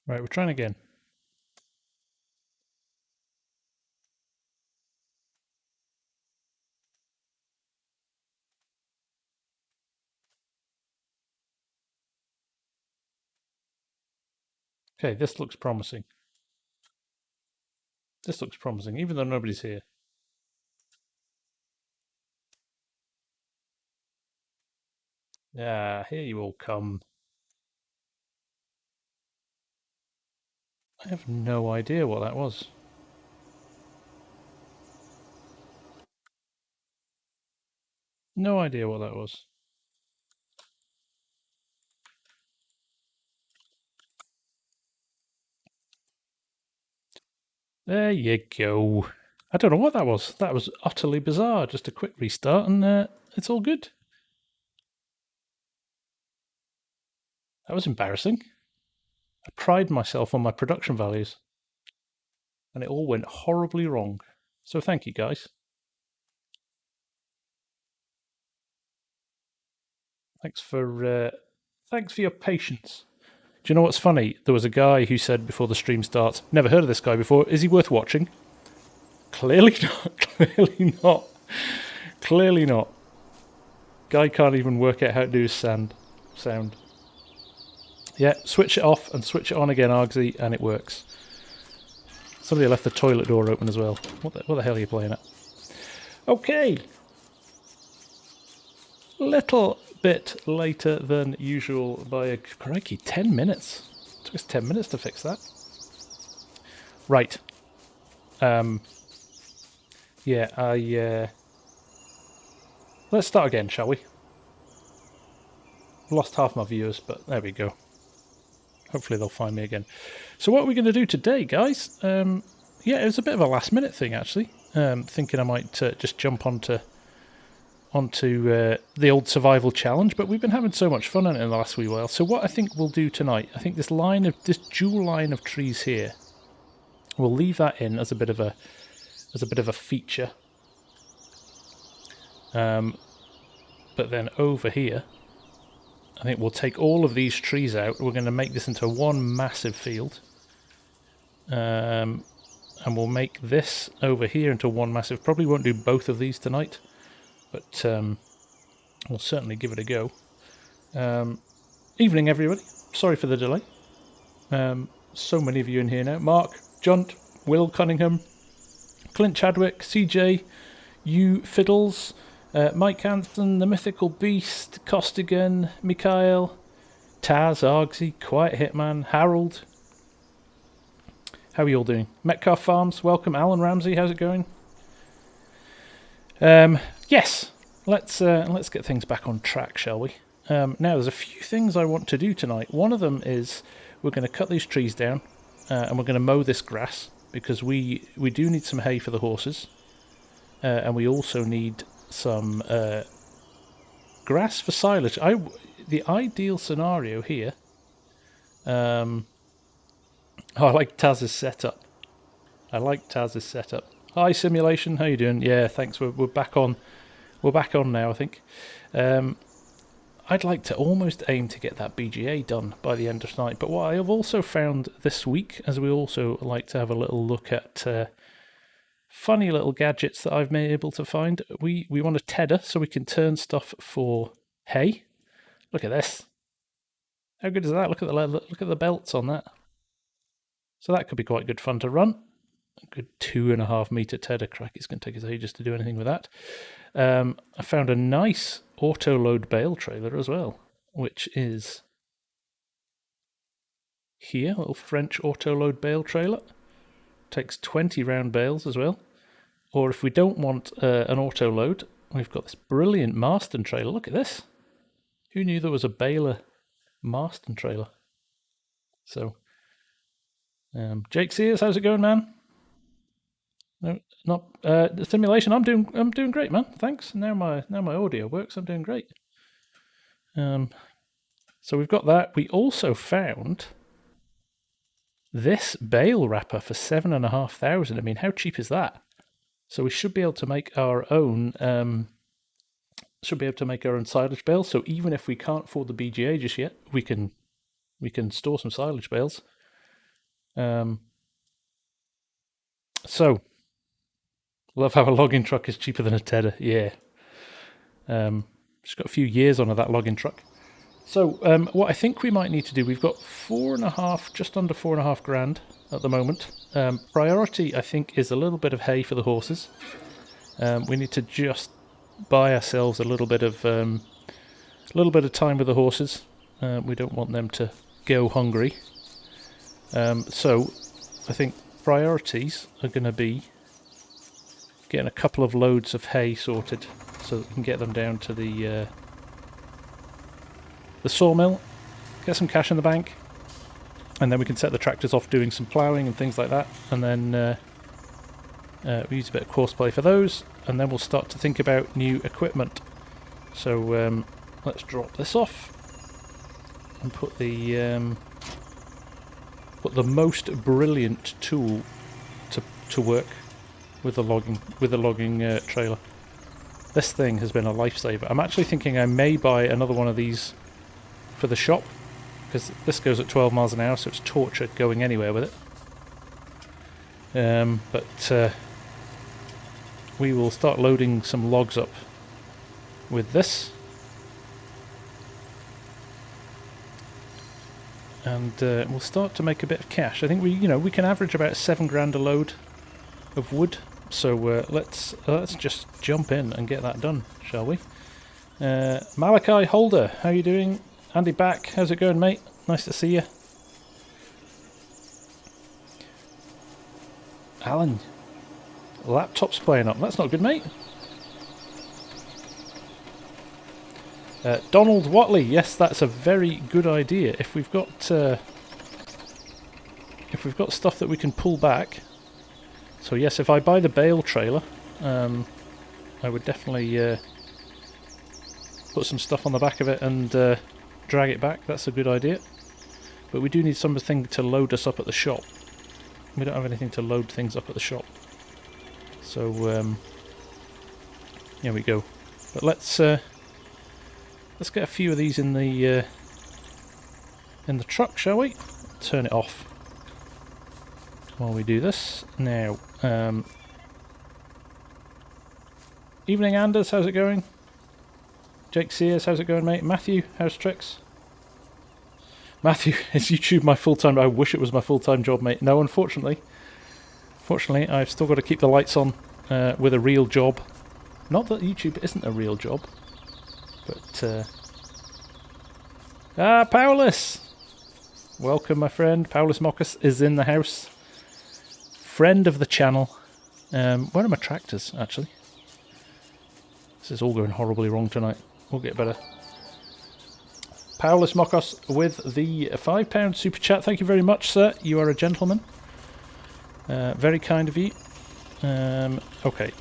Right, we're trying again. Okay, this looks promising. This looks promising, even though nobody's here. Yeah, here you all come. I have no idea what that was. No idea what that was. There you go. I don't know what that was. That was utterly bizarre. Just a quick restart and it's all good. That was embarrassing. I pride myself on my production values. And it all went horribly wrong. So thank you, guys. Thanks for your patience. Do you know what's funny? There was a guy who said before the stream starts, never heard of this guy before. Is he worth watching? Clearly not. Clearly not. Clearly not. Guy can't even work out how to do his sound. Yeah, switch it off and switch it on again, Argsy, and it works. Somebody left the toilet door open as well. What the hell are you playing at? Okay. Little bit later than usual by a crikey, 10 minutes. It took us 10 minutes to fix that. Right. Yeah, let's start again, shall we? Lost half my viewers, but there we go. Hopefully they'll find me again. So what are we going to do today, guys? Yeah, it was a bit of a last minute thing, actually. Thinking I might just jump onto the old survival challenge, but we've been having so much fun on it in the last wee while. So what I think we'll do tonight, I think this dual line of trees here, we'll leave that in as a bit of a feature. But then over here, I think we'll take all of these trees out. We're going to make this into one massive field. And we'll make this over here into one massive. Probably won't do both of these tonight, but we'll certainly give it a go. Evening, everybody. Sorry for the delay. So many of you in here now. Mark, John, Will Cunningham, Clint Chadwick, CJ, you Fiddles, Mike Hansen, The Mythical Beast, Costigan, Mikhail, Taz, Argsy, Quiet Hitman, Harold. How are you all doing? Metcalf Farms, welcome. Alan Ramsey, how's it going? Yes, let's get things back on track, shall we? Now, there's a few things I want to do tonight. One of them is we're going to cut these trees down and we're going to mow this grass because we do need some hay for the horses and we also need some grass for silage. The ideal scenario here. I like Taz's setup. Hi, Simulation. How you doing? Yeah, thanks. We're back on. We're back on now, I think. I'd like to almost aim to get that BGA done by the end of tonight. But what I have also found this week, as we also like to have a little look at funny little gadgets that I've been able to find. We want a tedder so we can turn stuff for hay. Look at this. How good is that? Look at the belts on that. So that could be quite good fun to run. A good 2.5 meter tedder. Crack, it's going to take us ages to do anything with that. I found a nice auto load bale trailer as well, which is here, a little French auto load bale trailer. Takes 20 round bales as well. Or if we don't want an auto load, we've got this brilliant Marston trailer. Look at this. Who knew there was a baler Marston trailer? So, Jake Sears, how's it going, man? No, not the simulation. I'm doing great, man. Thanks. Now my audio works. I'm doing great. So we've got that. We also found this bale wrapper for 7,500. I mean, how cheap is that? So we should be able to make our own. Silage bales. So even if we can't afford the BGA just yet, we can store some silage bales. So, love how a logging truck is cheaper than a tedder. Yeah. Just got a few years on that logging truck. So, what I think we might need to do, we've got just under 4.5 grand at the moment. Priority, I think, is a little bit of hay for the horses. We need to just buy ourselves a little bit of time with the horses. We don't want them to go hungry. So, I think priorities are going to be getting a couple of loads of hay sorted so that we can get them down to the sawmill, get some cash in the bank, and then we can set the tractors off doing some ploughing and things like that, and then we use a bit of courseplay for those, and then we'll start to think about new equipment. So let's drop this off and put the most brilliant tool to work with the logging trailer. This thing has been a lifesaver. I'm actually thinking I may buy another one of these for the shop, because this goes at 12 miles an hour, so it's torture going anywhere with it. But we will start loading some logs up with this, and we'll start to make a bit of cash. I think we can average about 7 grand a load of wood. So let's just jump in and get that done, shall we? Malachi Holder, how you doing? Andy Back, how's it going, mate? Nice to see you. Alan, laptop's playing up. That's not good, mate. Donald Watley, yes, that's a very good idea. If we've got stuff that we can pull back. So yes, if I buy the bale trailer, I would definitely put some stuff on the back of it and drag it back. That's a good idea. But we do need something to load us up at the shop. We don't have anything to load things up at the shop. So here we go. But let's get a few of these in the truck, shall we? Turn it off while we do this. Now, evening Anders, how's it going? Jake Sears, how's it going, mate? Matthew, how's tricks? Matthew, is YouTube my full-time? I wish it was my full-time job, mate. No, unfortunately. Fortunately, I've still got to keep the lights on with a real job. Not that YouTube isn't a real job, but Paulus! Welcome, my friend. Paulus Mockus is in the house. Friend of the channel. Where are my tractors, actually? This is all going horribly wrong tonight. We'll get better. Paulus Mockus with the £5 super chat. Thank you very much, sir. You are a gentleman. Very kind of you. Okay,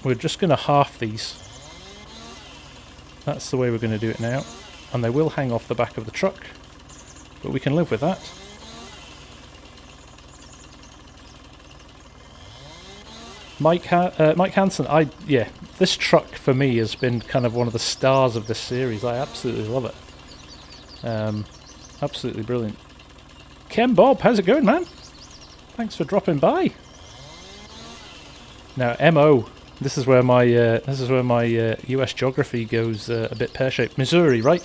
we're just going to half these. That's the way we're going to do it now. And they will hang off the back of the truck, but we can live with that. Mike Hansen, this truck for me has been kind of one of the stars of this series. I absolutely love it. Absolutely brilliant. Ken Bob, how's it going, man? Thanks for dropping by. Now, MO, this is where my US geography goes a bit pear-shaped. Missouri, right?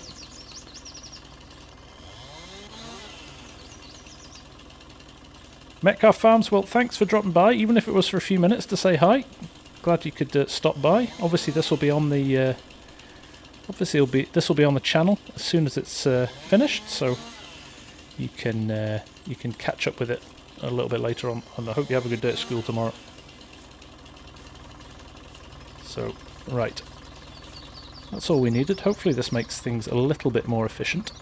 Metcalf Farms, well, thanks for dropping by, even if it was for a few minutes to say hi. Glad you could stop by. Obviously, this will be on the this will be on the channel as soon as it's finished, so you can catch up with it a little bit later on. And I hope you have a good day at school tomorrow. So, right, that's all we needed. Hopefully, this makes things a little bit more efficient.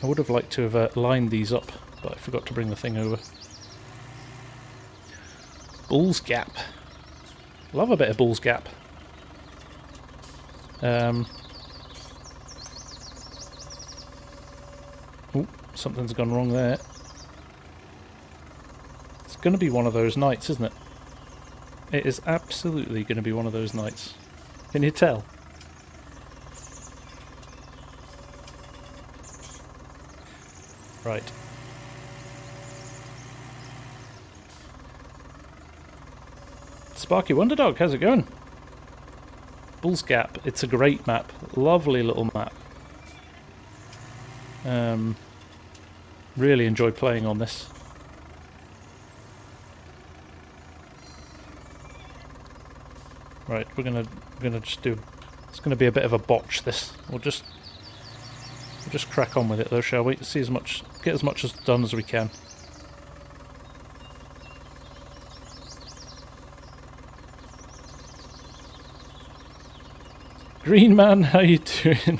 I would have liked to have lined these up, but I forgot to bring the thing over. Bull's Gap. Love a bit of Bull's Gap. Ooh, something's gone wrong there. It's going to be one of those nights, isn't it? It is absolutely going to be one of those nights. Can you tell? Right. Sparky Wonderdog, how's it going? Bull's Gap, it's a great map. Lovely little map. Really enjoy playing on this. Right, we're gonna just do. It's gonna be a bit of a botch. This. We'll just crack on with it though, shall we? See get as much as done as we can. Green Man, how you doing?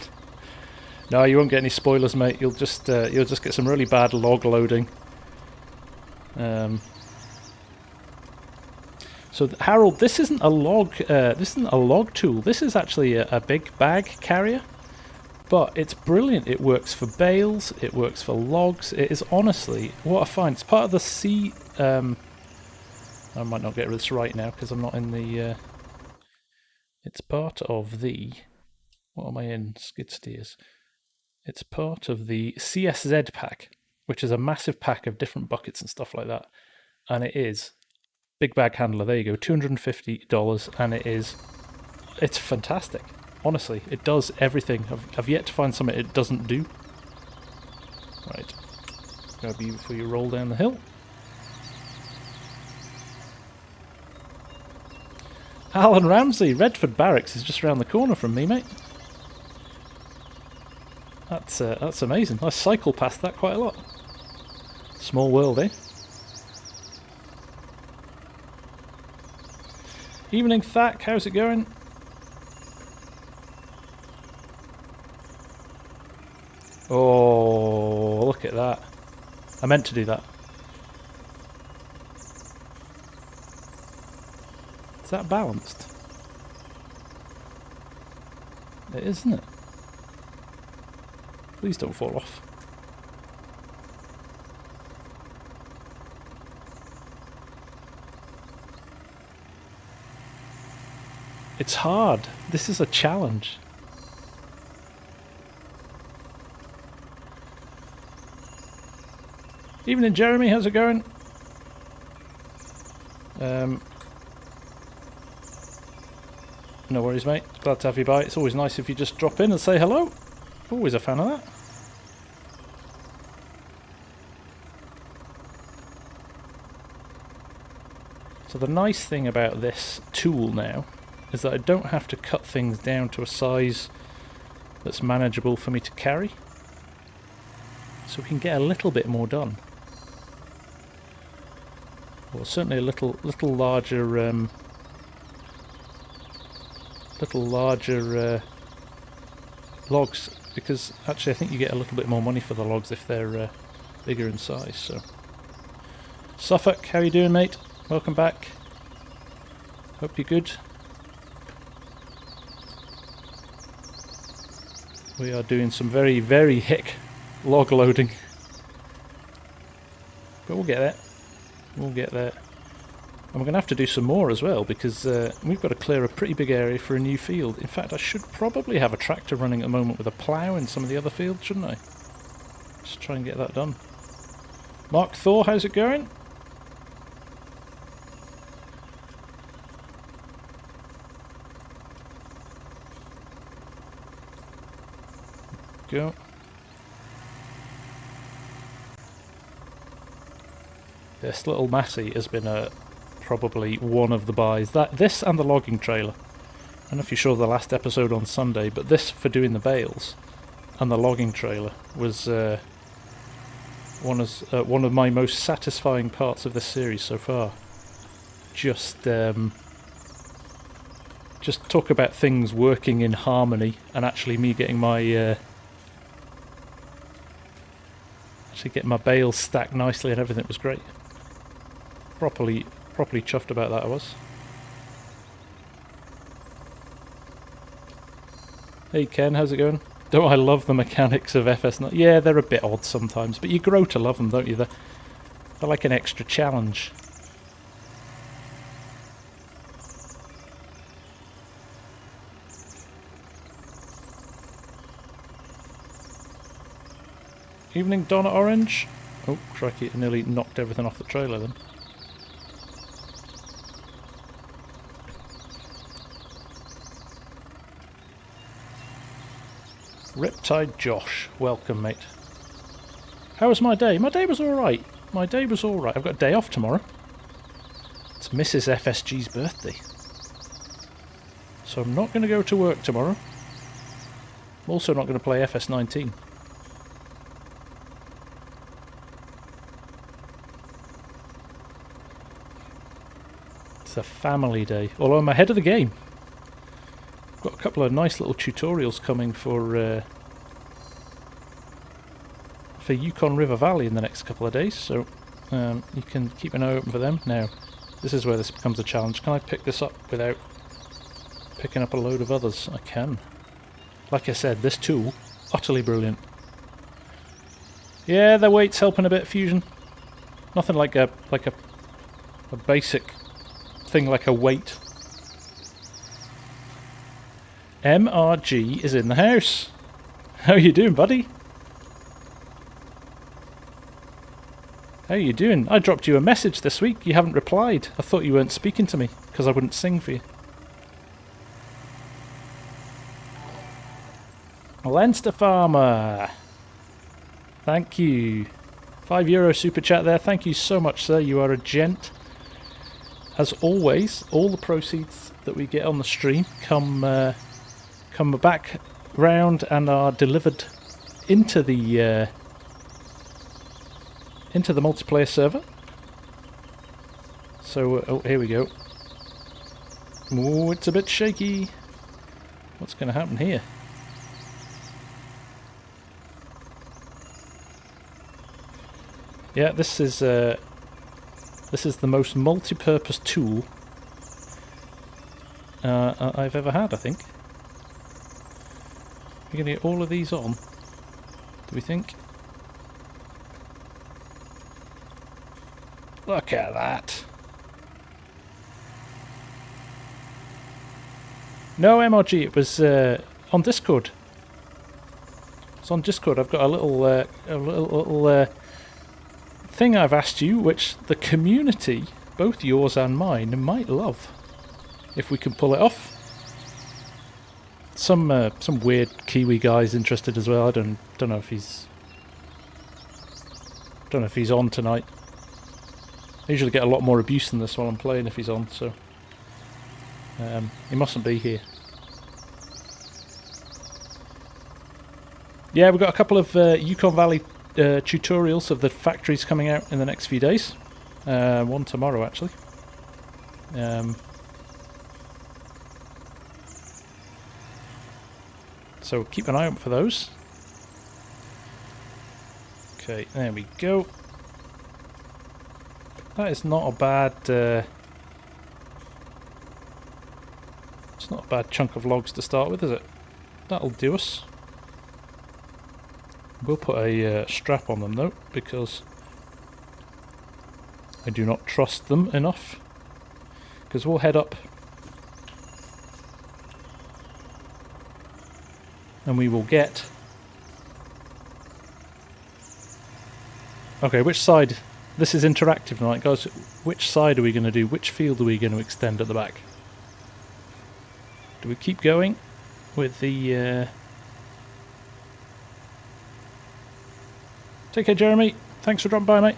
No, you won't get any spoilers, mate. You'll just get some really bad log loading. So Harold, this isn't a log. This isn't a log tool. This is actually a big bag carrier, but it's brilliant. It works for bales. It works for logs. It is honestly what I find. It's part of the C. I might not get this right now because I'm not in the. It's part of the. What am I in? Skid steers. It's part of the CSZ pack, which is a massive pack of different buckets and stuff like that, and it is. Big bag handler, there you go, $250, and it's fantastic. Honestly, it does everything. I've yet to find something it doesn't do. Right, grab you before you roll down the hill. Alan Ramsey, Redford Barracks is just around the corner from me, mate. That's amazing. I cycle past that quite a lot. Small world, eh? Evening, Thack. How's it going? Oh, look at that. I meant to do that. Is that balanced? It is, isn't it? Please don't fall off. It's hard. This is a challenge. Evening, Jeremy. How's it going? No worries, mate. Glad to have you by. It's always nice if you just drop in and say hello. Always a fan of that. So the nice thing about this tool now is that I don't have to cut things down to a size that's manageable for me to carry. So we can get a little bit more done. Or certainly a little larger logs, because actually I think you get a little bit more money for the logs if they're bigger in size. So Suffolk, how you doing, mate? Welcome back. Hope you're good. We are doing some very, very hick log loading. But we'll get there. We'll get there. And we're going to have to do some more as well, because we've got to clear a pretty big area for a new field. In fact, I should probably have a tractor running at the moment with a plough in some of the other fields, shouldn't I? Just try and get that done. Mark Thor, how's it going? Go. This little Massey has been probably one of the buys. This and the logging trailer. I don't know if you saw the last episode on Sunday, but this for doing the bales and the logging trailer was one of my most satisfying parts of this series so far. Just talk about things working in harmony and actually me getting my getting my bales stacked nicely and everything was great. Properly chuffed about that I was. Hey Ken, how's it going? Don't I love the mechanics of FS19? Yeah, they're a bit odd sometimes, but you grow to love them, don't you? They're like an extra challenge. Evening, Donna Orange. Oh, crikey, I nearly knocked everything off the trailer then. Riptide Josh, welcome, mate. How was my day? My day was alright. My day was alright. I've got a day off tomorrow. It's Mrs. FSG's birthday. So I'm not going to go to work tomorrow. I'm also not going to play FS19. It's a family day. Although I'm ahead of the game. I've got a couple of nice little tutorials coming for Yukon River Valley in the next couple of days, so you can keep an eye open for them. Now, this is where this becomes a challenge. Can I pick this up without picking up a load of others? I can. Like I said, this tool, utterly brilliant. Yeah, the weight's helping a bit, Fusion. Nothing like a basic thing like a weight. MRG is in the house. How you doing, buddy? How you doing? I dropped you a message this week. You haven't replied. I thought you weren't speaking to me because I wouldn't sing for you. Leinster Farmer. Thank you. €5 super chat there. Thank you so much, sir. You are a gent. As always, all the proceeds that we get on the stream come back round and are delivered into the multiplayer server. So, oh, here we go. Oh, it's a bit shaky. What's going to happen here? Yeah, this is the most multi-purpose tool I've ever had, I think. We're going to get all of these on, do we think? Look at that. No MRG, it was on Discord. It's on Discord. I've got a little thing I've asked you, which the community, both yours and mine, might love if we can pull it off. Some weird Kiwi guy's interested as well. I don't know if he's on tonight. I usually get a lot more abuse than this while I'm playing if he's on, so he mustn't be here. Yeah, we've got a couple of Yukon Valley tutorials of the factories coming out in the next few days. One tomorrow, actually. So keep an eye out for those. Okay, there we go. That is not a bad. It's not a bad chunk of logs to start with, is it? That'll do us. We'll put a strap on them though, because I do not trust them enough. Because we'll head up and we will get. Okay, which side? This is interactive tonight, guys. Which side are we going to do? Which field are we going to extend at the back? Do we keep going with the... Take care, Jeremy. Thanks for dropping by, mate.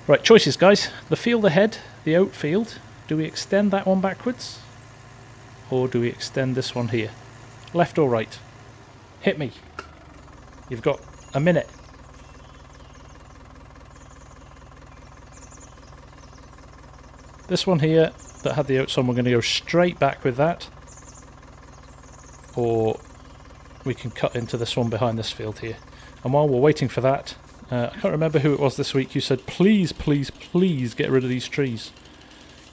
Right, choices, guys. The field ahead, the oat field. Do we extend that one backwards? Or do we extend this one here? Left or right? Hit me. You've got a minute. This one here that had the oats on, we're going to go straight back with that. Or we can cut into this one behind this field here. And while we're waiting for that, I can't remember who it was this week who said, please, please, please get rid of these trees.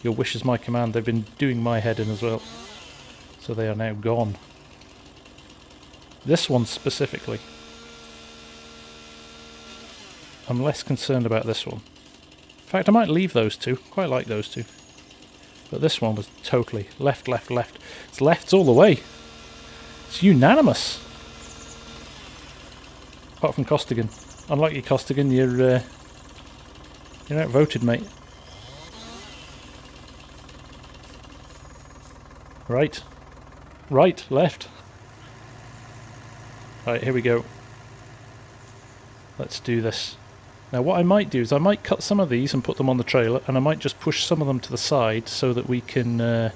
Your wish is my command. They've been doing my head in as well. So they are now gone. This one specifically. I'm less concerned about this one. In fact, I might leave those two. Quite like those two. But this one was totally left, left, left. It's lefts all the way. It's unanimous. Apart from Costigan. Unlike you, Costigan, you're outvoted, mate. Right. Right, left. Right, here we go. Let's do this. Now what I might do is I might cut some of these and put them on the trailer, and I might just push some of them to the side so that we can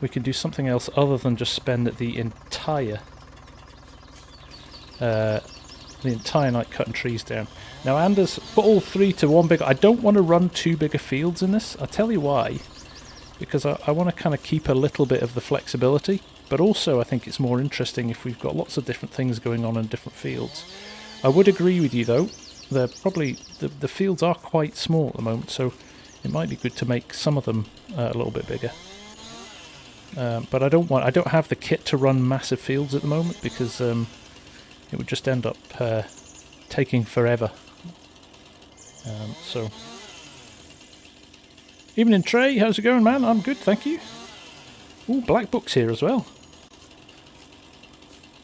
do something else other than just spend the entire night cutting trees down. Now Anders put all 3 to one big. I don't want to run 2 bigger fields in this. I'll tell you why. Because I want to kind of keep a little bit of the flexibility, but also I think it's more interesting if we've got lots of different things going on in different fields. I would agree with you though. They're probably the fields are quite small at the moment, so it might be good to make some of them a little bit bigger. But I don't have the kit to run massive fields at the moment because it would just end up taking forever. So, evening Trey, how's it going, man? I'm good, thank you. Ooh, Black Book's here as well.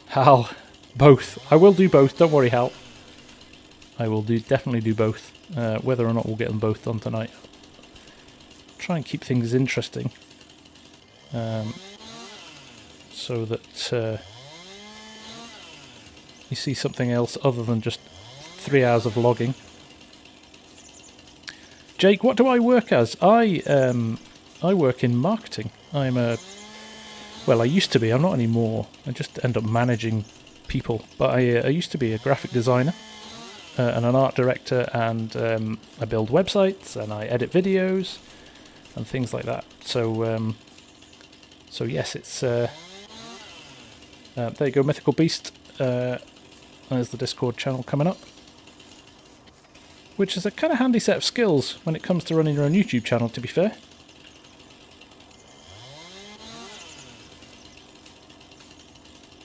Hal, both. I will do both. Don't worry, Hal. I will definitely do both. Whether or not we'll get them both done tonight. Try and keep things interesting. So that you see something else other than just 3 hours of logging. Jake, what do I work as? I work in marketing. Well, I used to be. I'm not anymore. I just end up managing people. But I used to be a graphic designer and an art director, and I build websites and I edit videos and things like that. So, so yes, it's there you go, Mythical Beast. There's the Discord channel coming up, which is a kind of handy set of skills when it comes to running your own YouTube channel, to be fair.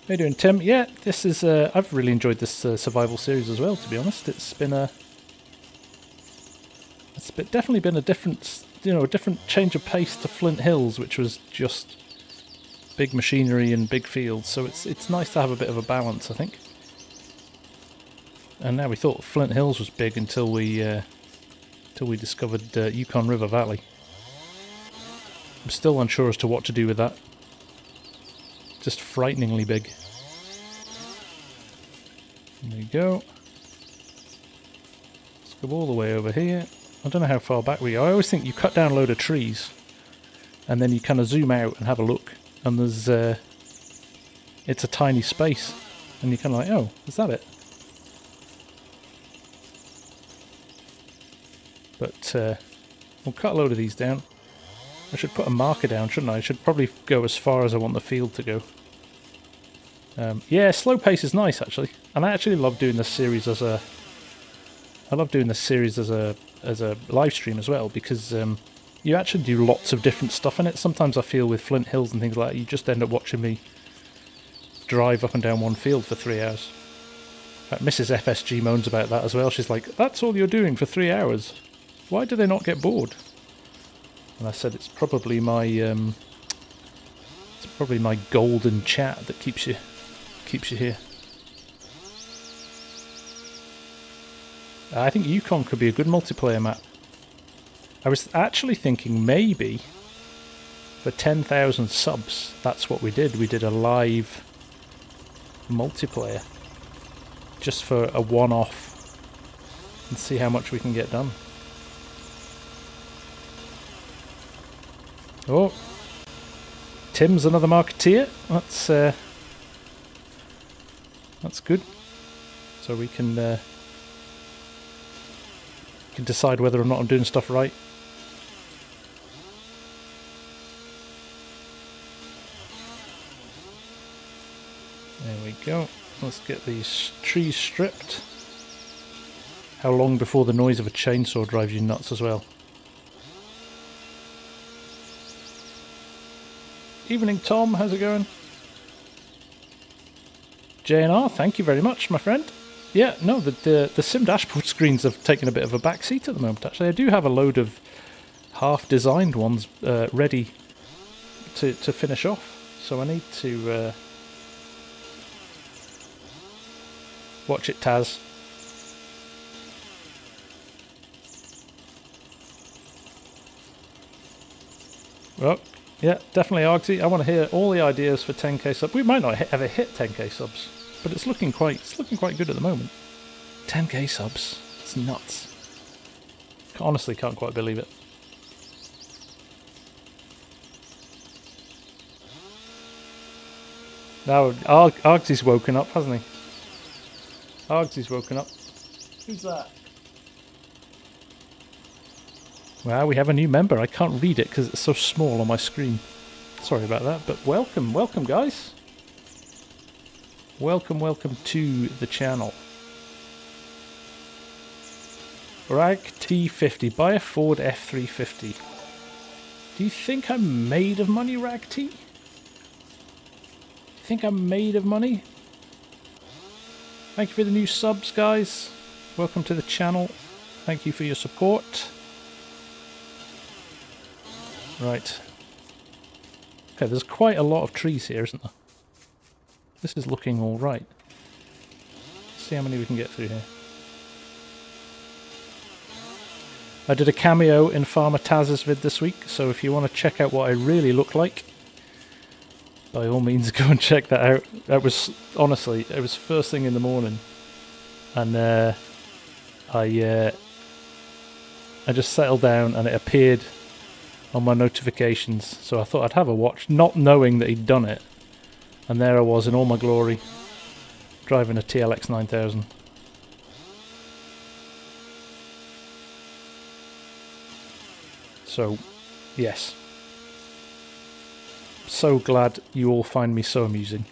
How you doing, Tim? Yeah, this is. I've really enjoyed this survival series as well. To be honest, it's definitely been a different, a different change of pace to Flint Hills, which was just big machinery and big fields. So it's nice to have a bit of a balance, I think. And now we thought Flint Hills was big until we discovered Yukon River Valley. I'm still unsure as to what to do with that. Just frighteningly big. There you go. Let's go all the way over here. I don't know how far back we go. I always think you cut down a load of trees and then you kind of zoom out and have a look, and there's it's a tiny space and you're kind of like, oh, is that it? But we'll cut a load of these down. I should put a marker down, shouldn't I? I should probably go as far as I want the field to go. Yeah, slow pace is nice actually, and I actually love doing this series as a. I love doing this series as a live stream as well, because you actually do lots of different stuff in it. Sometimes I feel with Flint Hills and things like that, you just end up watching me drive up and down one field for 3 hours. Mrs. FSG moans about that as well. She's like, "That's all you're doing for 3 hours. Why do they not get bored?" And I said, it's probably my golden chat that keeps you here. I think Yukon could be a good multiplayer map. I was actually thinking maybe for 10,000 subs, that's what we did. We did a live multiplayer just for a one-off and see how much we can get done. Oh, Tim's another marketeer. That's good. So we can decide whether or not I'm doing stuff right. There we go. Let's get these trees stripped. How long before the noise of a chainsaw drives you nuts as well? Evening, Tom. How's it going? JNR, thank you very much, my friend. Yeah, no, the sim dashboard screens have taken a bit of a back seat at the moment, actually. I do have a load of half-designed ones ready to finish off, so I need to watch it, Taz. Well, yeah, definitely, Argsy. I want to hear all the ideas for 10k subs. We might not ever hit 10k subs. but it's looking quite good at the moment. 10k subs. It's nuts. Honestly, can't quite believe it. Now, Argsy's woken up, hasn't he? Argsy's woken up. Who's that? Wow, we have a new member. I can't read it because it's so small on my screen. Sorry about that, but welcome, guys. Welcome to the channel. Rag T50, buy a Ford F350. Do you think I'm made of money, Rag T? Think I'm made of money? Thank you for the new subs, guys. Welcome to the channel. Thank you for your support. Right. Okay, there's quite a lot of trees here, isn't there? This is looking alright. Let's see how many we can get through here. I did a cameo in Farmer Taz's vid this week, so if you want to check out what I really look like, by all means go and check that out. That was, honestly, it was first thing in the morning, and I just settled down and it appeared on my notifications, so I thought I'd have a watch, not knowing that he'd done it, and there I was in all my glory, driving a TLX 9000. So, yes. So glad you all find me so amusing.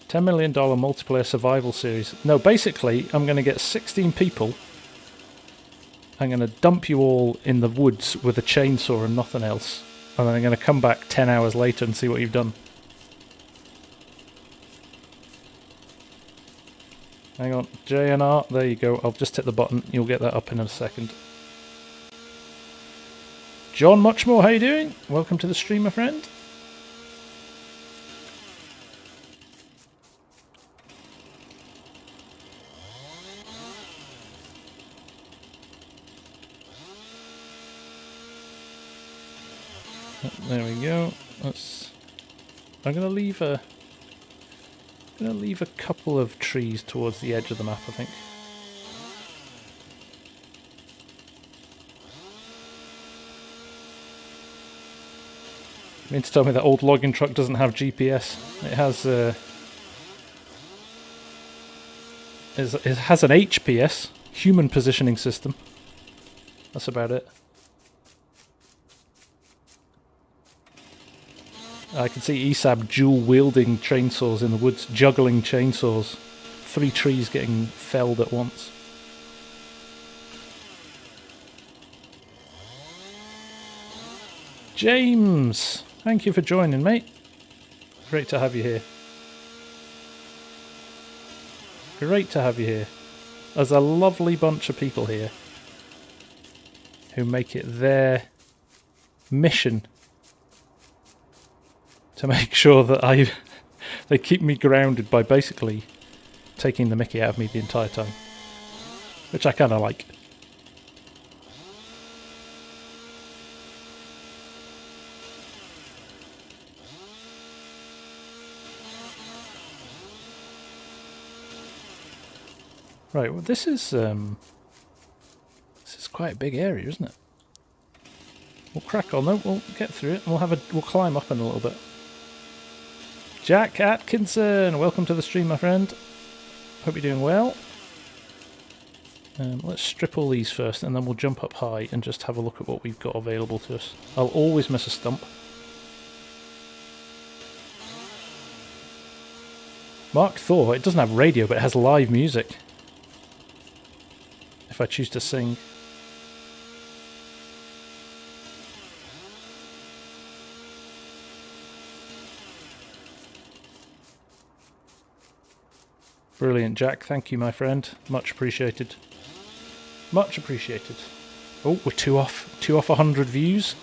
$10 million multiplayer survival series. No, basically, I'm going to get 16 people. I'm going to dump you all in the woods with a chainsaw and nothing else. And then I'm going to come back 10 hours later and see what you've done. Hang on, JNR, there you go. I'll just hit the button. You'll get that up in a second. John Muchmore, how you doing? Welcome to the stream, my friend. There we go. I'm gonna leave a couple of trees towards the edge of the map, I think. You mean to tell me that old logging truck doesn't have GPS? It has it has an HPS, human positioning system. That's about it. I can see ESAB dual-wielding chainsaws in the woods, juggling chainsaws. 3 trees getting felled at once. James! Thank you for joining, mate. Great to have you here. Great to have you here. There's a lovely bunch of people here who make it their mission to make sure that they keep me grounded by basically taking the mickey out of me the entire time, which I kind of like. Right, well this is quite a big area, isn't it? We'll crack on though, we'll get through it, and we'll climb up in a little bit. Jack Atkinson, welcome to the stream, my friend. Hope you're doing well. Let's strip all these first, and then we'll jump up high and just have a look at what we've got available to us. I'll always miss a stump. Mark Thor, it doesn't have radio, but it has live music. If I choose to sing. Brilliant, Jack. Thank you, my friend. Much appreciated. Much appreciated. Oh, we're 2 off 100 views.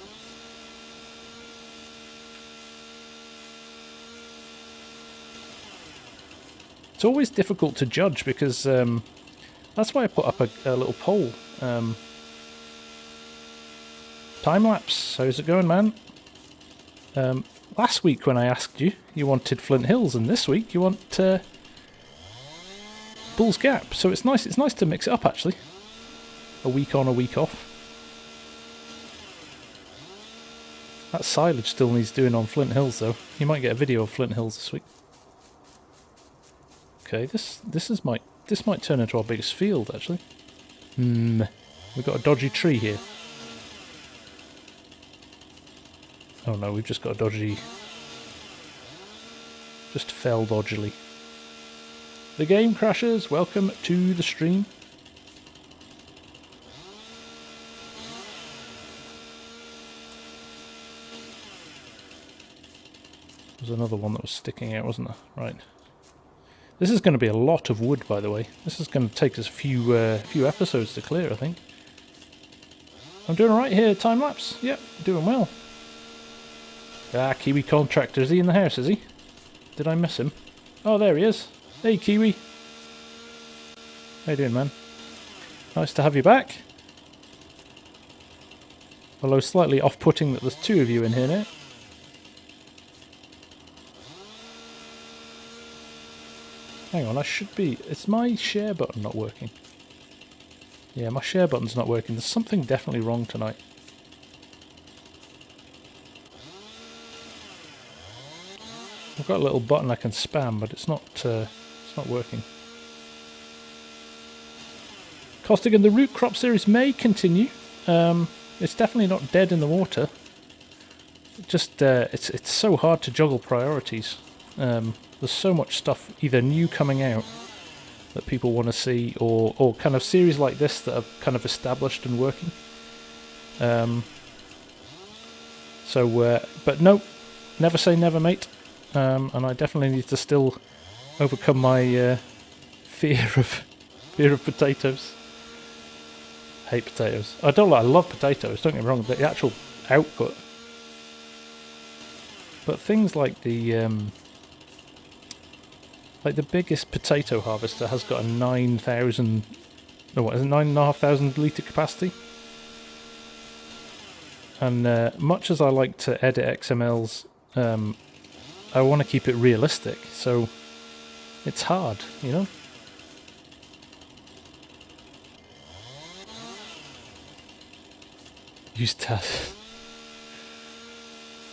It's always difficult to judge because that's why I put up a little poll. Time lapse. How's it going, man? Last week when I asked you, you wanted Flint Hills, and this week you want Bull's Gap. So it's nice to mix it up, actually. A week on, a week off. That silage still needs doing on Flint Hills, though. You might get a video of Flint Hills this week. Okay, this might turn into our biggest field, actually. We've got a dodgy tree here. Oh no, we've just got a dodgy... Just fell dodgily. The game crashes, welcome to the stream. There's another one that was sticking out, wasn't there? Right. This is going to be a lot of wood, by the way. This is going to take us a few episodes to clear, I think. I'm doing alright here, time-lapse. Yep, doing well. Ah, Kiwi Contractor. Is he in the house, is he? Did I miss him? Oh, there he is. Hey, Kiwi. How you doing, man? Nice to have you back. Although slightly off-putting that there's two of you in here now. Hang on, I should be... Is my share button not working? Yeah, my share button's not working. There's something definitely wrong tonight. I've got a little button I can spam, but it's not working. Costigan, the root crop series may continue. It's definitely not dead in the water. Just it's so hard to juggle priorities. There's so much stuff either new coming out that people want to see, or kind of series like this that are kind of established and working. But no, never say never, mate. And I definitely need to still overcome my fear of potatoes. Hate potatoes. I love potatoes. Don't get me wrong. The actual output, but things like the biggest potato harvester has got a 9,000, no, what is it, 9,500 litre capacity. And much as I like to edit XMLs, I want to keep it realistic, so it's hard, you know? Use Taz.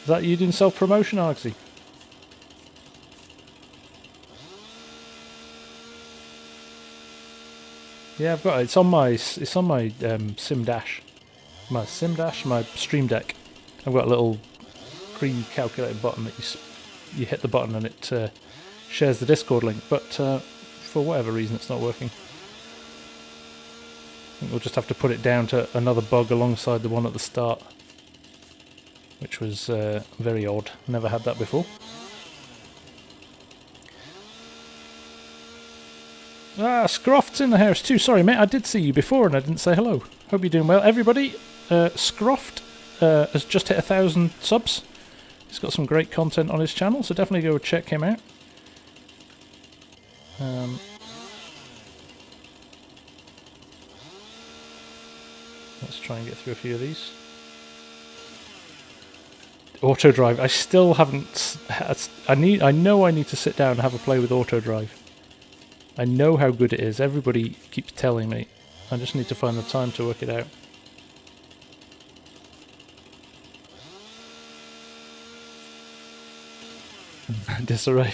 Is that you doing self-promotion, Argsy? Yeah, I've got it. It's on my Sim Dash, my Stream Deck. I've got a little pre-calculated button that you hit the button and it shares the Discord link. But for whatever reason, it's not working. I think we'll just have to put it down to another bug alongside the one at the start, which was very odd. Never had that before. Ah, Scroft's in the house too. Sorry, mate, I did see you before and I didn't say hello. Hope you're doing well. Everybody, Scroft has just hit 1,000 subs. He's got some great content on his channel, so definitely go check him out. Let's try and get through a few of these. Auto drive. I still haven't... I know I need to sit down and have a play with auto drive. I know how good it is. Everybody keeps telling me. I just need to find the time to work it out. Disarray.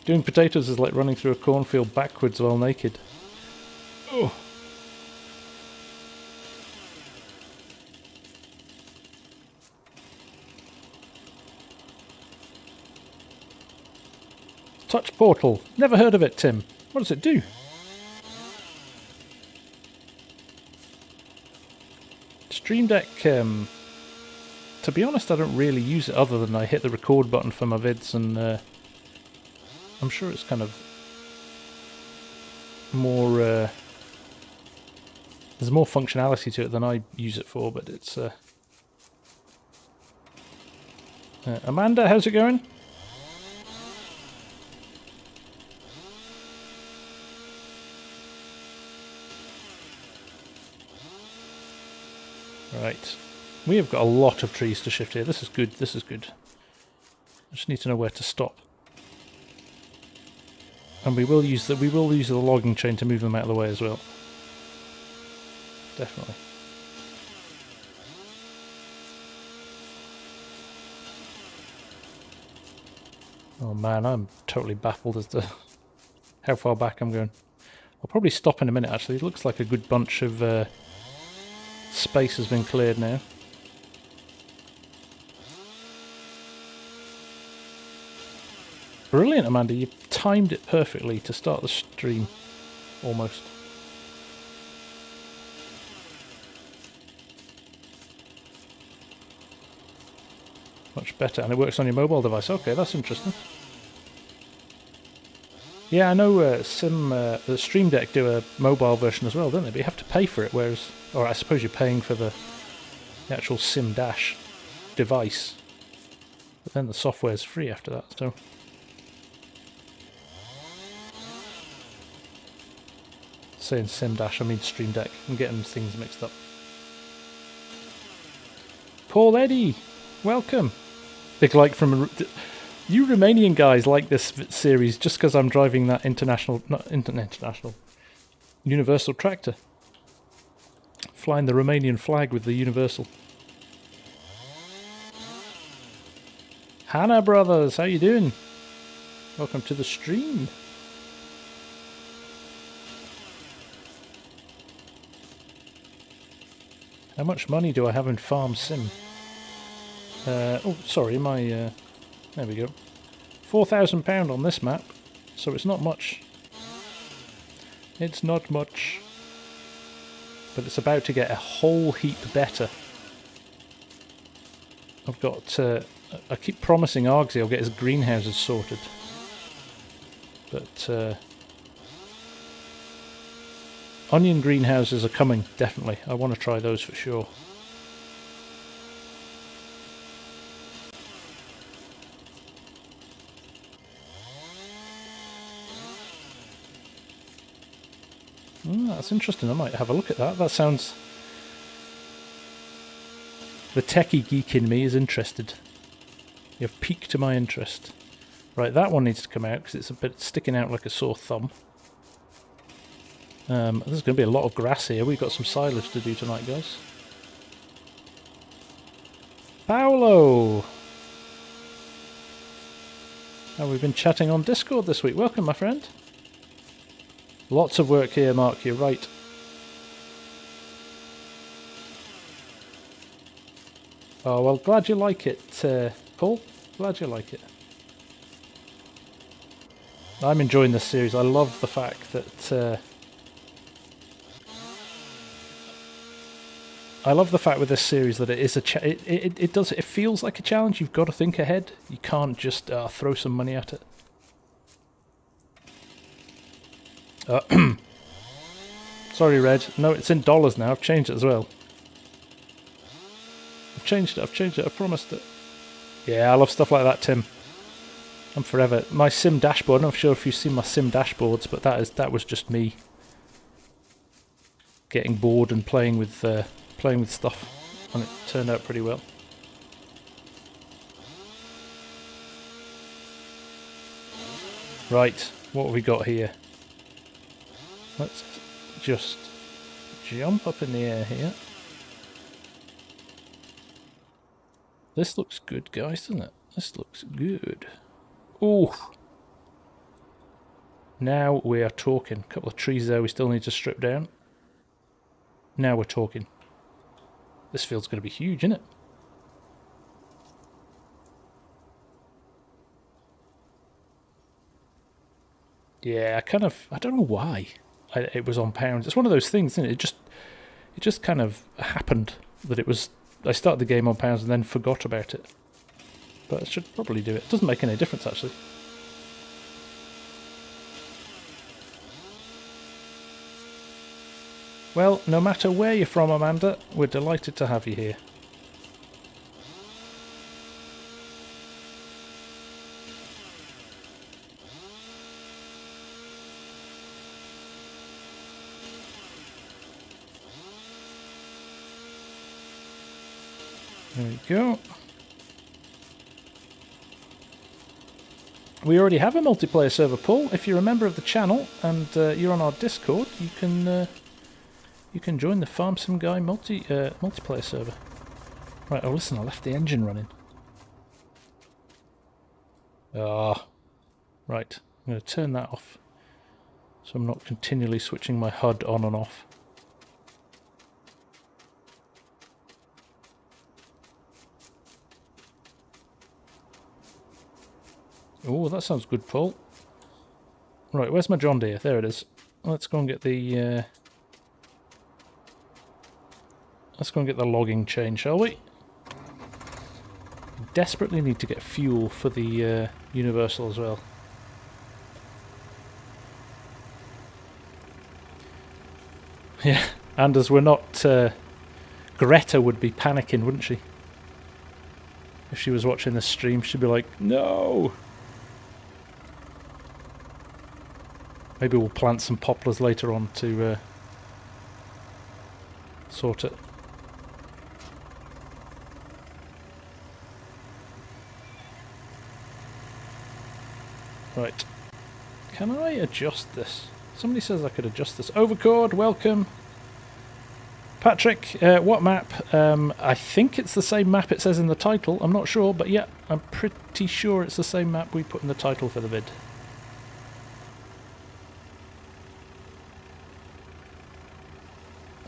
Doing potatoes is like running through a cornfield backwards while naked. Oh. Touch Portal. Never heard of it, Tim. What does it do? Stream Deck, to be honest, I don't really use it other than I hit the record button for my vids, and I'm sure it's kind of more... there's more functionality to it than I use it for, but it's... Amanda, how's it going? Right, we have got a lot of trees to shift here. This is good, this is good. just need to know where to stop. And we will use the logging chain to move them out of the way as well. Definitely. Oh man, I'm totally baffled as to how far back I'm going. I'll probably stop in a minute actually. It looks like a good bunch of space has been cleared now. Brilliant, Amanda. You timed it perfectly to start the stream. Almost. Much better. And it works on your mobile device. Okay, that's interesting. Yeah, I know the Stream Deck do a mobile version as well, don't they? But you have to pay for it, whereas... Or I suppose you're paying for the actual Sim Dash device. But then the software's free after that, so... Saying Sim Dash, I mean Stream Deck. I'm getting things mixed up. Paul Eddy, welcome. Big like from you Romanian guys like this series just because I'm driving that international Universal tractor, flying the Romanian flag with the Universal. Hannah brothers, how you doing? Welcome to the stream. How much money do I have in Farm Sim? Oh, sorry, there we go. £4,000 on this map, so it's not much. It's not much. But it's about to get a whole heap better. I've got... I keep promising Argsy I'll get his greenhouses sorted. But... onion greenhouses are coming, definitely. I want to try those for sure. That's interesting. I might have a look at that. That sounds... The techie geek in me is interested. You've piqued my interest. Right, that one needs to come out because it's a bit sticking out like a sore thumb. There's going to be a lot of grass here. We've got some silage to do tonight, guys. Paolo! Oh, we've been chatting on Discord this week. Welcome, my friend. Lots of work here, Mark. You're right. Oh, well, glad you like it, Paul. Glad you like it. I'm enjoying this series. I love the fact that... I love the fact with this series that it is it feels like a challenge. You've got to think ahead. You can't just throw some money at it. Sorry, Red. No, it's in dollars now. I've changed it as well. I've changed it. I promised it. Yeah, I love stuff like that, Tim. I'm forever. My sim dashboard. I'm not sure if you've seen my sim dashboards, but that was just me getting bored and playing with stuff, and it turned out pretty well. Right, what have we got here? Let's just jump up in the air here. This looks good, guys, doesn't it? This looks good. Ooh. Now we are talking. A couple of trees there we still need to strip down. Now we're talking. This field's going to be huge, isn't it? Yeah, I don't know why it was on pounds. It's one of those things, isn't it? It just kind of happened that it was... I started the game on pounds and then forgot about it. But I should probably do it. It doesn't make any difference, actually. Well, no matter where you're from, Amanda, we're delighted to have you here. There we go. We already have a multiplayer server, Paul. If you're a member of the channel and you're on our Discord, you can join the Farm Sim Guy multiplayer server. Right, oh listen, I left the engine running. Ah, right. I'm going to turn that off so I'm not continually switching my HUD on and off. Oh, that sounds good, Paul. Right, where's my John Deere? There it is. Let's go and get the logging chain, shall we? Desperately need to get fuel for the Universal as well. Yeah, and as we're not... Greta would be panicking, wouldn't she? If she was watching this stream, she'd be like, no! Maybe we'll plant some poplars later on to sort it. Right. Can I adjust this? Somebody says I could adjust this. Overcord, welcome. Patrick, what map? I think it's the same map it says in the title. I'm not sure, but yeah, I'm pretty sure it's the same map we put in the title for the vid.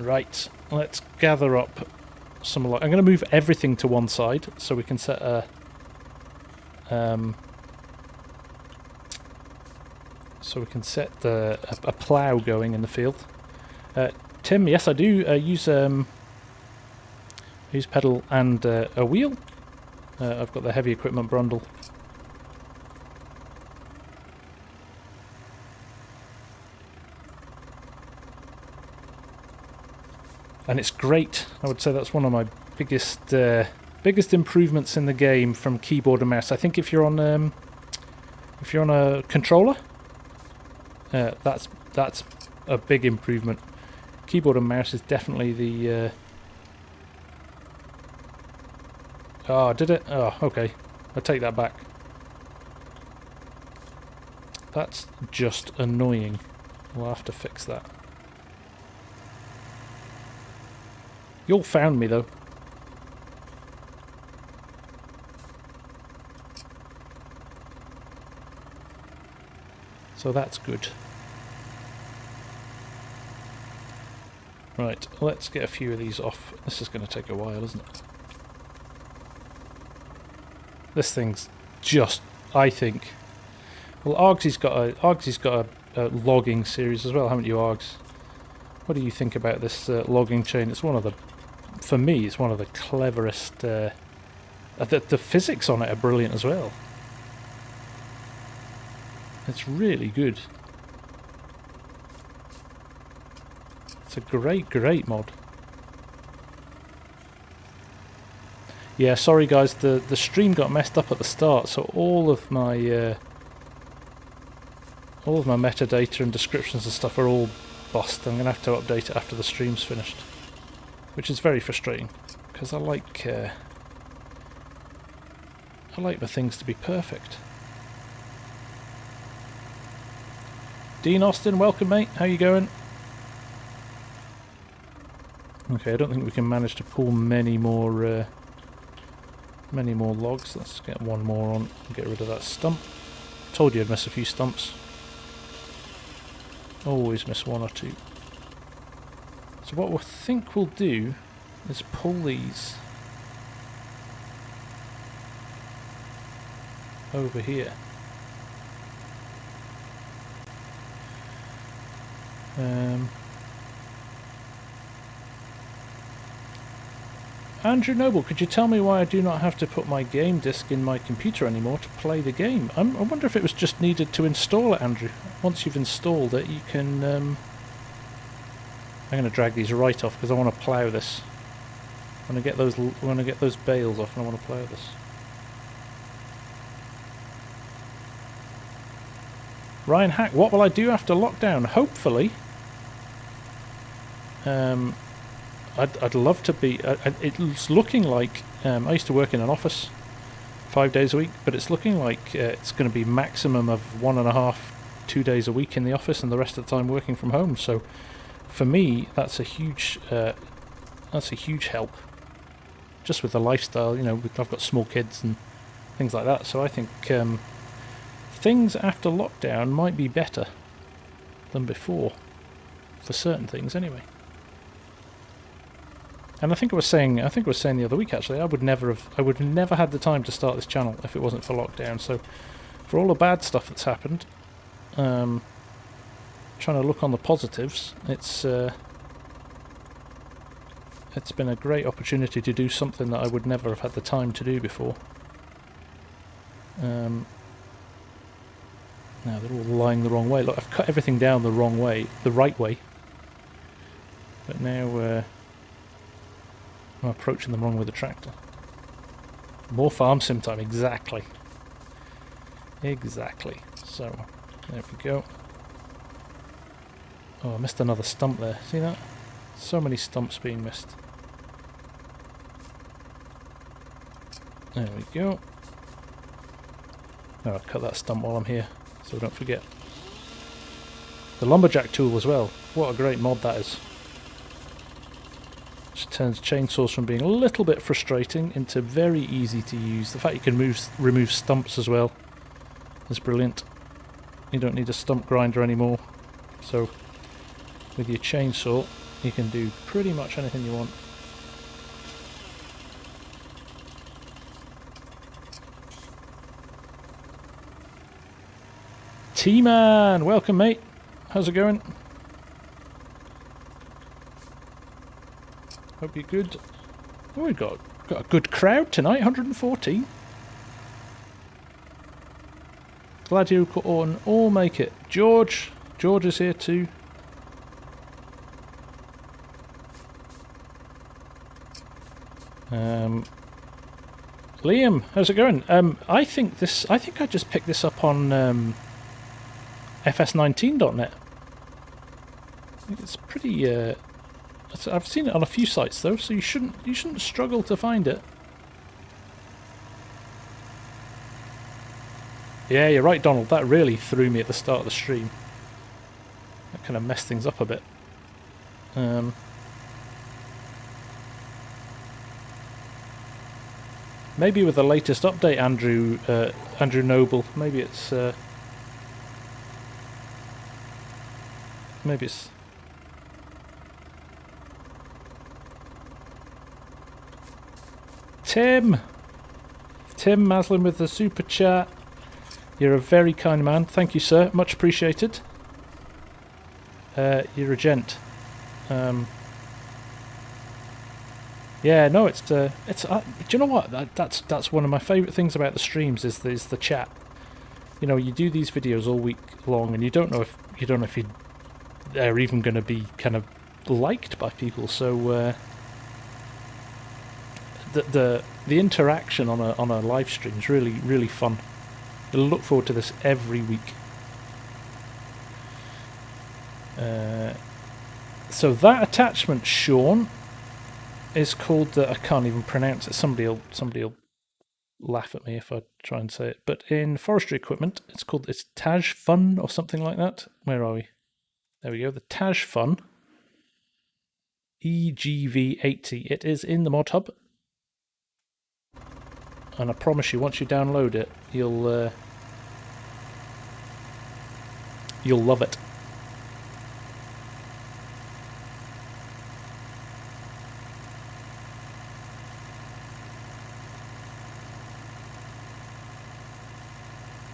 Right, let's gather up some... I'm going to move everything to one side so we can set a... so we can set a plough going in the field. Tim, yes I do use pedal and a wheel. I've got the heavy equipment bundle. And it's great. I would say that's one of my biggest improvements in the game from keyboard and mouse. I think if you're on a controller, that's a big improvement. Keyboard and mouse is definitely the... Oh, did it? Oh, okay. I take that back. That's just annoying. We'll have to fix that. You all found me, though. So that's good. Right, let's get a few of these off. This is going to take a while, isn't it? This thing's just, I think... Well, Argsy's got a logging series as well, haven't you, Args? What do you think about this logging chain? It's one of the... For me, it's one of the cleverest... the physics on it are brilliant as well. It's really good. It's a great mod. Yeah, sorry guys, the stream got messed up at the start, so all of my metadata and descriptions and stuff are all bust. I'm gonna have to update it after the stream's finished, which is very frustrating because I like my things to be perfect. Dean Austin, welcome mate. How you going? Okay, I don't think we can manage to pull many more logs. Let's get one more on and get rid of that stump. Told you I'd miss a few stumps. Always miss one or two. So what I think we'll do is pull these over here. Andrew Noble, could you tell me why I do not have to put my game disc in my computer anymore to play the game? I wonder if it was just needed to install it, Andrew. Once you've installed it, you can... I'm going to drag these right off because I want to plough this. I want to get those bales off and I want to plough this. Ryan Hack, what will I do after lockdown? Hopefully... I'd love to be... it's looking like... I used to work in an office 5 days a week, but it's looking like it's going to be maximum of 1.5, 2 days a week in the office, and the rest of the time working from home. So for me, that's a huge help. Just with the lifestyle, you know, I've got small kids and things like that. So I think things after lockdown might be better than before, for certain things anyway. And I think I was saying the other week actually, I would have never had the time to start this channel if it wasn't for lockdown. So for all the bad stuff that's happened, trying to look on the positives, it's been a great opportunity to do something that I would never have had the time to do before. Now they're all lying the wrong way. Look, I've cut everything down the wrong way, the right way. But now I'm approaching them wrong with the tractor. More farm sim time, exactly. Exactly. So, there we go. Oh, I missed another stump there. See that? So many stumps being missed. There we go. Oh, I'll cut that stump while I'm here, so don't forget. The lumberjack tool as well. What a great mod that is. Which turns chainsaws from being a little bit frustrating into very easy to use. The fact you can remove stumps as well is brilliant. You don't need a stump grinder anymore. So with your chainsaw you can do pretty much anything you want. T-Man! Welcome, mate. How's it going? Hope you're good. Oh, we've got a good crowd tonight, 114. Glad you could all make it. George is here too. Liam, how's it going? I think I just picked this up on FS19.net. I think it's pretty. I've seen it on a few sites though, so you shouldn't struggle to find it. Yeah, you're right, Donald. That really threw me at the start of the stream. That kind of messed things up a bit. Maybe with the latest update, Andrew Noble. Maybe it's. Maybe it's. Tim Maslin with the super chat. You're a very kind man. Thank you, sir. Much appreciated. You're a gent. Yeah, no, it's do you know what? That's one of my favourite things about the streams is the chat. You know, you do these videos all week long, and you don't know if they're even going to be kind of liked by people. So the interaction on a live stream is really fun. I look forward to this every week. So that attachment, Sean, is called I can't even pronounce it. Somebody'll laugh at me if I try and say it. But in forestry equipment, it's Taj Fun or something like that. Where are we? There we go. The Taj Fun EGV80. It is in the mod hub. And I promise you, once you download it, you'll love it.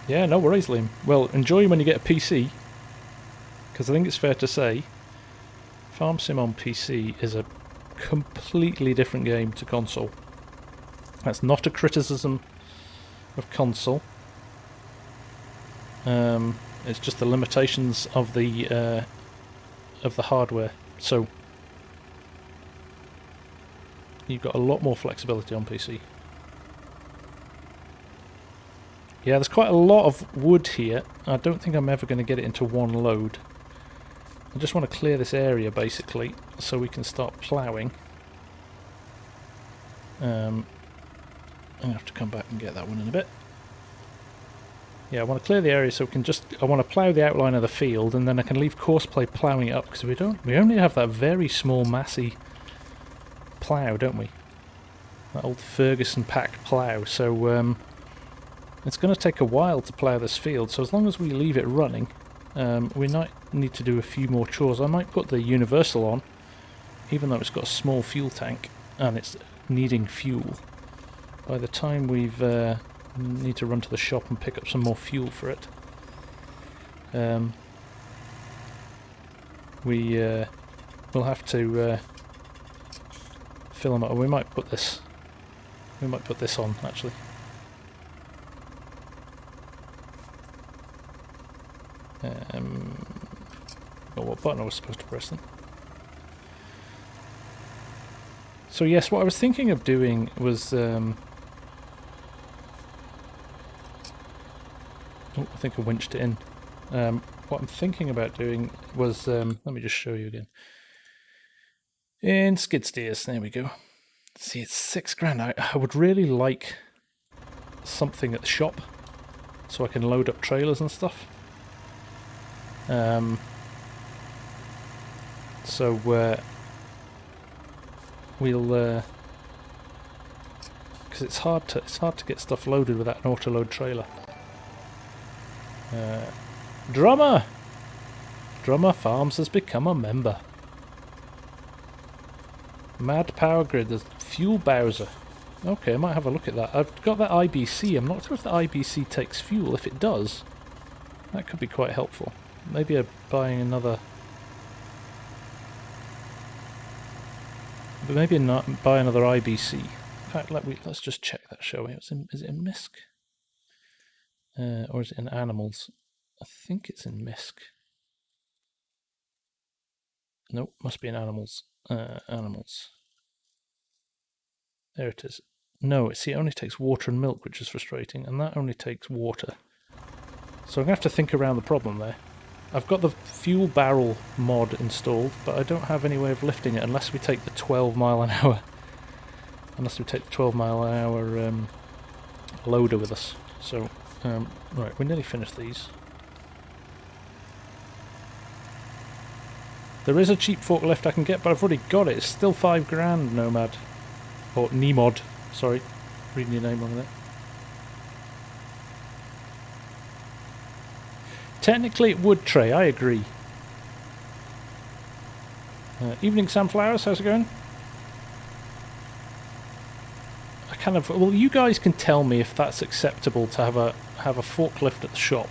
Yeah, no worries, Liam. Well, enjoy when you get a PC, because I think it's fair to say Farm Sim on PC is a completely different game to console. That's not a criticism of console. It's just the limitations of the hardware. So you've got a lot more flexibility on PC. Yeah, there's quite a lot of wood here. I don't think I'm ever going to get it into one load. I just want to clear this area basically so we can start ploughing. And going to have to come back and get that one in a bit. Yeah, I want to clear the area so we can I want to plough the outline of the field, and then I can leave Courseplay ploughing it up, because we only have that very small, massy plough, don't we? That old Ferguson pack plough, so it's going to take a while to plough this field, so as long as we leave it running, we might need to do a few more chores. I might put the universal on, even though it's got a small fuel tank, and it's needing fuel. By the time we've need to run to the shop and pick up some more fuel for it, we'll have to fill them up. We might put this on actually. Oh, what button I was supposed to press then? So yes, what I was thinking of doing was oh, I think I winched it in. What I'm thinking about doing was, let me just show you again. In skid steers, there we go. See, it's £6,000. I would really like something at the shop so I can load up trailers and stuff. So we'll, because it's hard to get stuff loaded without an auto load trailer. Drummer Farms has become a member. Mad Power Grid, there's Fuel Bowser. Okay, I might have a look at that. I've got that IBC. I'm not sure if the IBC takes fuel. If it does, that could be quite helpful. Maybe buying another. But maybe not buy another IBC. In fact, let's just check that, shall we? Is it in MISC? Or is it in Animals? I think it's in MISC. Nope, must be in Animals. Animals. There it is. No, see, it only takes water and milk, which is frustrating, and that only takes water. So I'm going to have to think around the problem there. I've got the fuel barrel mod installed, but I don't have any way of lifting it unless we take the 12 mile an hour. Unless we take the 12 mile an hour loader with us. So, right, we nearly finished these. There is a cheap forklift I can get, but I've already got it. It's still £5,000, Nomad. Or Nemod, sorry. Reading your name wrong there. Technically it would, Trey, I agree. Evening Sunflowers, how's it going? Well, you guys can tell me if that's acceptable to have a forklift at the shop.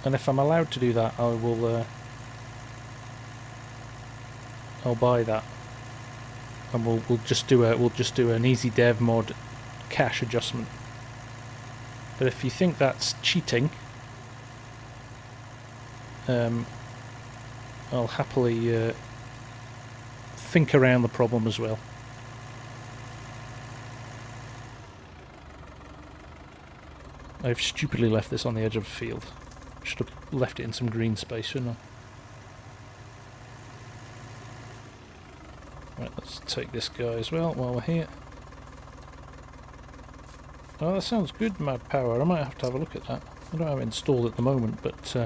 And if I'm allowed to do that, I will I'll buy that. And we'll just do an easy dev mod cash adjustment. But if you think that's cheating, I'll happily think around the problem as well. I've stupidly left this on the edge of a field. Should have left it in some green space, shouldn't I? Right, let's take this guy as well while we're here. Oh, that sounds good, Mad Power. I might have to have a look at that. I don't have it installed at the moment, but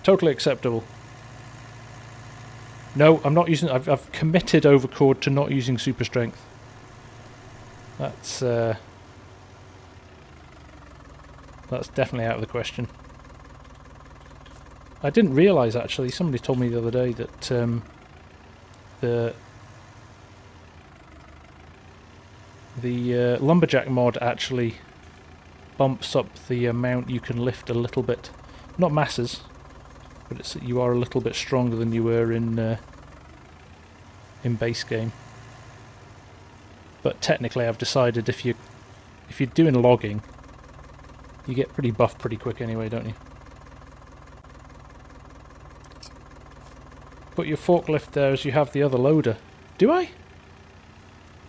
totally acceptable. No, I'm not using. I've committed Overcord to not using super strength. That's definitely out of the question. I didn't realise actually. Somebody told me the other day that the lumberjack mod actually bumps up the amount you can lift a little bit. Not masses, but you are a little bit stronger than you were in base game. But technically, I've decided if you're doing logging, you get pretty buff pretty quick anyway, don't you? Put your forklift there as you have the other loader. Do I?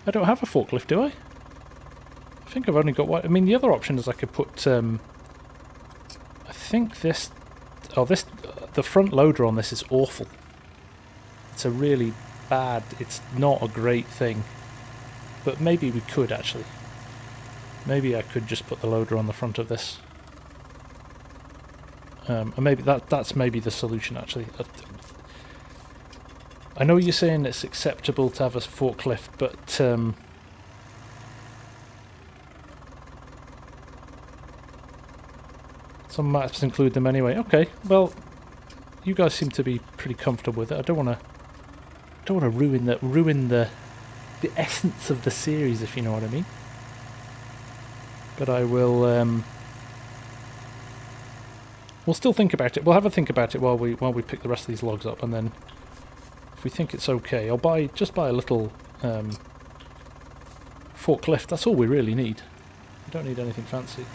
I don't have a forklift, do I? I think I've only got one. I mean, the other option is I could put, I think the front loader on this is awful. It's a really bad. It's not a great thing. But maybe we could actually. Maybe I could just put the loader on the front of this. And maybe that's maybe the solution actually. I know you're saying it's acceptable to have a forklift, but some maps include them anyway. Okay, well, you guys seem to be pretty comfortable with it. I don't want to ruin the essence of the series, if you know what I mean. But I will. We'll still think about it. We'll have a think about it while we pick the rest of these logs up, and then if we think it's okay, I'll just buy a little forklift. That's all we really need. We don't need anything fancy.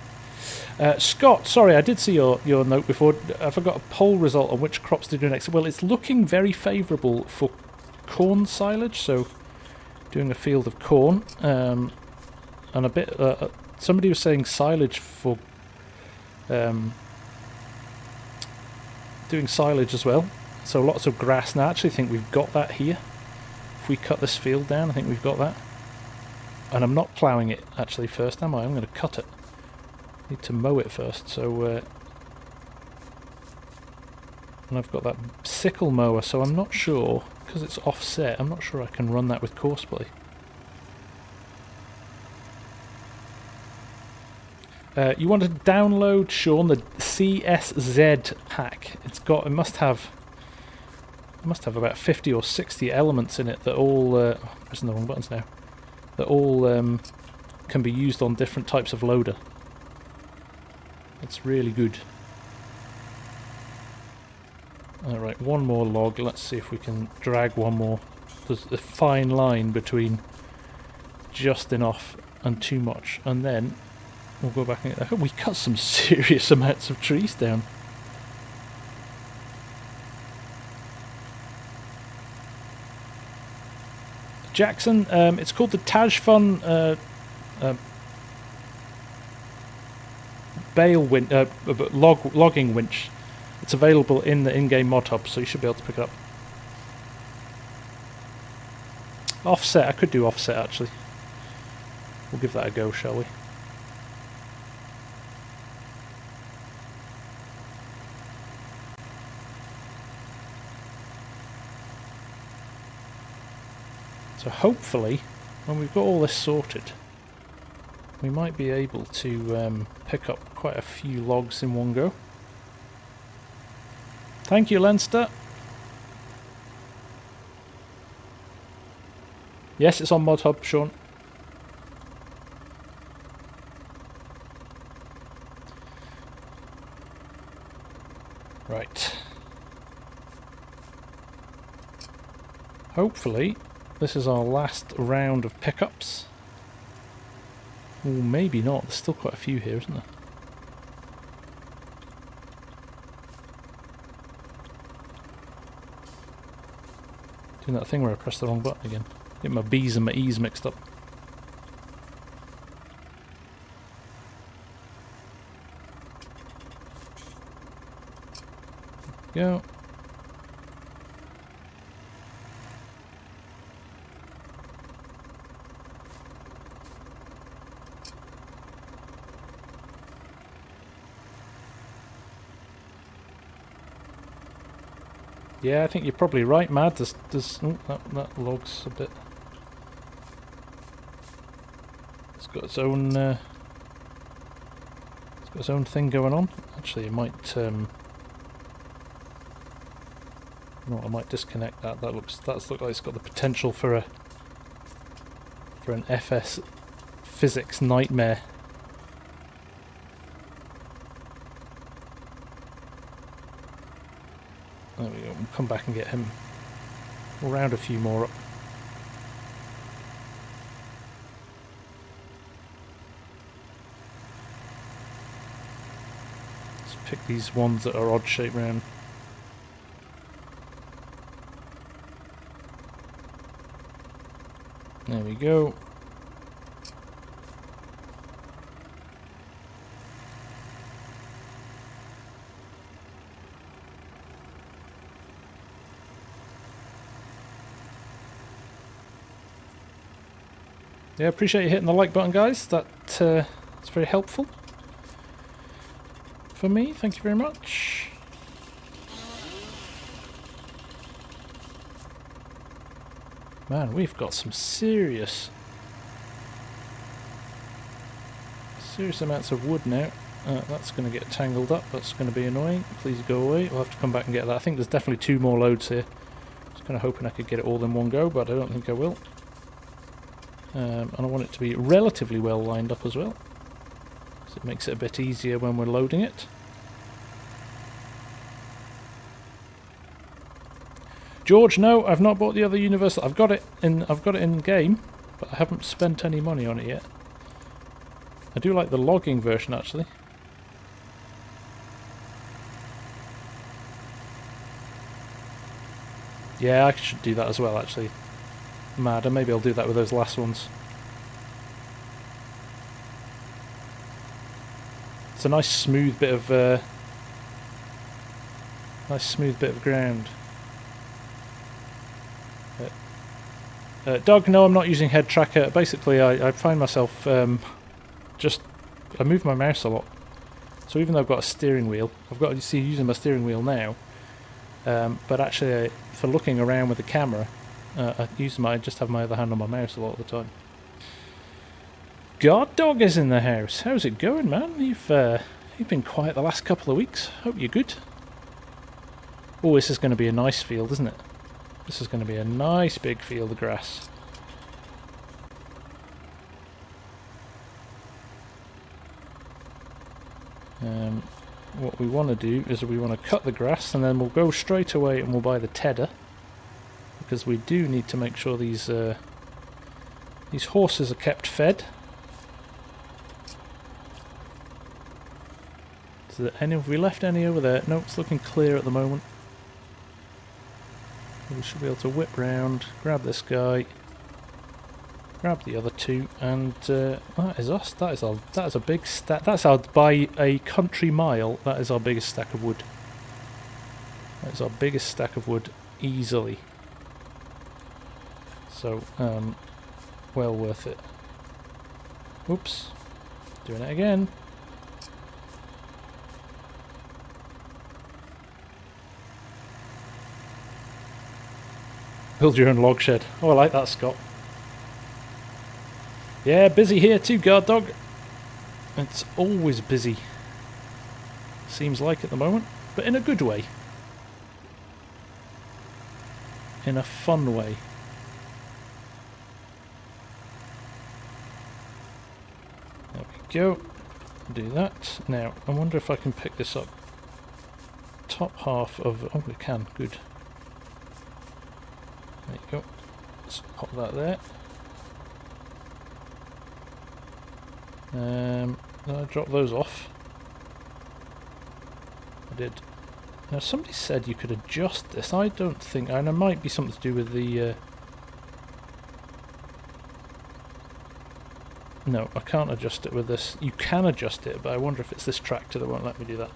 Scott, sorry, I did see your note before. I forgot a poll result on which crops to do next. Well, it's looking very favourable for corn silage, so doing a field of corn, and a bit. Somebody was saying silage for doing silage as well. So lots of grass. Now, I actually think we've got that here. If we cut this field down, I think we've got that. And I'm not ploughing it actually first, am I? I'm going to cut it. Need to mow it first, so and I've got that sickle mower, so I'm not sure, because it's offset, I'm not sure I can run that with courseplay. You want to download, Sean, the CSZ pack. It must have about 50 or 60 elements in it that all pressing the wrong buttons now. That all can be used on different types of loader. It's really good. Alright, one more log. Let's see if we can drag one more. There's a fine line between just enough and too much. And then we'll go back and we cut some serious amounts of trees down. Jackson, it's called the Tajfun logging winch. It's available in the in-game mod hub, so you should be able to pick it up. Offset, I could do offset actually. We'll give that a go, shall we? So hopefully, when we've got all this sorted, we might be able to pick up quite a few logs in one go. Thank you, Leinster. Yes, it's on Mod Hub, Sean. Right. Hopefully, this is our last round of pickups. Or maybe not, there's still quite a few here, isn't there? Doing that thing where I press the wrong button again. Get my B's and my E's mixed up. Go. Yeah, I think you're probably right, Mad. That log's a bit. It's got its own. It's got its own thing going on. Actually, it might. No, I might disconnect that. That's looked like it's got the potential for an FS physics nightmare. There we go, we'll come back and get him. We'll round a few more up. Let's pick these ones that are odd shape round. There we go. Yeah, appreciate you hitting the like button, guys. That's very helpful for me. Thank you very much. Man, we've got some serious amounts of wood now. That's going to get tangled up. That's going to be annoying. Please go away. We'll have to come back and get that. I think there's definitely 2 more loads here. I was kind of hoping I could get it all in one go, but I don't think I will. And I want it to be relatively well lined up as well, so it makes it a bit easier when we're loading it. George, no, I've not bought the other Universal. I've got it in game, but I haven't spent any money on it yet. I do like the logging version actually. Yeah, I should do that as well actually. Mad, and maybe I'll do that with those last ones. It's a nice smooth bit of ground. Doug, no, I'm not using head tracker. Basically, I find myself I move my mouse a lot. So even though I've got a steering wheel, I've got to using my steering wheel now. But actually, for looking around with the camera, I just have my other hand on my mouse a lot of the time. God Dog is in the house. How's it going, man? You've been quiet the last couple of weeks. Hope you're good. Oh, this is going to be a nice field, isn't it? This is going to be a nice big field of grass. What we want to do is we want to cut the grass, and then we'll go straight away and we'll buy the tedder, because we do need to make sure these horses are kept fed. So have we left any over there? No, it's looking clear at the moment. We should be able to whip round, grab this guy, grab the other 2, and that is us. That is a big stack. That's by a country mile. That is our biggest stack of wood. That is our biggest stack of wood easily. So well worth it. Oops, doing it again. Build your own log shed. Oh, I like that, Scott. Yeah, busy here too, Guard Dog. It's always busy. Seems like at the moment, but in a good way. In a fun way. There we go. Do that. Now, I wonder if I can pick this up. Top half of... Oh, we can. Good. There you go. Let's pop that there. Did I drop those off? I did. Now somebody said you could adjust this. I don't think, and it might be something to do with the... No, I can't adjust it with this. You can adjust it, but I wonder if it's this tractor that won't let me do that.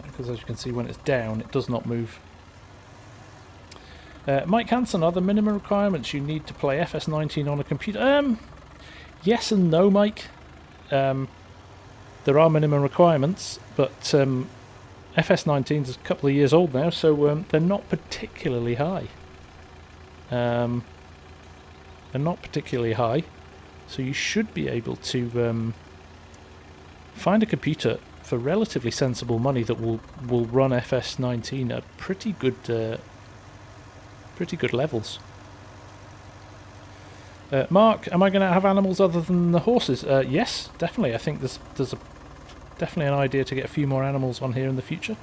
Because as you can see, when it's down, it does not move. Mike Hansen, are the minimum requirements you need to play FS19 on a computer? Yes and no, Mike. There are minimum requirements, but FS19 is a couple of years old now, so they're not particularly high. They're not particularly high, so you should be able to find a computer for relatively sensible money that will run FS19 at pretty good levels. Mark, am I going to have animals other than the horses? Yes, definitely. I think there's definitely an idea to get a few more animals on here in the future.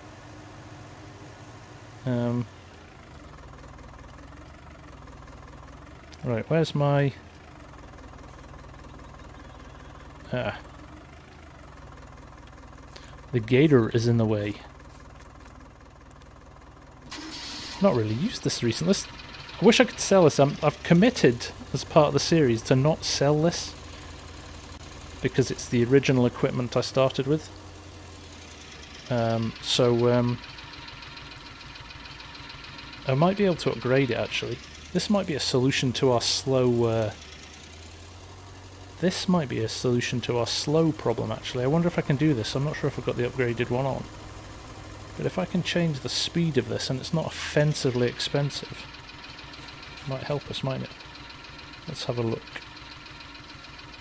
Right, where's my... The Gator is in the way. Not really used this recently. I wish I could sell this. I've committed as part of the series to not sell this because it's the original equipment I started with. I might be able to upgrade it actually. This might be a solution to our slow... this might be a solution to our slow problem, actually. I wonder if I can do this. I'm not sure if I've got the upgraded one on. But if I can change the speed of this, and it's not offensively expensive, it might help us, mightn't it? Let's have a look.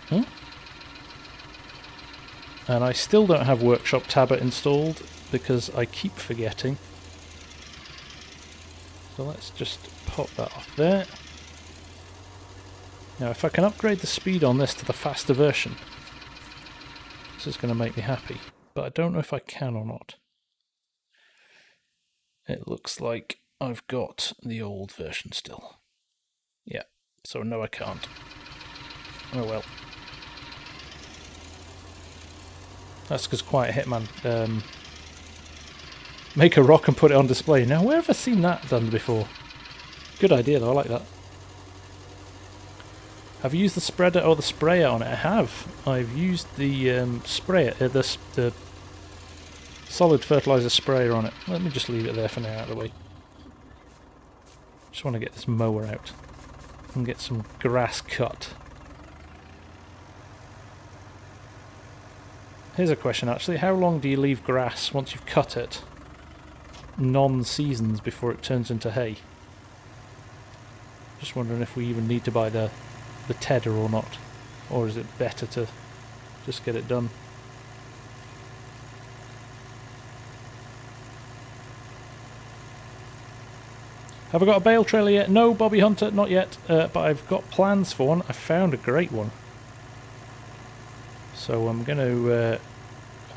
Huh? And I still don't have Workshop Tablet installed, because I keep forgetting. So let's just pop that off there. Now if I can upgrade the speed on this to the faster version, this is going to make me happy. But I don't know if I can or not. It looks like I've got the old version still. Yeah, so no I can't. Oh well. That's because Quiet Hitman make a rock and put it on display. Now where have I seen that done before? Good idea though, I like that. Have you used the spreader or the sprayer on it? I have. I've used the sprayer, the solid fertilizer sprayer on it. Let me just leave it there for now, out of the way. Just want to get this mower out and get some grass cut. Here's a question actually. How long do you leave grass once you've cut it? Non-seasons before it turns into hay. Just wondering if we even need to buy the tedder or not. Or is it better to just get it done? Have I got a bale trailer yet? No, Bobby Hunter, not yet. But I've got plans for one. I found a great one. So I'm going to,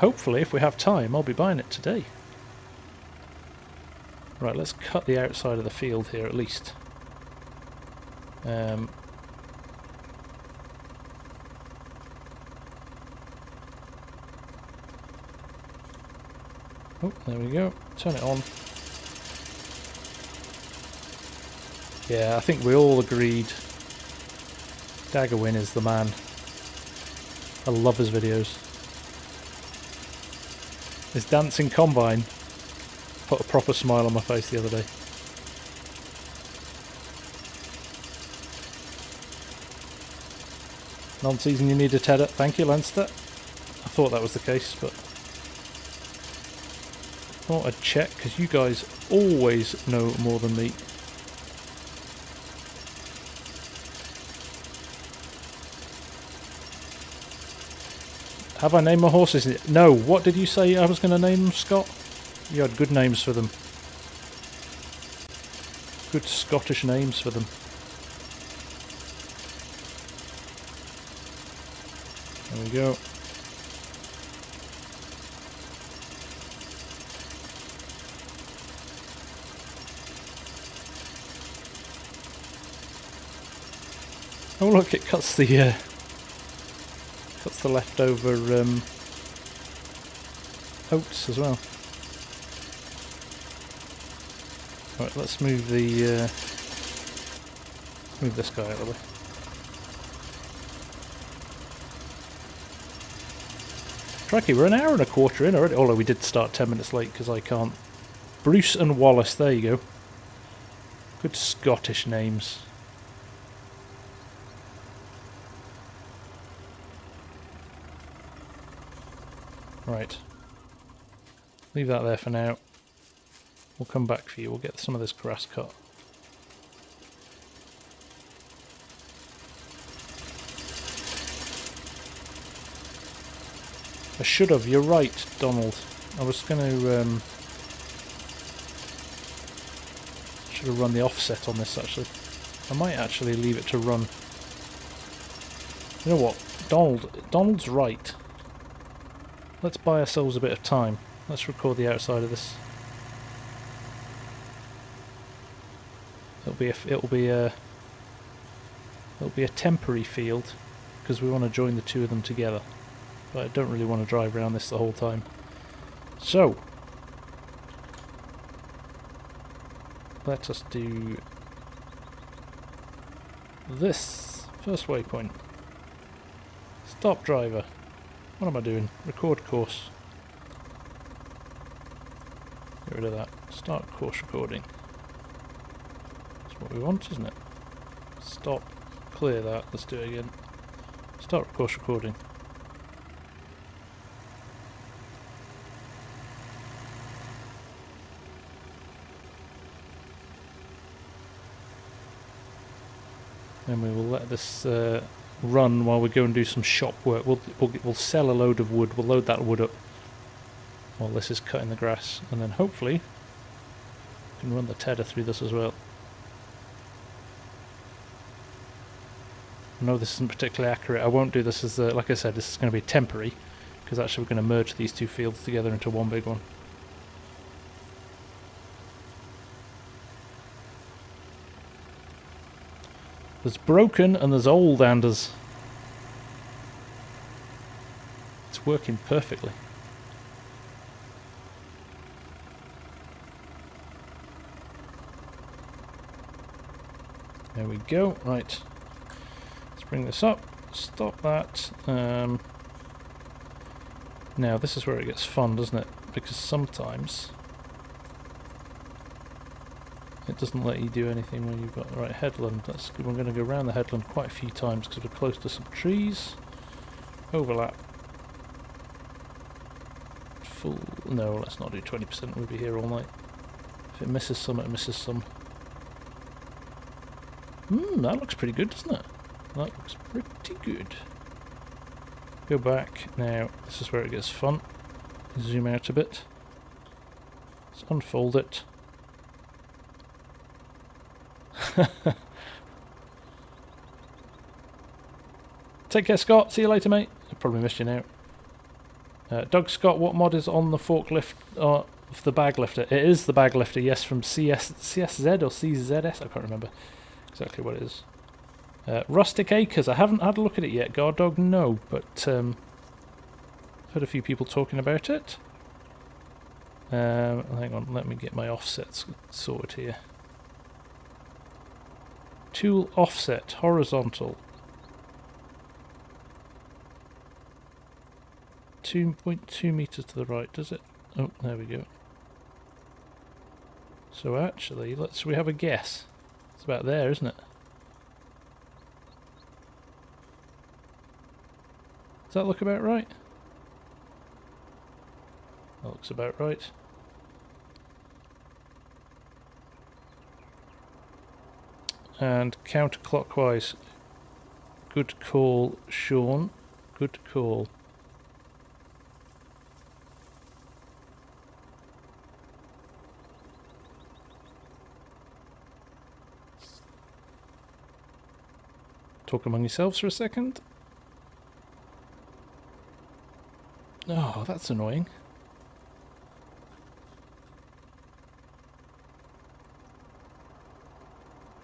hopefully, if we have time, I'll be buying it today. Right, let's cut the outside of the field here at least. Oh, there we go. Turn it on. Yeah, I think we all agreed Daggerwin is the man. I love his videos. His dancing combine put a proper smile on my face the other day. Non-season you need a tedder. Thank you, Leinster. I thought that was the case, but thought I'd check because you guys always know more than me. Have I named my horses? No. What did you say I was going to name them, Scott? You had good names for them. Good Scottish names for them. There we go. Oh look, it cuts the leftover oats as well. Right, let's move the move this guy out of the way. Crikey, we're an hour and a quarter in already. Although we did start 10 minutes late because I can't. Bruce and Wallace, there you go. Good Scottish names. Right. Leave that there for now. We'll come back for you. We'll get some of this grass cut. I should have. You're right, Donald. I was going to... should have run the offset on this, actually. I might actually leave it to run. You know what? Donald's right. Let's buy ourselves a bit of time. Let's record the outside of this. It'll be a temporary field because we want to join the two of them together. But I don't really want to drive around this the whole time. So let us do this first waypoint. Stop, driver. What am I doing? Record course. Get rid of that. Start course recording. That's what we want, isn't it? Stop. Clear that. Let's do it again. Start course recording. And we will let this run while we go and do some shop work. We'll sell a load of wood. We'll load that wood up while this is cutting the grass, and then hopefully we can run the tedder through this as well. I know this isn't particularly accurate. I won't do this as like I said, this is going to be temporary, because actually we're going to merge these two fields together into one big one. There's broken and there's old Anders. It's working perfectly. There we go. Right. Let's bring this up. Stop that. Now this is where it gets fun, doesn't it? Because sometimes it doesn't let you do anything when you've got the right headland. That's good. We're going to go around the headland quite a few times because we're close to some trees. Overlap. Full. No, let's not do 20%. We'll be here all night. If it misses some, it misses some. That looks pretty good, doesn't it? That looks pretty good. Go back. Now, this is where it gets fun. Zoom out a bit. Let's unfold it. Take care, Scott. See you later, mate. I probably missed you now. Doug Scott, what mod is on the forklift of the bag lifter? It is the bag lifter, yes, from CSZ or CZS. I can't remember exactly what it is. Rustic Acres. I haven't had a look at it yet. Guard Dog, no, but I've heard a few people talking about it. Hang on, let me get my offsets sorted here. Tool offset, horizontal. 2.2 meters to the right, does it? Oh, there we go. So actually, we have a guess. It's about there, isn't it? Does that look about right? That looks about right. And counterclockwise. Good call, Sean. Good call. Talk among yourselves for a second. Oh, that's annoying.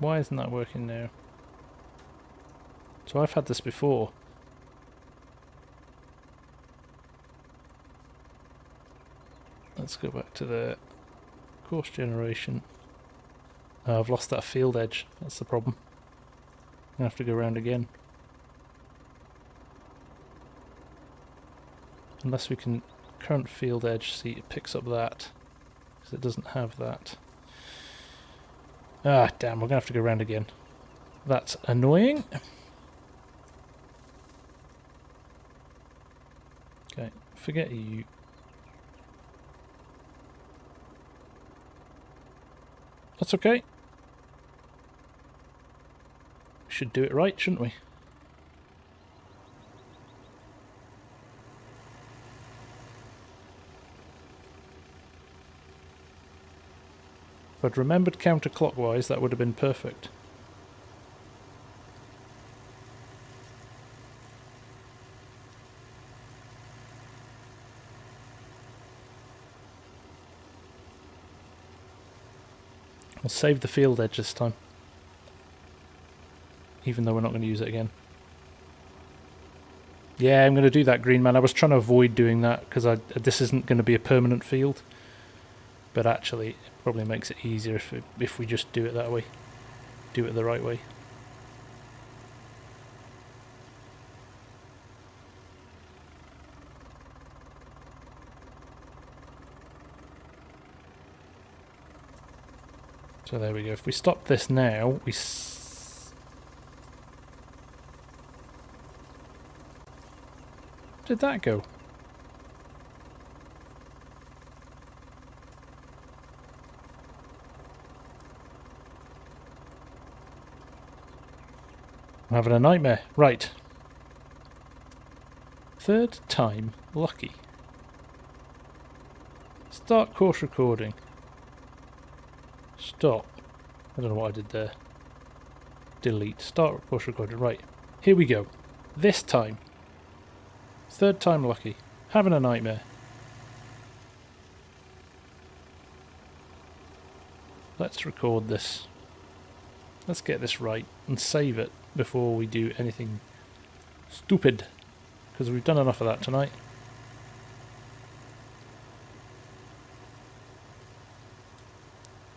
Why isn't that working now? So I've had this before. Let's go back to the course generation. Oh, I've lost that field edge. That's the problem. I'm going to have to go around again. Unless we can current field edge, see it picks up that. Because it doesn't have that. Ah, damn, we're going to have to go around again. That's annoying. Okay, forget you. That's okay. We should do it right, shouldn't we? If I'd remembered counterclockwise, that would have been perfect. I'll save the field edge this time. Even though we're not going to use it again. Yeah, I'm going to do that, Green Man. I was trying to avoid doing that because this isn't going to be a permanent field. But actually, it probably makes it easier if we just do it that way. Do it the right way. So there we go. If we stop this now, did that go? I'm having a nightmare. Right. Third time lucky. Start course recording. Stop. I don't know what I did there. Delete. Start course recording. Right. Here we go. This time. Third time lucky. Having a nightmare. Let's record this. Let's get this right and save it before we do anything stupid. Because we've done enough of that tonight.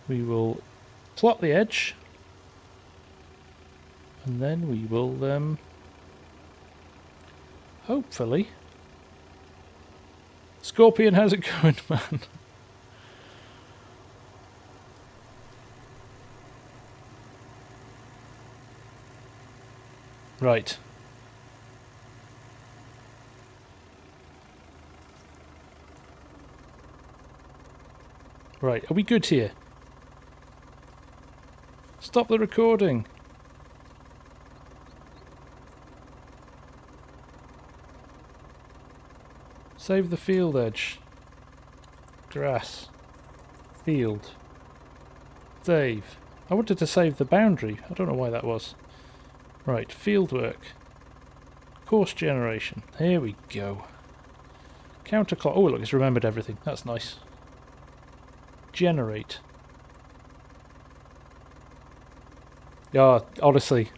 We will plot the edge. And then we will, hopefully... Scorpion, how's it going, man? Right. Right, are we good here? Stop the recording. Save the field edge. Grass. Field. Save. I wanted to save the boundary. I don't know why that was. Right, field work. Course generation. Here we go. Counterclock. Oh look, it's remembered everything. That's nice. Generate. Yeah, honestly.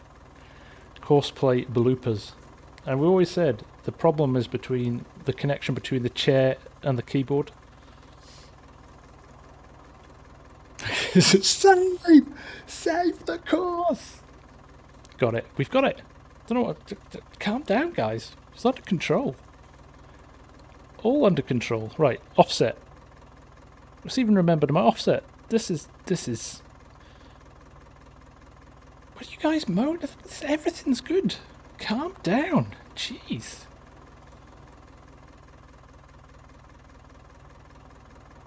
Courseplay bloopers. And we always said the problem is between the connection between the chair and the keyboard. Save! Save the course! Got it. We've got it. Don't know what. Calm down, guys. It's under control. All under control. Right. Offset. Let's even remember my offset. This is. What are you guys moaning? Everything's good. Calm down. Jeez.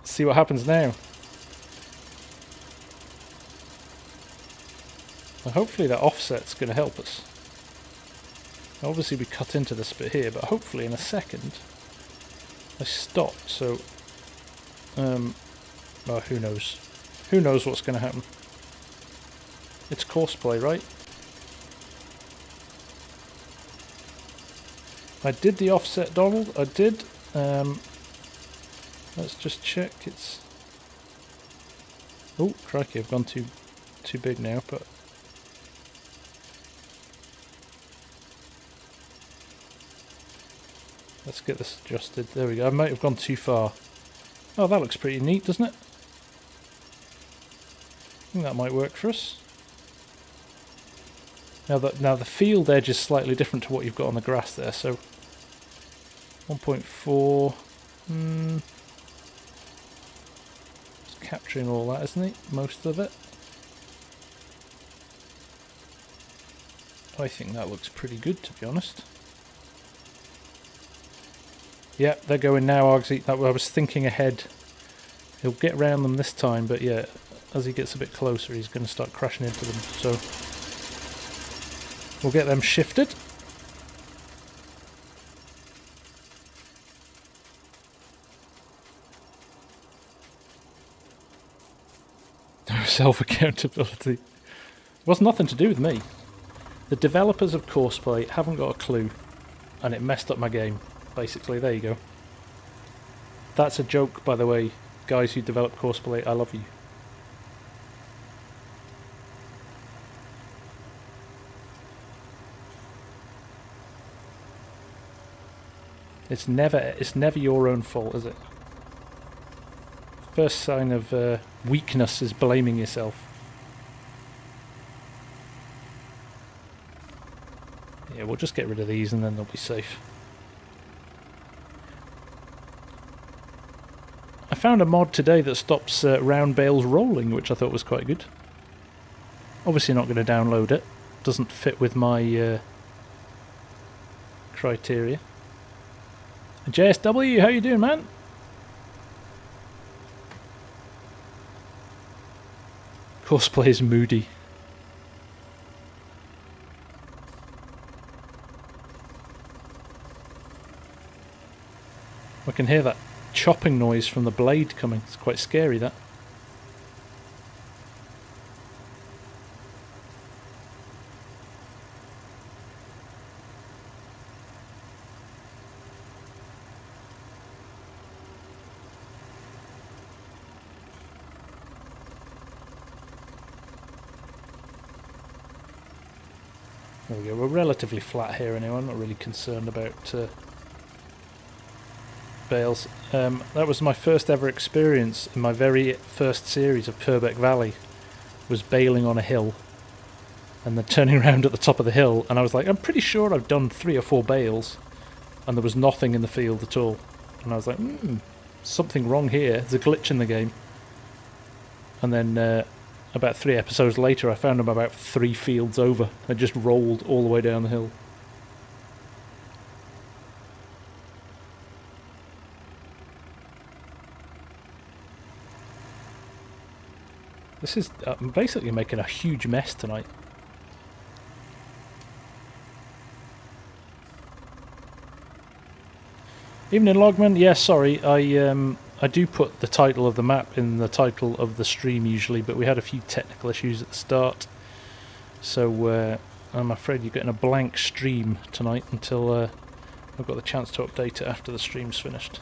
Let's see what happens now. Well, hopefully that offset's going to help us. Obviously we cut into this bit here, but hopefully in a second I stop, so well, who knows? Who knows what's going to happen? It's courseplay, right? I did the offset, Donald. I did. Let's just check. It's. Oh, crikey! I've gone too big now, but. Let's get this adjusted. There we go. I might have gone too far. Oh, that looks pretty neat, doesn't it? I think that might work for us. Now the field edge is slightly different to what you've got on the grass there, so 1.4. It's capturing all that, isn't it? Most of it. I think that looks pretty good, to be honest. Yeah, they're going now, Argsy. I was thinking ahead. He'll get round them this time, but yeah, as he gets a bit closer, he's going to start crashing into them. So we'll get them shifted. No self-accountability. It was nothing to do with me. The developers of Courseplay haven't got a clue, and it messed up my game. Basically, there you go. That's a joke, by the way, guys who develop Courseplay. I love you. It's never your own fault, is it? First sign of weakness is blaming yourself. Yeah, we'll just get rid of these and then they'll be safe. I found a mod today that stops round bales rolling, which I thought was quite good. Obviously not going to download it. Doesn't fit with my criteria. JSW, how you doing, man? Cosplay is moody. I can hear that chopping noise from the blade coming. It's quite scary, that. There we go. We're relatively flat here anyway. I'm not really concerned about bales. That was my first ever experience in my very first series of Purbeck Valley, was baling on a hill and then turning around at the top of the hill, and I was like, I'm pretty sure I've done 3 or 4 bales, and there was nothing in the field at all. And I was like, something wrong here. There's a glitch in the game. And then about 3 episodes later, I found him about 3 fields over. I just rolled all the way down the hill. This is... I'm basically making a huge mess tonight. Evening, Logman. Yeah, sorry, I do put the title of the map in the title of the stream usually, but we had a few technical issues at the start, so I'm afraid you're getting a blank stream tonight until I've got the chance to update it after the stream's finished.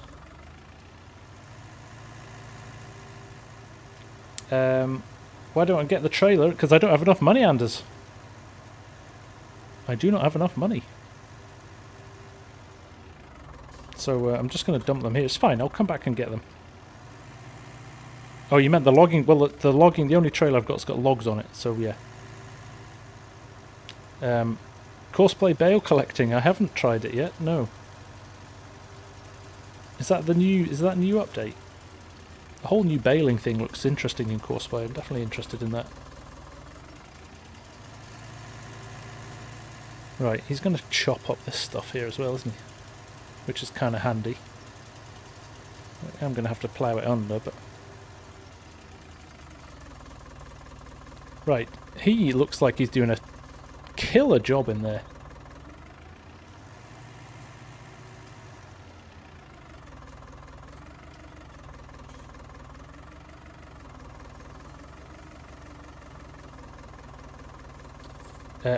Why don't I get the trailer? Because I don't have enough money, Anders. I do not have enough money. So I'm just going to dump them here. It's fine, I'll come back and get them. Oh, you meant the logging? Well, the logging, the only trailer I've got's got logs on it, so yeah. Courseplay bale collecting, I haven't tried it yet, no. Is that the new update? The whole new baling thing looks interesting in Courseplay. I'm definitely interested in that. Right, he's going to chop up this stuff here as well, isn't he? Which is kind of handy. I'm going to have to plough it under, but... Right, he looks like he's doing a killer job in there.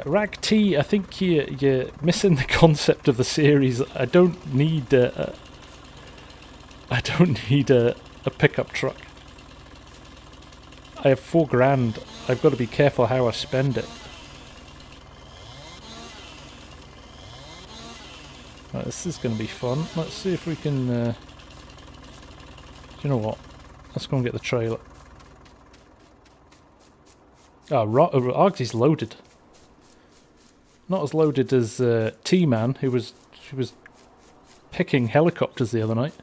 Rag T, I think you're missing the concept of the series. I don't need a pickup truck. I have $4,000. I've got to be careful how I spend it. Right, this is going to be fun. Let's see if we can... do you know what? Let's go and get the trailer. Oh, Argsy's loaded. Not as loaded as T-Man, who was picking helicopters the other night.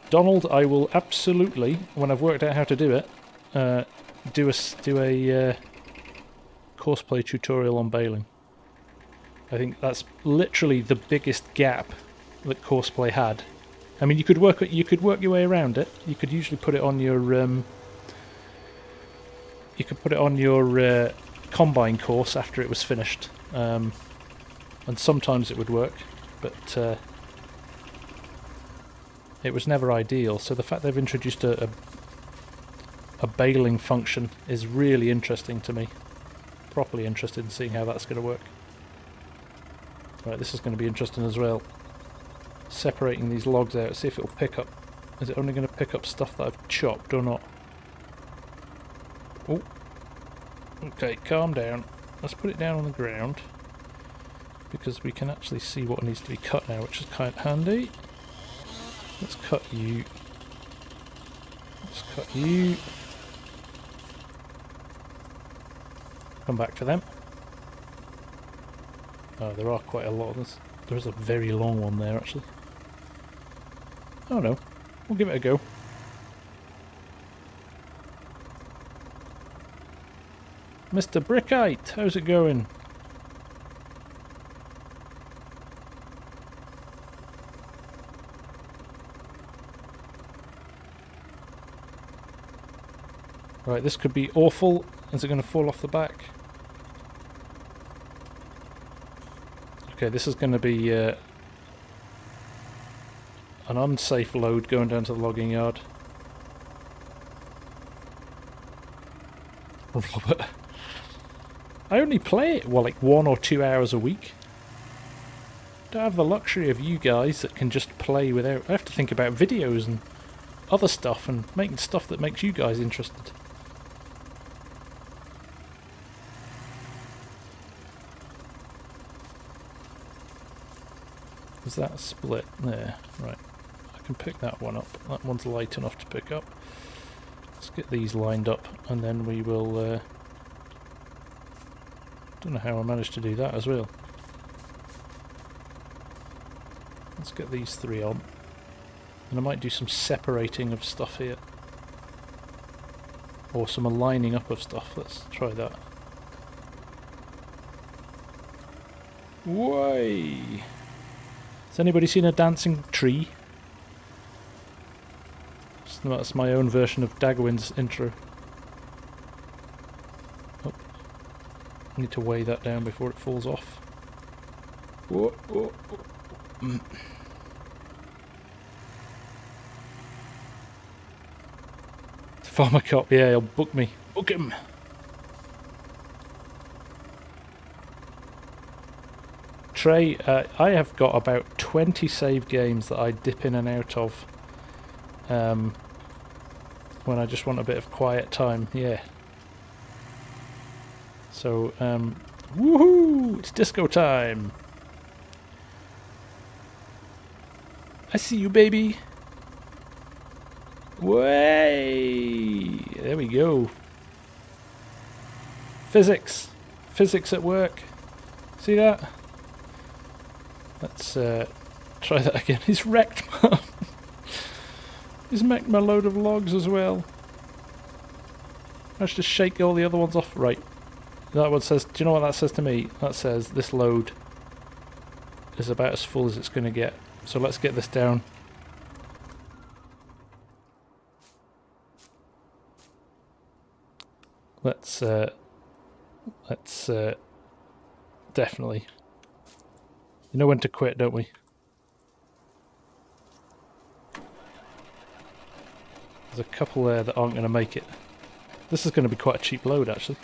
Donald, I will absolutely, when I've worked out how to do it, do a courseplay tutorial on baling. I think that's literally the biggest gap that courseplay had. I mean, you could work your way around it. You could usually put it on your combine course after it was finished, and sometimes it would work, but it was never ideal. So the fact they've introduced a baling function is really interesting to me. Properly interested in seeing how that's going to work. Right, this is going to be interesting as well. Separating these logs out, see if it'll pick up. Is it only going to pick up stuff that I've chopped or not? Oh, okay, calm down. Let's put it down on the ground, because we can actually see what needs to be cut now, which is quite handy. Let's cut you. Let's cut you. Come back to them. Oh, there are quite a lot of this. There's a very long one there, actually. Oh no, we'll give it a go. Mr. Brickite, how's it going? Right, this could be awful. Is it going to fall off the back? Okay, this is going to be an unsafe load going down to the logging yard. Robert, I only play it, well, like 1 or 2 hours a week. Don't have the luxury of you guys that can just play without... I have to think about videos and other stuff and making stuff that makes you guys interested. Is that split there? Right. I can pick that one up. That one's light enough to pick up. Let's get these lined up and then we will... don't know how I managed to do that as well. Let's get these 3 on. And I might do some separating of stuff here. Or some aligning up of stuff. Let's try that. Way! Has anybody seen a dancing tree? That's my own version of Dagwin's intro. Oh. I need to weigh that down before it falls off. Whoa, whoa, whoa. Farmer cop, yeah, he'll book me. Book him! Trey, I have got about 20 save games that I dip in and out of when I just want a bit of quiet time, yeah. So, woohoo! It's disco time! I see you, baby! Way! There we go. Physics! Physics at work. See that? Let's try that again. He's wrecked my... He's wrecked my load of logs as well. Let's just shake all the other ones off. Right. That one says... Do you know what that says to me? That says this load is about as full as it's going to get. So let's get this down. Let's definitely... You know when to quit, don't we? There's a couple there that aren't going to make it. This is going to be quite a cheap load, actually.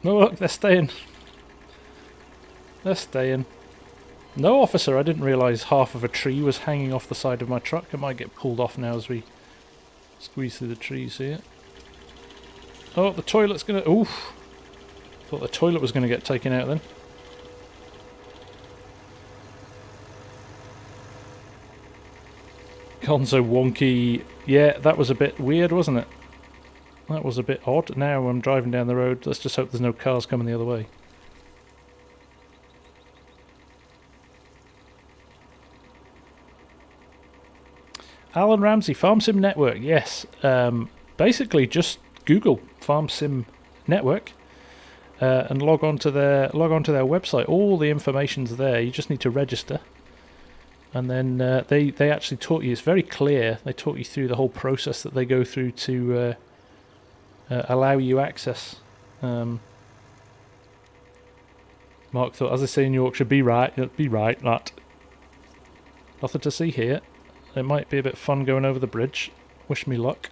No, look, they're staying. They're staying. No, officer, I didn't realise half of a tree was hanging off the side of my truck. It might get pulled off now as we squeeze through the trees here. Oh, the toilet's gonna... Oof! Thought the toilet was gonna get taken out then. Gonzo wonky. Yeah, that was a bit weird, wasn't it? That was a bit odd. Now I'm driving down the road. Let's just hope there's no cars coming the other way. Alan Ramsey, Farm Sim Network. Yes. Basically, just Google Farm Sim Network and log on to their website. All the information's there. You just need to register, and then they actually taught you. It's very clear. They taught you through the whole process that they go through to allow you access. Mark thought, as I say in Yorkshire, be right, that. Nothing to see here. It might be a bit fun going over the bridge. Wish me luck.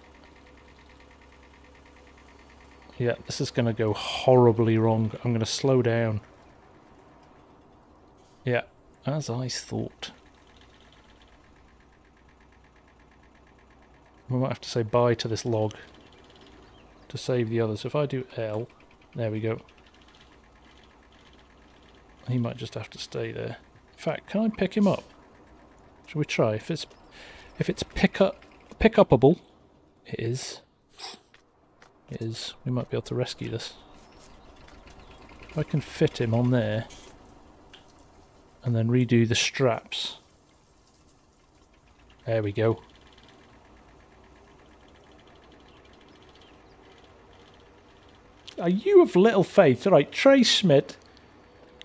Yeah, this is going to go horribly wrong. I'm going to slow down. Yeah, as I thought. We might have to say bye to this log to save the others. If I do L, there we go. He might just have to stay there. In fact, can I pick him up? Shall we try? If it's pick-upable, it is. It is. We might be able to rescue this. If I can fit him on there and then redo the straps. There we go. Are you of little faith? All right, Trey Schmidt,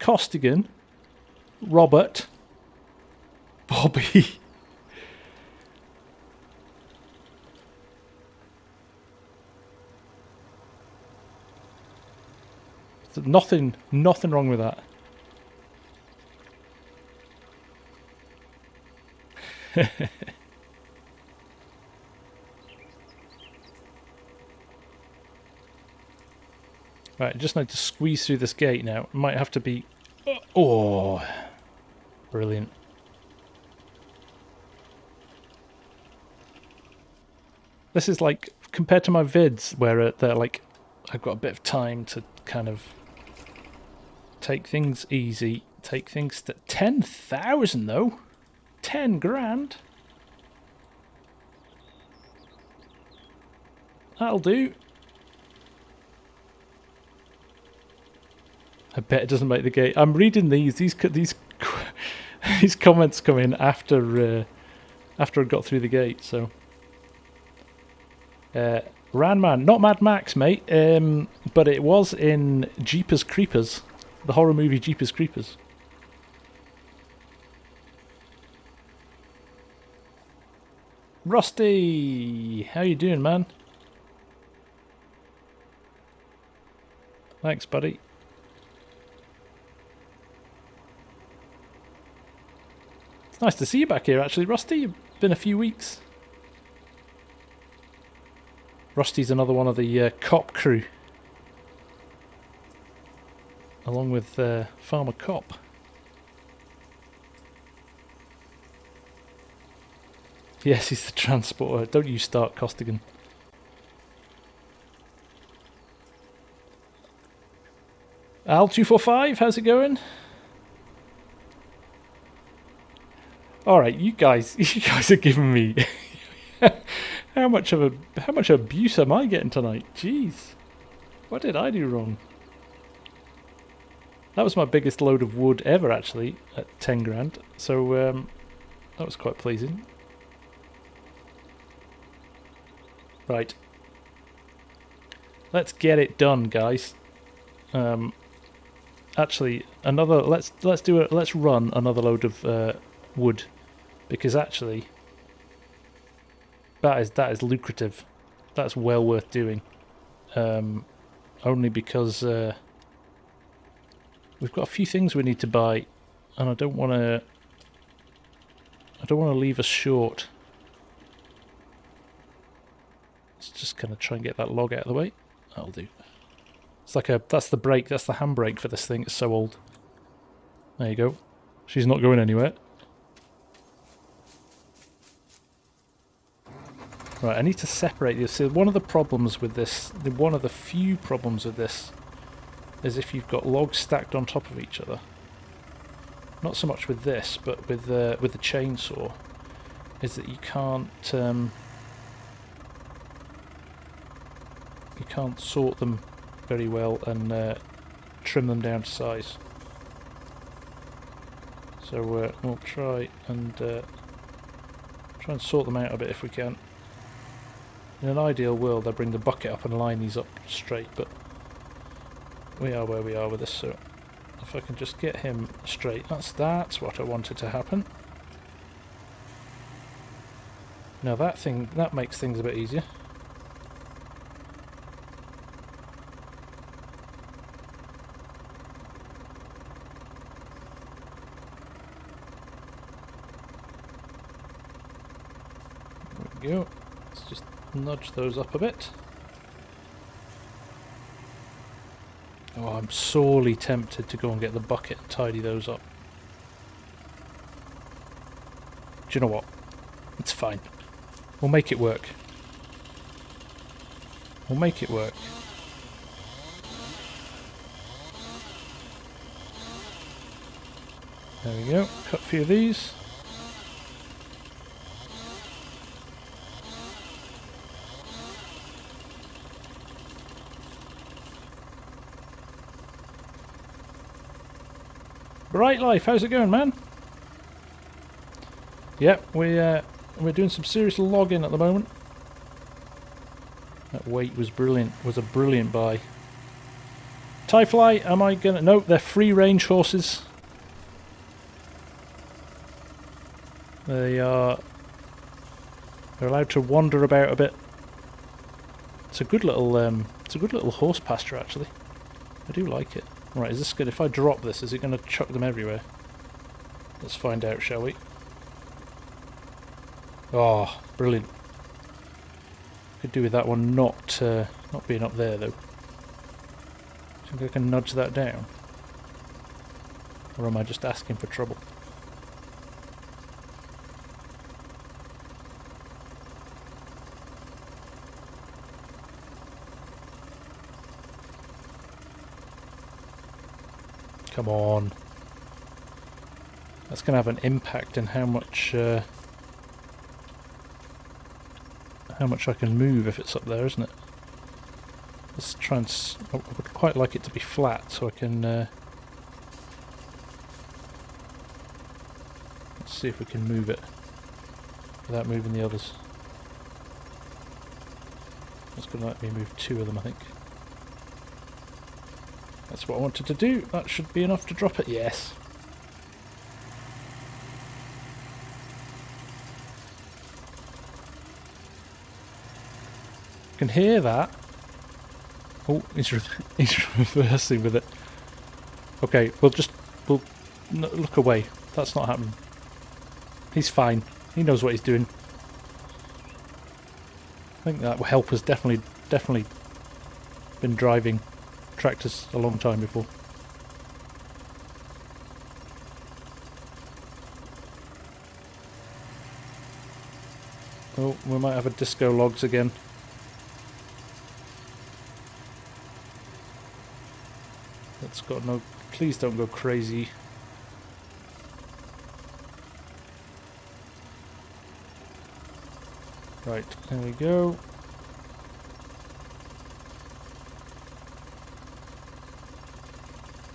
Costigan, Robert, Bobby. Nothing wrong with that. Right, I just need to squeeze through this gate now. It might have to be... Oh, brilliant. This is like, compared to my vids, where they're like, I've got a bit of time to kind of take things easy, take things to 10,000 though, 10 grand. That'll do. I bet it doesn't make the gate. I'm reading these comments come in after I got through the gate. So, Ranman, not Mad Max, mate. But it was in Jeepers Creepers, the horror movie Jeepers Creepers. Rusty, how you doing, man? Thanks, buddy. It's nice to see you back here, actually, Rusty. It's been a few weeks. Rusty's another one of the cop crew, along with Farmer Cop. Yes, he's the transporter. Don't you start, Costigan. Al245, how's it going? Alright, you guys are giving me how much abuse am I getting tonight? Jeez. What did I do wrong? That was my biggest load of wood ever, actually, at 10 grand. So that was quite pleasing. Right. Let's get it done, guys. Actually, let's run another load of wood, because actually that is lucrative. That's well worth doing. Only because we've got a few things we need to buy, and I don't want to leave us short. Let's just kind of try and get that log out of the way. That'll do. It's like that's the brake, that's the handbrake for this thing. It's so old. There you go. She's not going anywhere. Right, I need to separate this. So one of the problems with this, one of the few problems with this, is if you've got logs stacked on top of each other. Not so much with this, but with the chainsaw, is that you can't sort them very well and trim them down to size. So we'll try and sort them out a bit if we can. In an ideal world, I'd bring the bucket up and line these up straight, but we are where we are with this. So if I can just get him straight, that's what I wanted to happen. Now that makes things a bit easier. There we go. Let's just nudge those up a bit. Oh, I'm sorely tempted to go and get the bucket and tidy those up. Do you know what? It's fine. We'll make it work. We'll make it work. There we go. Cut a few of these. Bright Life, how's it going, man? Yep, we And we're doing some serious logging at the moment. That weight was brilliant. Was a brilliant buy. TIE Fly, am I gonna... No, they're free range horses. They are... They're allowed to wander about a bit. It's a good little horse pasture actually. I do like it. Right, is this good? If I drop this, is it going to chuck them everywhere? Let's find out, shall we? Oh, brilliant. Could do with that one not being up there though. Do you think I can nudge that down? Or am I just asking for trouble? Come on. That's going to have an impact in how much I can move if it's up there, isn't it? Let's try and... I would quite like it to be flat so I can... let's see if we can move it without moving the others. That's going to let me move 2 of them, I think. That's what I wanted to do. That should be enough to drop it. Yes. You can hear that. Oh, he's reversing with it. Okay, we'll look away. That's not happening. He's fine. He knows what he's doing. I think that helper's definitely been driving tractors a long time before. Oh, we might have a disco logs again. That's got no... Please don't go crazy. Right, there we go.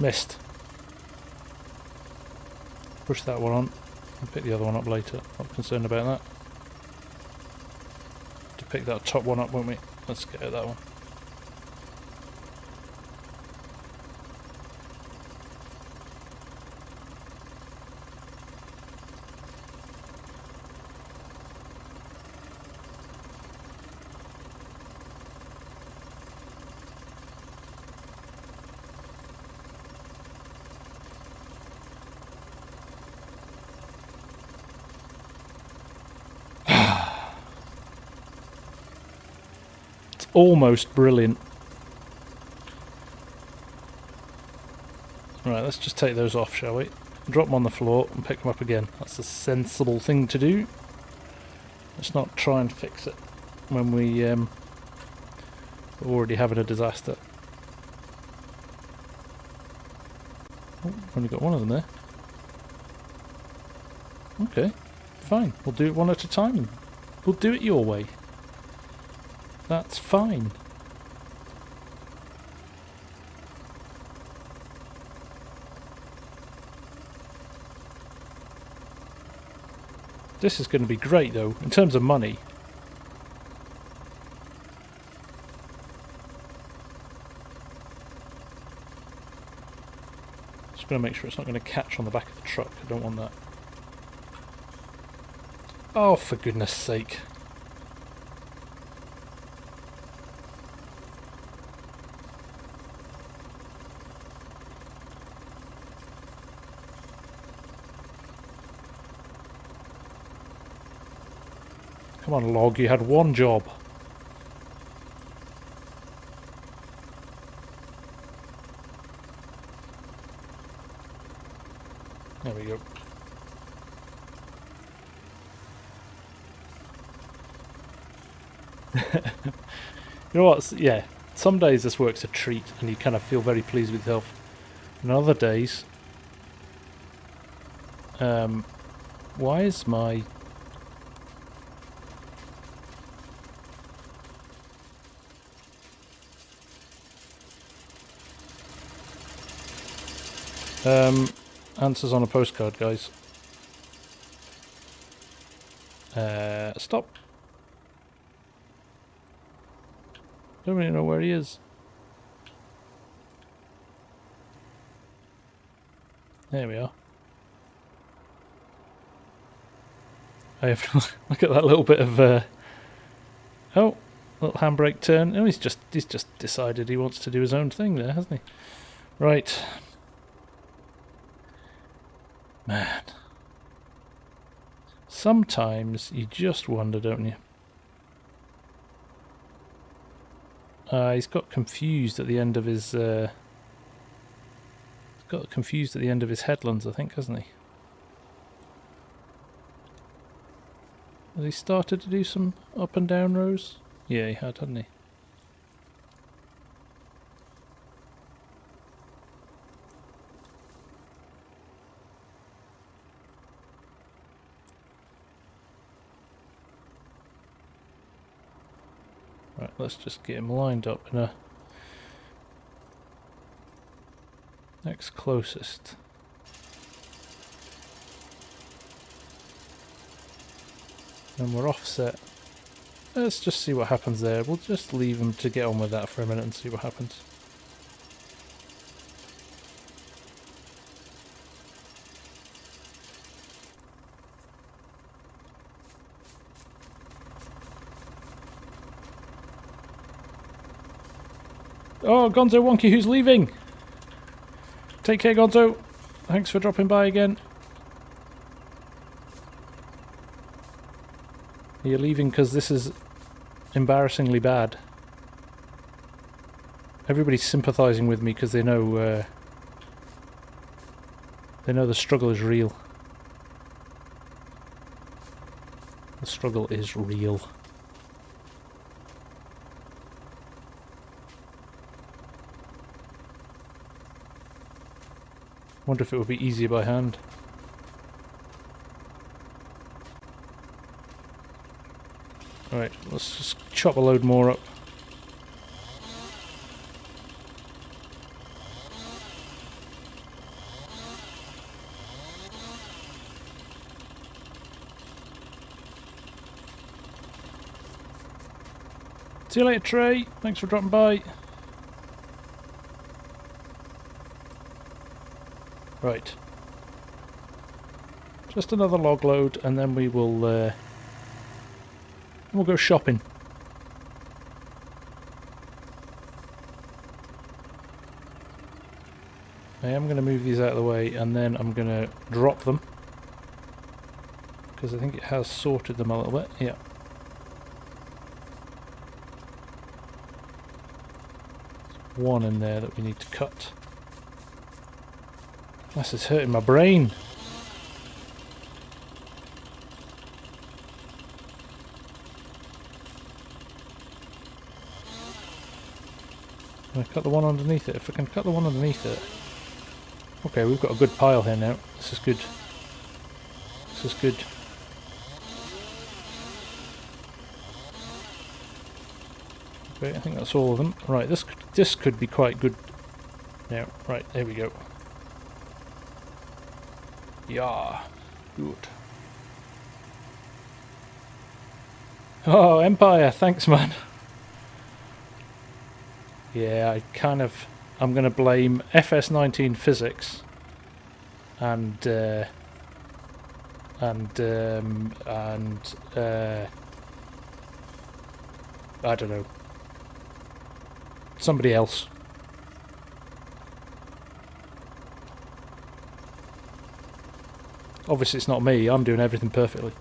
Missed. Push that one on. I'll pick the other one up later. Not concerned about that. To pick that top one up, won't we? Let's get at that one. Almost brilliant. Right, let's just take those off, shall we? Drop them on the floor and pick them up again. That's a sensible thing to do. Let's not try and fix it when we're already having a disaster. Oh, only got one of them there. Okay, fine. We'll do it one at a time and we'll do it your way. That's fine. This is going to be great though, in terms of money. Just going to make sure it's not going to catch on the back of the truck. I don't want that. Oh, for goodness sake. Come on, log, you had one job. There we go. You know what? Yeah, some days this works a treat and you kind of feel very pleased with yourself. And other days... why is my... answers on a postcard, guys. Stop. Don't really know where he is. There we are. I have look at that little bit of oh, little handbrake turn. Oh, he's just decided he wants to do his own thing there, hasn't he? Right. Man. Sometimes you just wonder, don't you? He's got confused at the end of his headlands, I think, hasn't he? Has he started to do some up and down rows? Yeah, he had, hadn't he? Right, let's just get him lined up in a next closest. And we're offset. Let's just see what happens there. We'll just leave him to get on with that for a minute and see what happens. Oh, Gonzo Wonky, who's leaving? Take care, Gonzo. Thanks for dropping by again. Are you leaving because this is embarrassingly bad? Everybody's sympathising with me because they know the struggle is real. The struggle is real. Wonder if it would be easier by hand. Right, let's just chop a load more up. See you later, Trey. Thanks for dropping by. Right. Just another log load, and then we will we'll go shopping. I am going to move these out of the way, and then I'm going to drop them because I think it has sorted them a little bit. Yeah. There's one in there that we need to cut. This is hurting my brain. Can I cut the one underneath it? If I can cut the one underneath it. Okay, we've got a good pile here now. This is good. This is good. Okay, I think that's all of them. Right, this could be quite good now. Right, there we go. Yeah, good. Oh, Empire, thanks, man. Yeah, I'm going to blame FS19 physics and I don't know, somebody else. Obviously it's not me, I'm doing everything perfectly.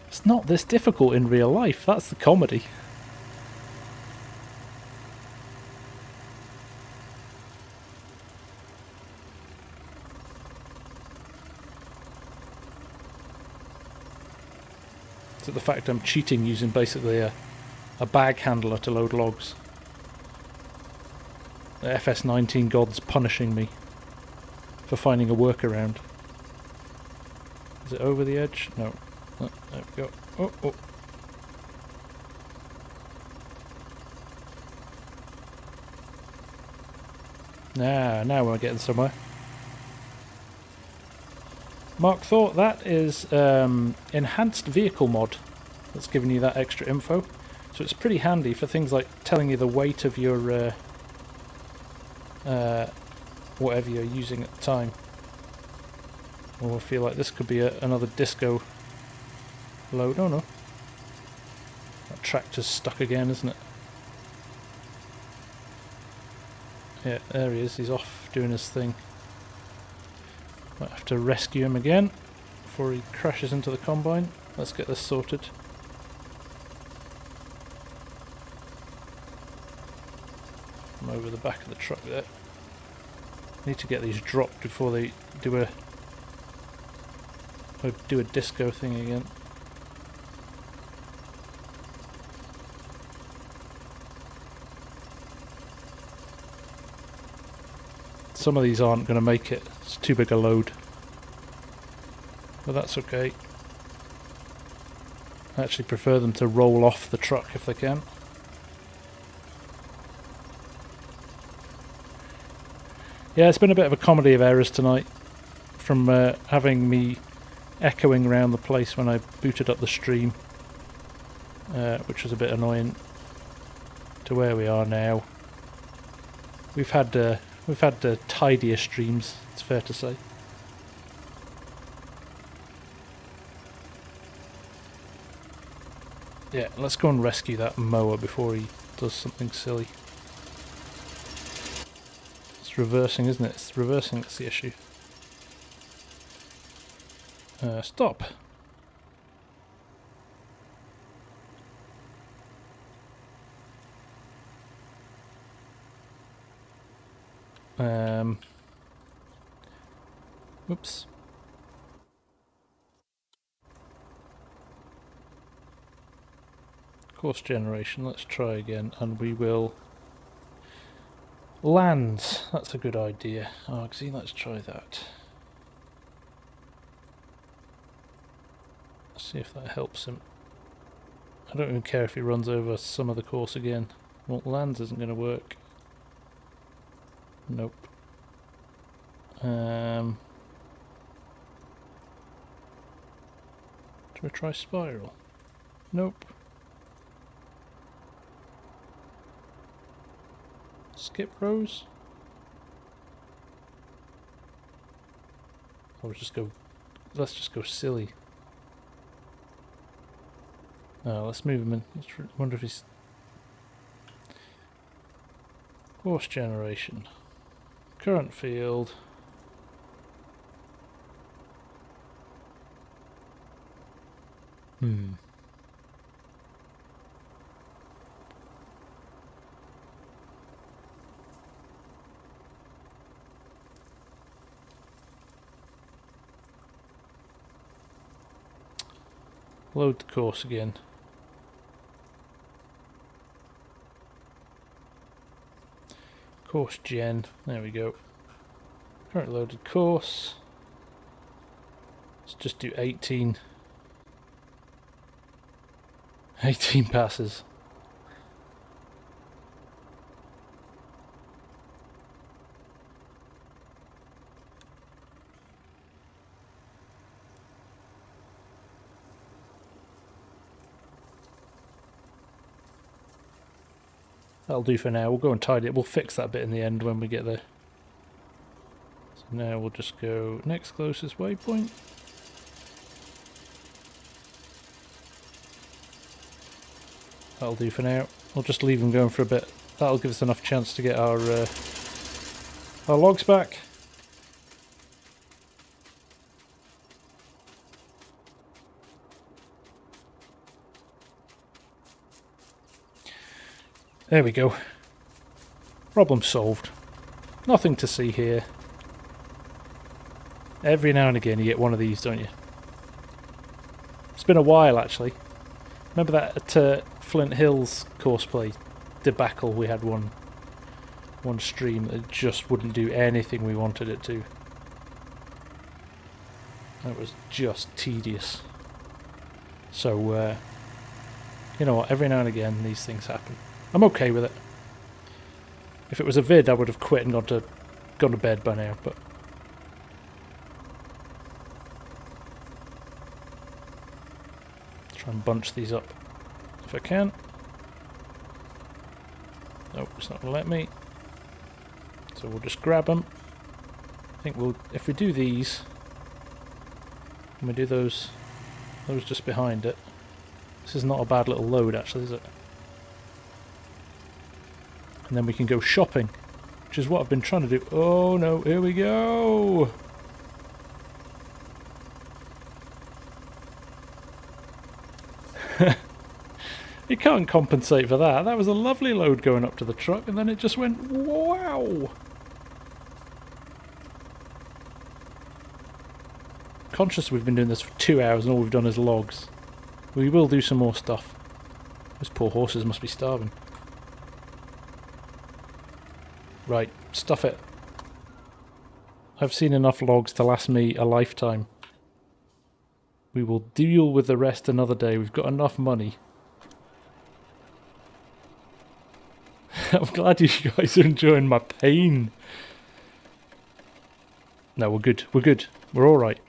It's not this difficult in real life, that's the comedy. So the fact I'm cheating using basically a bag handler to load logs. The FS19 god's punishing me for finding a workaround. Is it over the edge? No. Oh, there we go. Oh, oh. Now we're getting somewhere. Mark thought that is enhanced vehicle mod that's giving you that extra info. So it's pretty handy for things like telling you the weight of your whatever you're using at the time. Or I feel like this could be another disco load. Oh no. That tractor's stuck again, isn't it? Yeah, there he is. He's off doing his thing. Might have to rescue him again before he crashes into the combine. Let's get this sorted. I'm over the back of the truck there. Need to get these dropped before they do a disco thing again. Some of these aren't going to make it. It's too big a load. But that's okay. I actually prefer them to roll off the truck if they can. Yeah, it's been a bit of a comedy of errors tonight, from having me echoing around the place when I booted up the stream, which was a bit annoying, to where we are now. We've had tidier streams, it's fair to say. Yeah, let's go and rescue that mower before he does something silly. It's reversing, isn't it? It's reversing that's the issue. Stop. Oops. Course generation, let's try again, and we will land. That's a good idea. Argsy, let's try that. See if that helps him. I don't even care if he runs over some of the course again. Well, lands isn't going to work. Nope. Do we try spiral? Nope. Skip rows? Or just go. Let's just go silly. Let's move him in. Let's wonder if he's... Course generation. Current field. Load the course again. Course gen, there we go. Current loaded course. Let's just do 18 passes. That'll do for now. We'll go and tidy it. We'll fix that bit in the end when we get there. So now we'll just go next closest waypoint. That'll do for now. We'll just leave them going for a bit. That'll give us enough chance to get our logs back. There we go. Problem solved. Nothing to see here. Every now and again you get one of these, don't you? It's been a while actually. Remember that at Flint Hills courseplay debacle? We had one stream that just wouldn't do anything we wanted it to. That was just tedious. So, you know what, every now and again these things happen. I'm okay with it. If it was a vid, I would have quit and gone to bed by now, but Try and bunch these up if I can. Nope, it's not going to let me. So we'll just grab them. I think we'll, if we do these, and we do those just behind it, this is not a bad little load actually, is it? And then we can go shopping, which is what I've been trying to do. Oh no, here we go! You can't compensate for that. That was a lovely load going up to the truck, and then it just went, wow! Conscious we've been doing this for 2 hours and all we've done is logs. We will do some more stuff. Those poor horses must be starving. Right, stuff it. I've seen enough logs to last me a lifetime. We will deal with the rest another day. We've got enough money. I'm glad you guys are enjoying my pain. No, we're good. We're good. We're alright.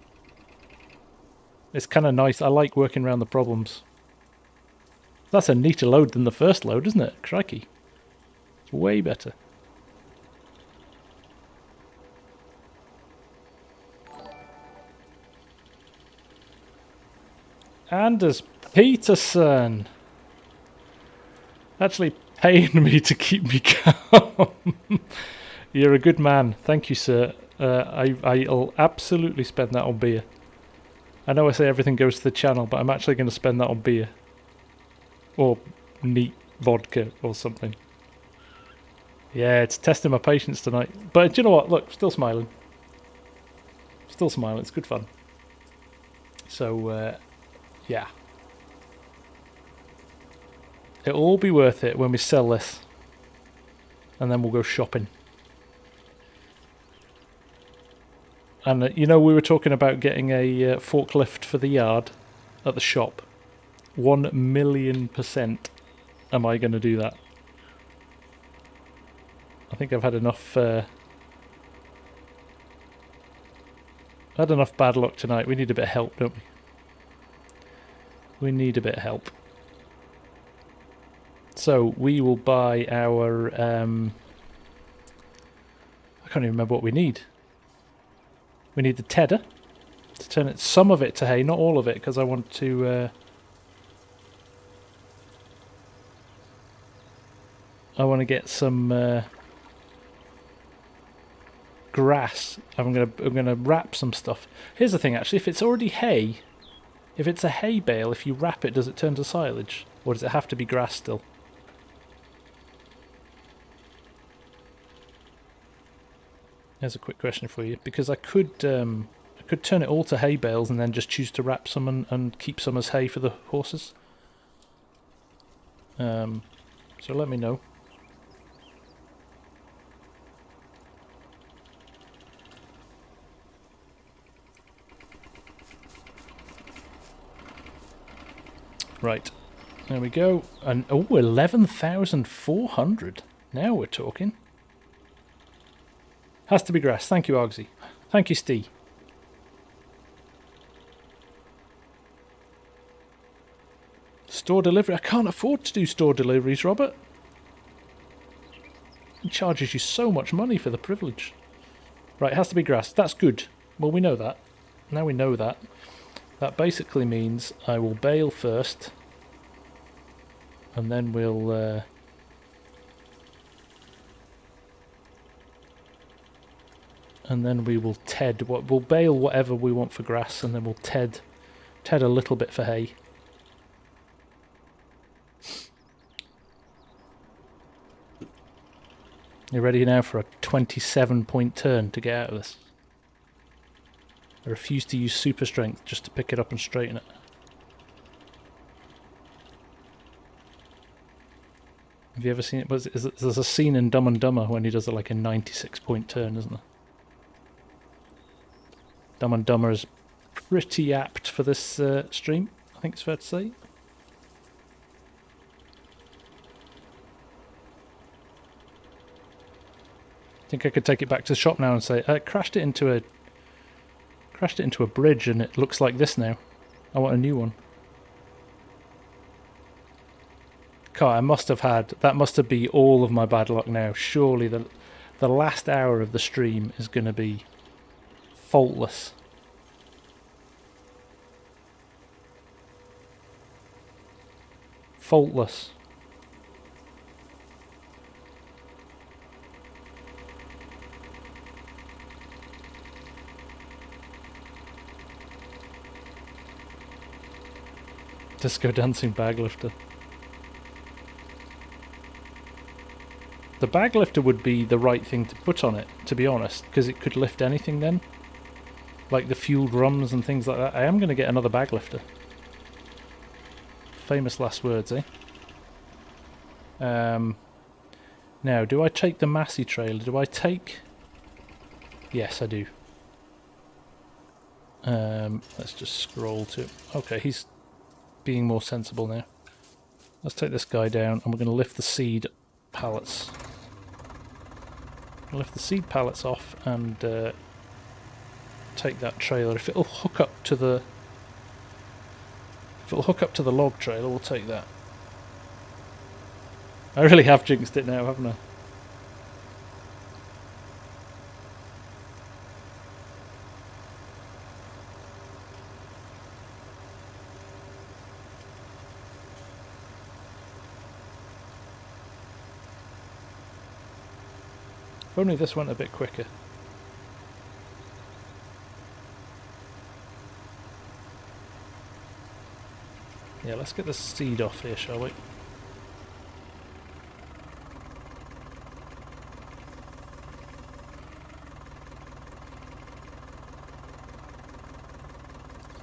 It's kind of nice. I like working around the problems. That's a neater load than the first load, isn't it? Crikey. It's way better. Anders Peterson. Actually paying me to keep me calm. You're a good man. Thank you, sir. I'll absolutely spend that on beer. I know I say everything goes to the channel, but I'm actually going to spend that on beer. Or neat vodka or something. Yeah, it's testing my patience tonight. But do you know what? Look, still smiling. Still smiling. It's good fun. So, yeah. It'll all be worth it when we sell this. And then we'll go shopping. And you know, we were talking about getting a forklift for the yard at the shop. 1,000,000% am I going to do that. I think I've had enough bad luck tonight. We need a bit of help, don't we? We need a bit of help. So we will buy our I can't even remember what we need. We need the tedder to turn it, some of it to hay, not all of it, because I want to get some grass. I'm gonna wrap some stuff. Here's the thing, actually, if it's already hay, if it's a hay bale, if you wrap it, does it turn to silage, or does it have to be grass still? There's a quick question for you, because I could turn it all to hay bales and then just choose to wrap some and keep some as hay for the horses. So let me know. Right, there we go. And oh, 11,400. Now we're talking. Has to be grass. Thank you, Argsy. Thank you, Steve. Store delivery. I can't afford to do store deliveries, Robert. It charges you so much money for the privilege. Right, it has to be grass. That's good. Well, we know that. Now we know that. That basically means I will bale first. And then we'll... and then we will ted. We'll bale whatever we want for grass, and then we'll ted a little bit for hay. You ready now for a 27-point turn to get out of this? I refuse to use super strength just to pick it up and straighten it. Have you ever seen it? There's a scene in Dumb and Dumber when he does like a 96-point turn, isn't there? Dumb and Dumber is pretty apt for this stream, I think it's fair to say. I think I could take it back to the shop now and say, crashed it into a bridge and it looks like this now. I want a new one. I must have had, that must have been all of my bad luck now. Surely the last hour of the stream is going to be faultless. Faultless. Disco dancing bag lifter. The bag lifter would be the right thing to put on it, to be honest, because it could lift anything then. Like the fuel drums and things like that. I am going to get another bag lifter. Famous last words, eh? Now, do I take the Massey trailer? Do I take... Yes, I do. Let's just scroll to... Okay, he's being more sensible now. Let's take this guy down, and we're going to lift the seed pallets. Lift the seed pallets off and take that trailer. If it'll hook up to the... If it'll hook up to the log trailer, we'll take that. I really have jinxed it now, haven't I? If only this went a bit quicker. Yeah, let's get the seed off here, shall we?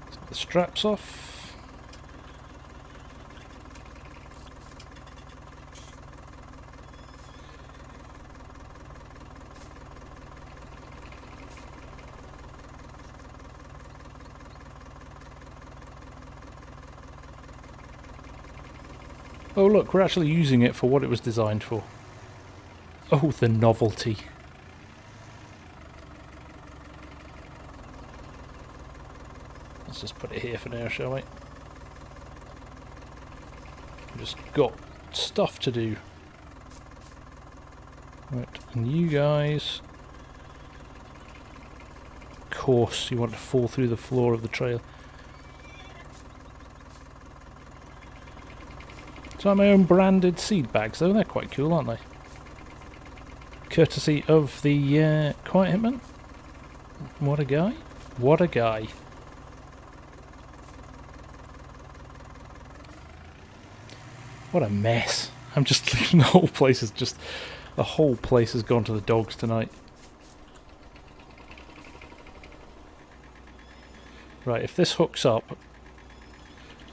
Let's get the straps off. Oh look, we're actually using it for what it was designed for. Oh, the novelty. Let's just put it here for now, shall we? We've just got stuff to do. Right, and you guys... Of course, you want to fall through the floor of the trail. So I have my own branded seed bags, though. They're quite cool, aren't they? Courtesy of the Quiet Hitman. What a guy. What a guy. What a mess. I'm just leaving the whole place is just... The whole place has gone to the dogs tonight. Right, if this hooks up...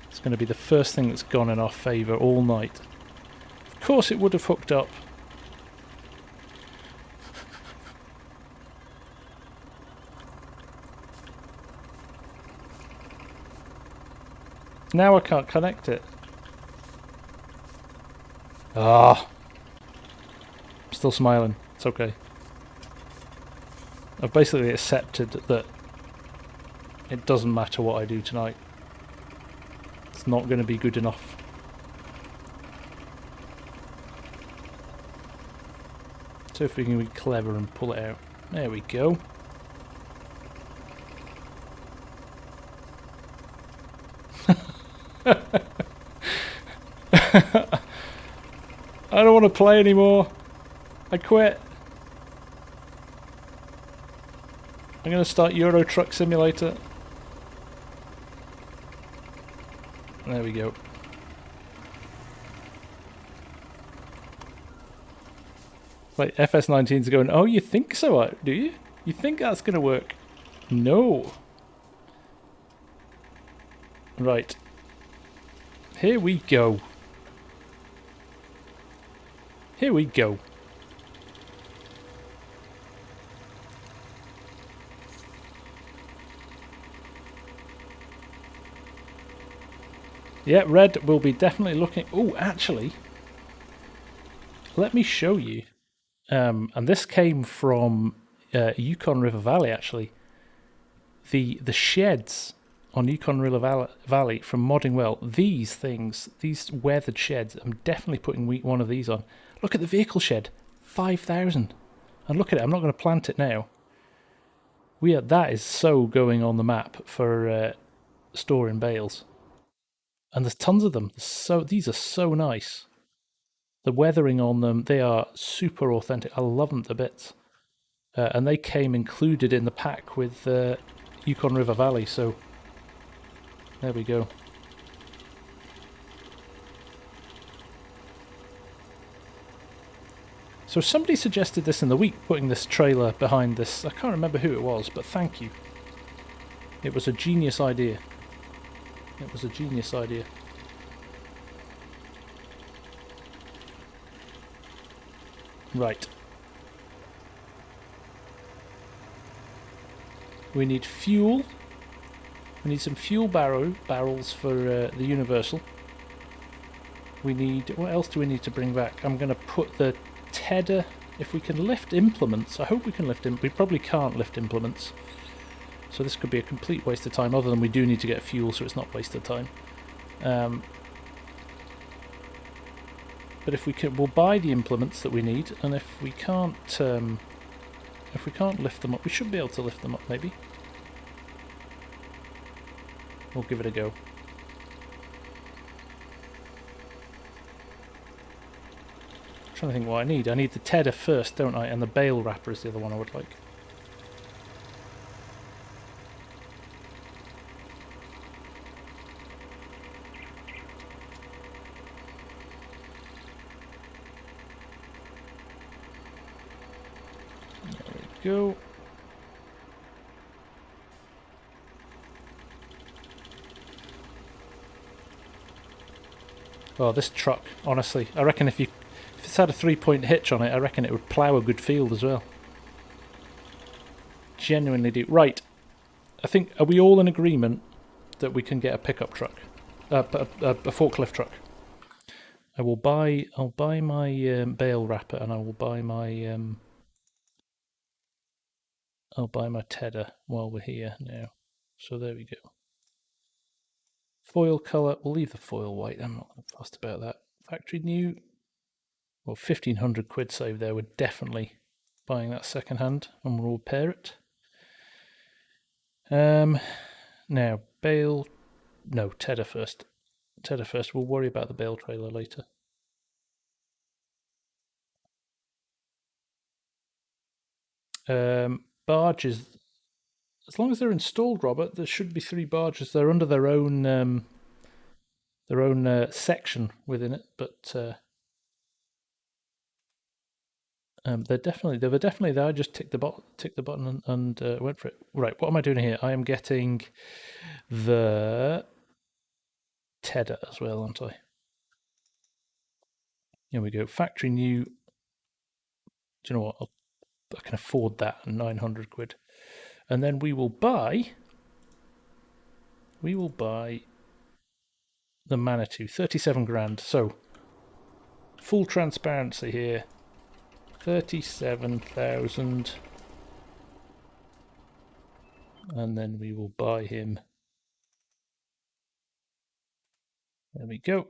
It's going to be the first thing that's gone in our favour all night. Of course it would have hooked up. Now I can't connect it. Ah. I'm still smiling. It's okay. I've basically accepted that it doesn't matter what I do tonight. It's not going to be good enough. So if we can be clever and pull it out. There we go. I don't want to play anymore. I quit. I'm going to start Euro Truck Simulator. There we go. Like FS19's going, oh, you think so, do you? You think that's going to work? No. Right. Here we go. Here we go. Yeah, Red will be definitely looking... Oh, actually, let me show you. And this came from Yukon River Valley, actually. The sheds on Yukon River Valley from Modding Well. These things, these weathered sheds, I'm definitely putting one of these on. Look at the vehicle shed, 5,000. And look at it, I'm not going to plant it now. That is so going on the map for storing bales. And there's tons of them. These are so nice. The weathering on them, they are super authentic. I love them to bits. And they came included in the pack with Yukon River Valley, so there we go. So somebody suggested this in the week, putting this trailer behind this. I can't remember who it was, but thank you. It was a genius idea. It was a genius idea. Right. We need fuel. We need some fuel barrels for the Universal. We need... What else do we need to bring back? I'm going to put the Tedder... If we can lift implements, I hope we can lift them. We probably can't lift implements. So this could be a complete waste of time, other than we do need to get fuel, so it's not wasted time. But if we can, we'll buy the implements that we need, and if we can't lift them up, we should be able to lift them up, maybe. We'll give it a go. I'm trying to think what I need. I need the Tedder first, don't I? And the bale wrapper is the other one I would like. Go. Oh, this truck, honestly, I reckon if it's had a 3-point hitch on it, I reckon it would plough a good field as well. Genuinely do. Right, I think, are we all in agreement that we can get a pickup truck? A forklift truck. I'll buy my bale wrapper, and I will buy my I'll buy my Tedder while we're here now. So there we go. Foil colour, we'll leave the foil white, I'm not fussed about that. Factory new, well, 1,500 quid saved there. We're definitely buying that second hand, and we'll repair it. Now, bale, no, Tedder first. Tedder first, we'll worry about the bale trailer later. Barges, as long as they're installed, Robert, there should be 3 barges. They're under their own section within it, but they were definitely there. I just ticked the button and went for it. Right, what am I doing here? I am getting the Tedder as well, aren't I? Here we go. Factory new. Do you know what? I can afford that, 900 quid. And then we will buy the Manitou, 37 grand. So, full transparency here, 37,000. And then we will buy him. There we go.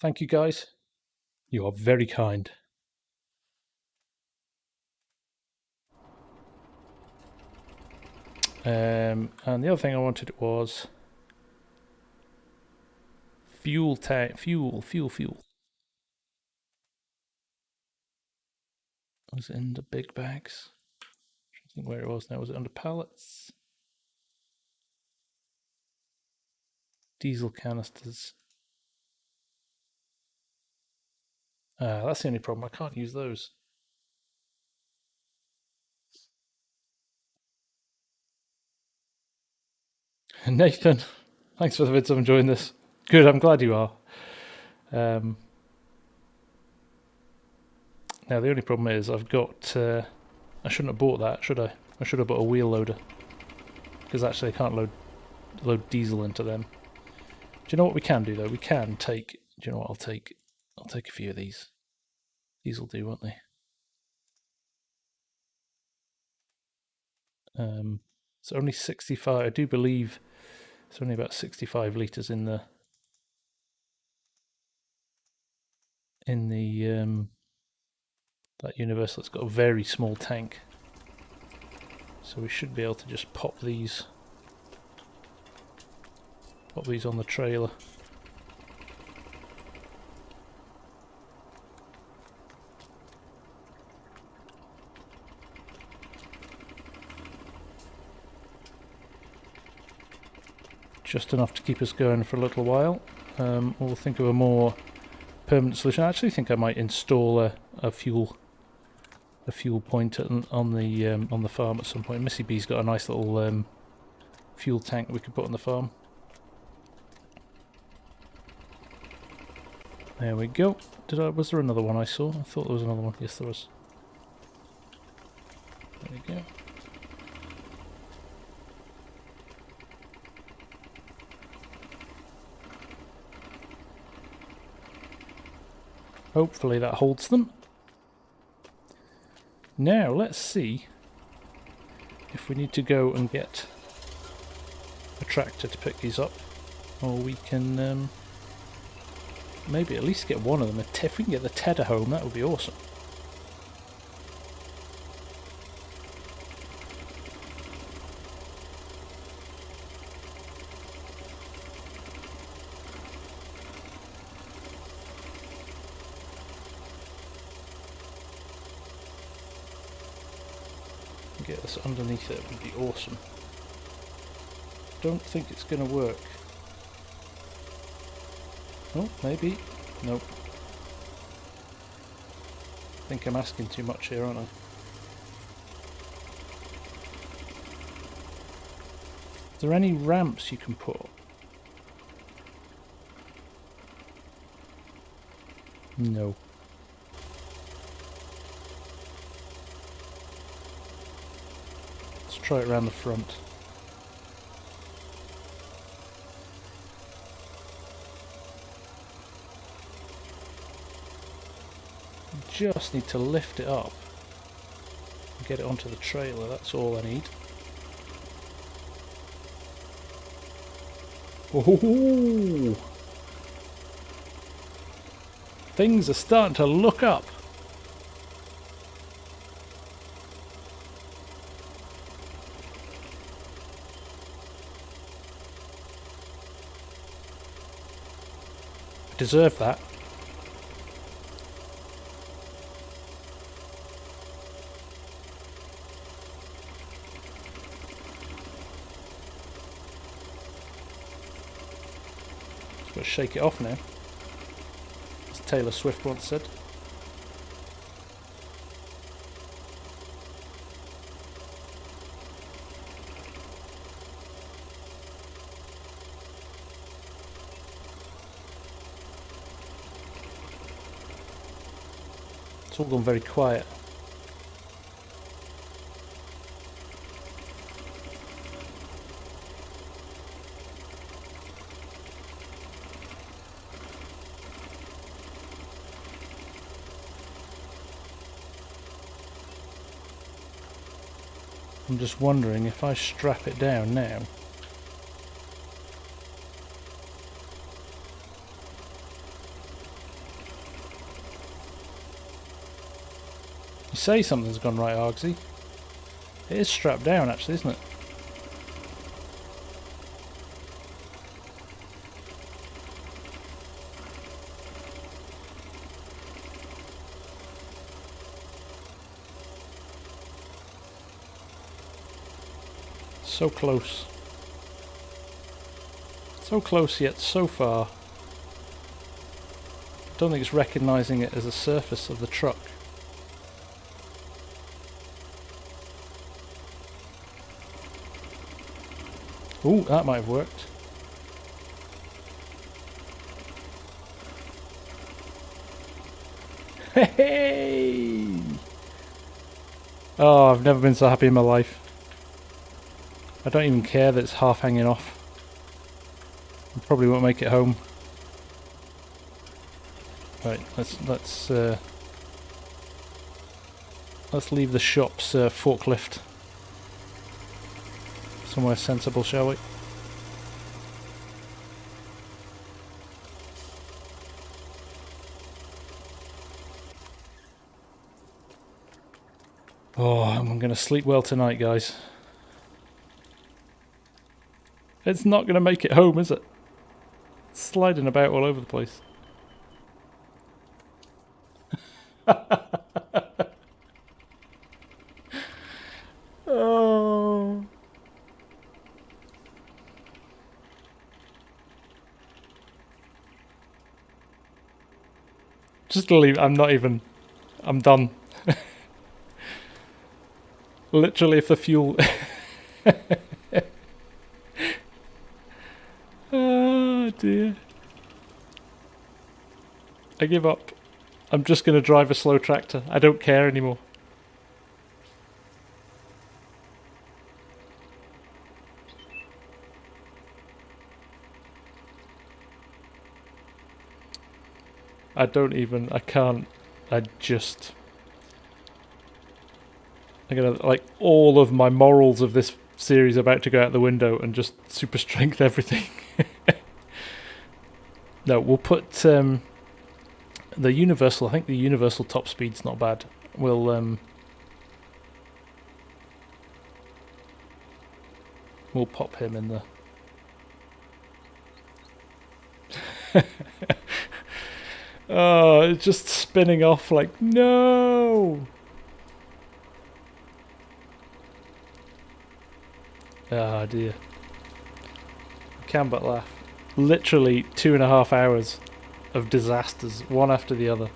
Thank you, guys. You are very kind. And the other thing I wanted was fuel tank, fuel. Was it in the big bags? I think where it was now. Was it under pallets? Diesel canisters. That's the only problem. I can't use those. Nathan, thanks for the vids. I'm enjoying this. Good, I'm glad you are. Now the only problem is I've got... I shouldn't have bought that, should I? I should have bought a wheel loader. Because actually I can't load diesel into them. Do you know what we can do though? We can take... Do you know what? I'll take a few of these. These will do, won't they? It's only 65. I do believe It's only about 65 litres in the that universal. It's got a very small tank, so we should be able to just pop these on the trailer. Just enough to keep us going for a little while. We'll think of a more permanent solution. I actually think I might install a fuel point on the farm at some point. Missy B's got a nice little fuel tank we could put on the farm. There we go. Was there another one I saw? I thought there was another one. Yes, there was. There we go. Hopefully that holds them. Now let's see if we need to go and get a tractor to pick these up, or we can maybe at least get one of them. If we can get the tedder home, that would be awesome. Get this underneath it would be awesome. Don't think it's going to work. Oh, maybe. Nope. I think I'm asking too much here, aren't I? Is there any ramps you can put? No. Try it around the front. Just need to lift it up and get it onto the trailer. That's all I need. Ooh. Things are starting to look up. Deserve that. Just got to shake it off now, as Taylor Swift once said. It's all gone very quiet. I'm just wondering if I strap it down now. You say something's gone right, Argsy. It is strapped down actually, isn't it? So close. So close yet so far. I don't think it's recognising it as a surface of the truck. Ooh, that might have worked. Hey! Oh, I've never been so happy in my life. I don't even care that it's half hanging off. I probably won't make it home. Right, let's leave the shop's forklift somewhere sensible, shall we? Oh, I'm going to sleep well tonight, guys. It's not going to make it home, is it? It's sliding about all over the place. Oh. Just leave. I'm not even. I'm done. Literally, if the fuel. Oh dear. I give up. I'm just going to drive a slow tractor. I don't care anymore. I don't even. I can't. I just. I'm gonna, like, all of my morals of this series are about to go out the window and just super strength everything. No, we'll put the universal. I think the universal top speed's not bad. We'll pop him in the. Oh, it's just spinning off like no. Ah dear. I can but laugh. Literally 2.5 hours of disasters, one after the other.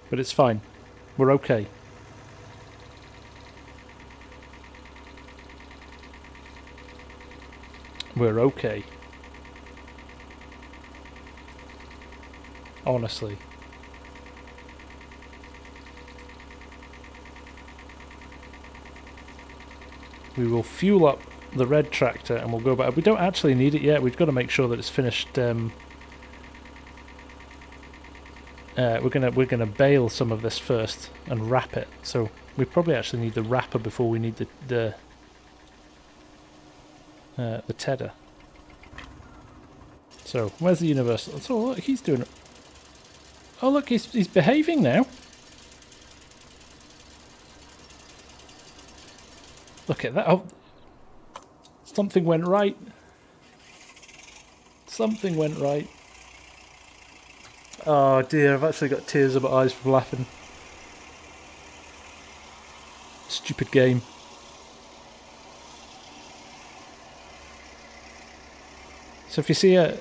But it's fine. We're okay. We're okay. Honestly. We will fuel up the red tractor and we'll go back. We don't actually need it yet. We've got to make sure that it's finished. We're gonna bale some of this first and wrap it. So we probably actually need the wrapper before we need the tedder. So where's the universal? So look, he's doing it. Oh look, he's behaving now. Look at that. Oh, something went right. Something went right. Oh dear, I've actually got tears in my eyes from laughing. Stupid game. So if you see a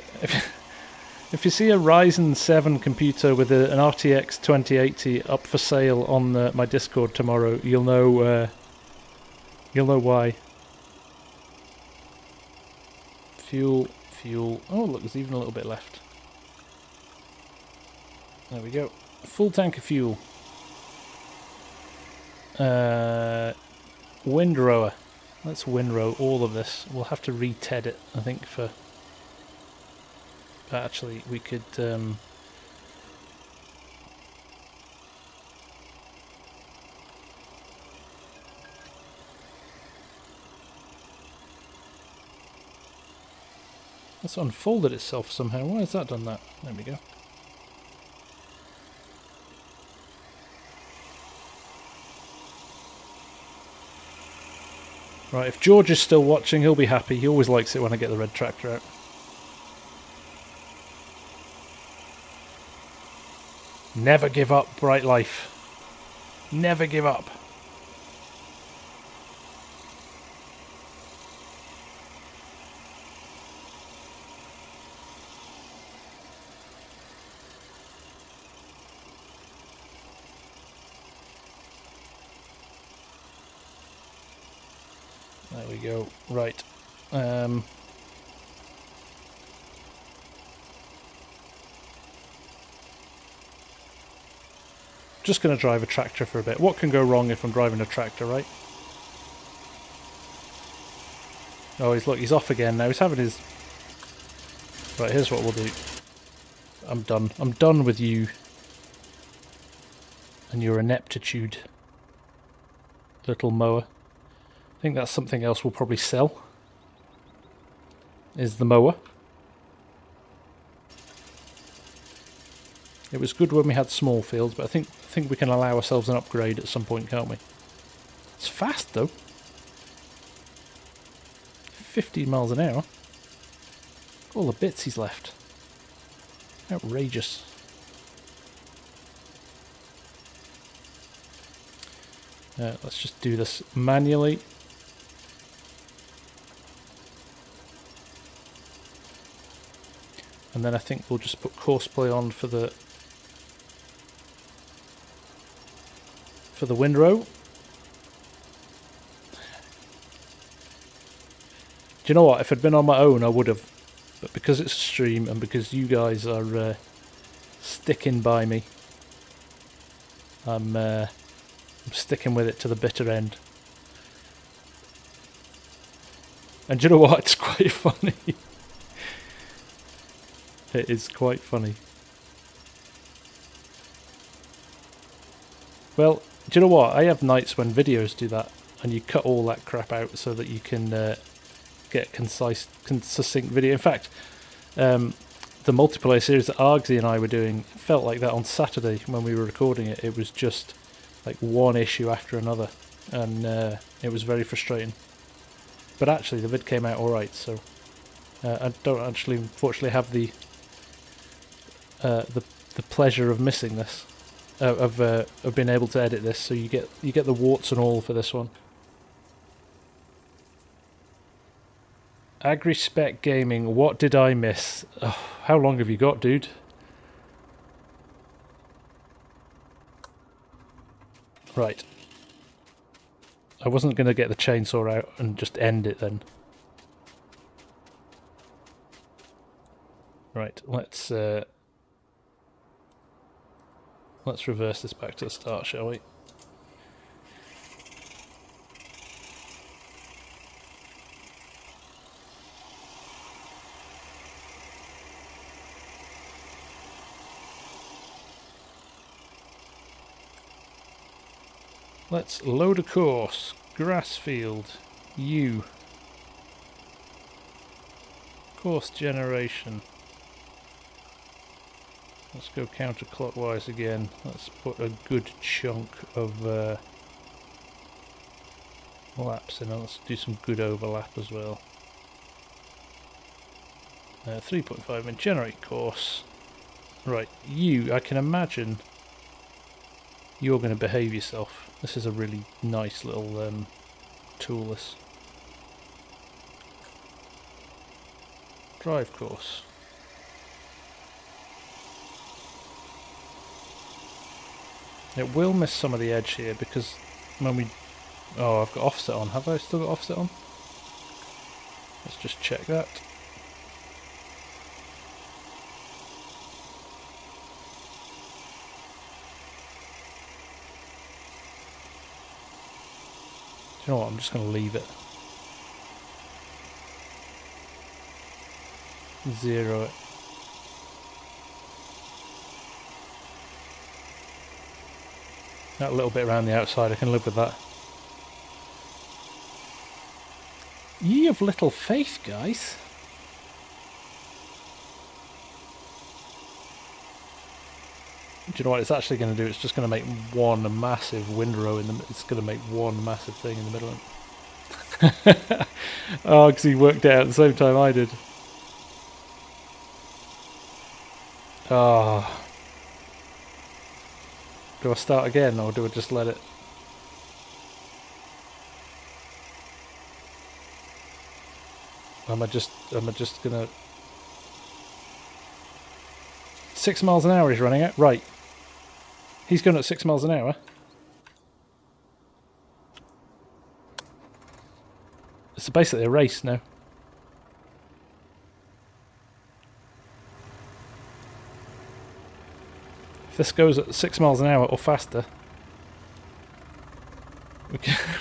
Ryzen 7 computer with an RTX 2080 up for sale on my Discord tomorrow, you'll know why. Fuel. Oh look, there's even a little bit left. There we go. Full tank of fuel. Windrower. Let's windrow all of this. We'll have to re-ted it, I think, for... But actually, we could... It's unfolded itself somehow. Why has that done that? There we go. Right, if George is still watching, he'll be happy. He always likes it when I get the red tractor out. Never give up, Bright Life. Never give up. There we go. Right. Just going to drive a tractor for a bit. What can go wrong if I'm driving a tractor, right? Oh, he's off again now. He's having his... Right, here's what we'll do. I'm done. I'm done with you. And your ineptitude. Little mower. I think that's something else we'll probably sell. Is the mower. It was good when we had small fields, but I think we can allow ourselves an upgrade at some point, can't we? It's fast though. 15 miles an hour. All the bits he's left. Outrageous. Let's just do this manually. And then I think we'll just put Courseplay on for the windrow. Do you know what? If I'd been on my own, I would have. But because it's a stream and because you guys are sticking by me, I'm sticking with it to the bitter end. And do you know what? It's quite funny. It is quite funny. Well, do you know what? I have nights when videos do that, and you cut all that crap out so that you can get succinct video. In fact, the multiplayer series that Argsy and I were doing felt like that on Saturday when we were recording it. It was just like one issue after another, and it was very frustrating. But actually, the vid came out all right, so I don't actually, unfortunately, have the pleasure of missing this, of being able to edit this. So you get the warts and all for this one. Agri-Spec Gaming, what did I miss? Oh, how long have you got, dude? Right. I wasn't going to get the chainsaw out and just end it then. Right, let's reverse this back to the start, shall we? Let's load a course. Grass field. U. Course generation. Let's go counterclockwise again. Let's put a good chunk of laps in. Let's do some good overlap as well. 3.5 min. Generate course. Right, you. I can imagine you're going to behave yourself. This is a really nice little tool, this. Drive course. It will miss some of the edge here because when we... Oh, I've got offset on. Have I still got offset on? Let's just check that. You know what, I'm just going to leave it. Zero it. That little bit around the outside, I can live with that. Ye of little faith, guys. Do you know what it's actually going to do? It's just going to make one massive windrow in the... It's going to make one massive thing in the middle of it. Oh, because he worked it out at the same time I did. Ah. Do I start again, or do I just let it... Am I just going to... 6 miles an hour he's running at? Right. He's going at 6 miles an hour. It's basically a race now. If this goes at 6 miles an hour or faster,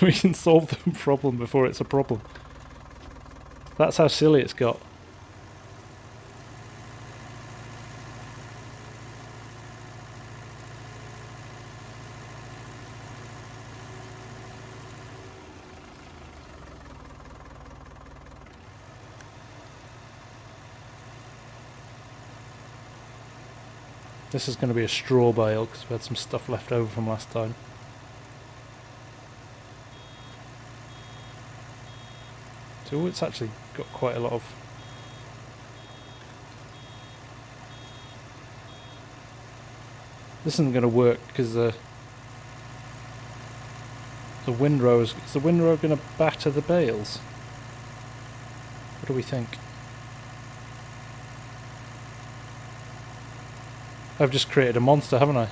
we can solve the problem before it's a problem. That's how silly it's got. This is going to be a straw bale because we had some stuff left over from last time. So it's actually got quite a lot of... This isn't going to work because the windrows... Is the windrow going to batter the bales? What do we think? I've just created a monster, haven't I?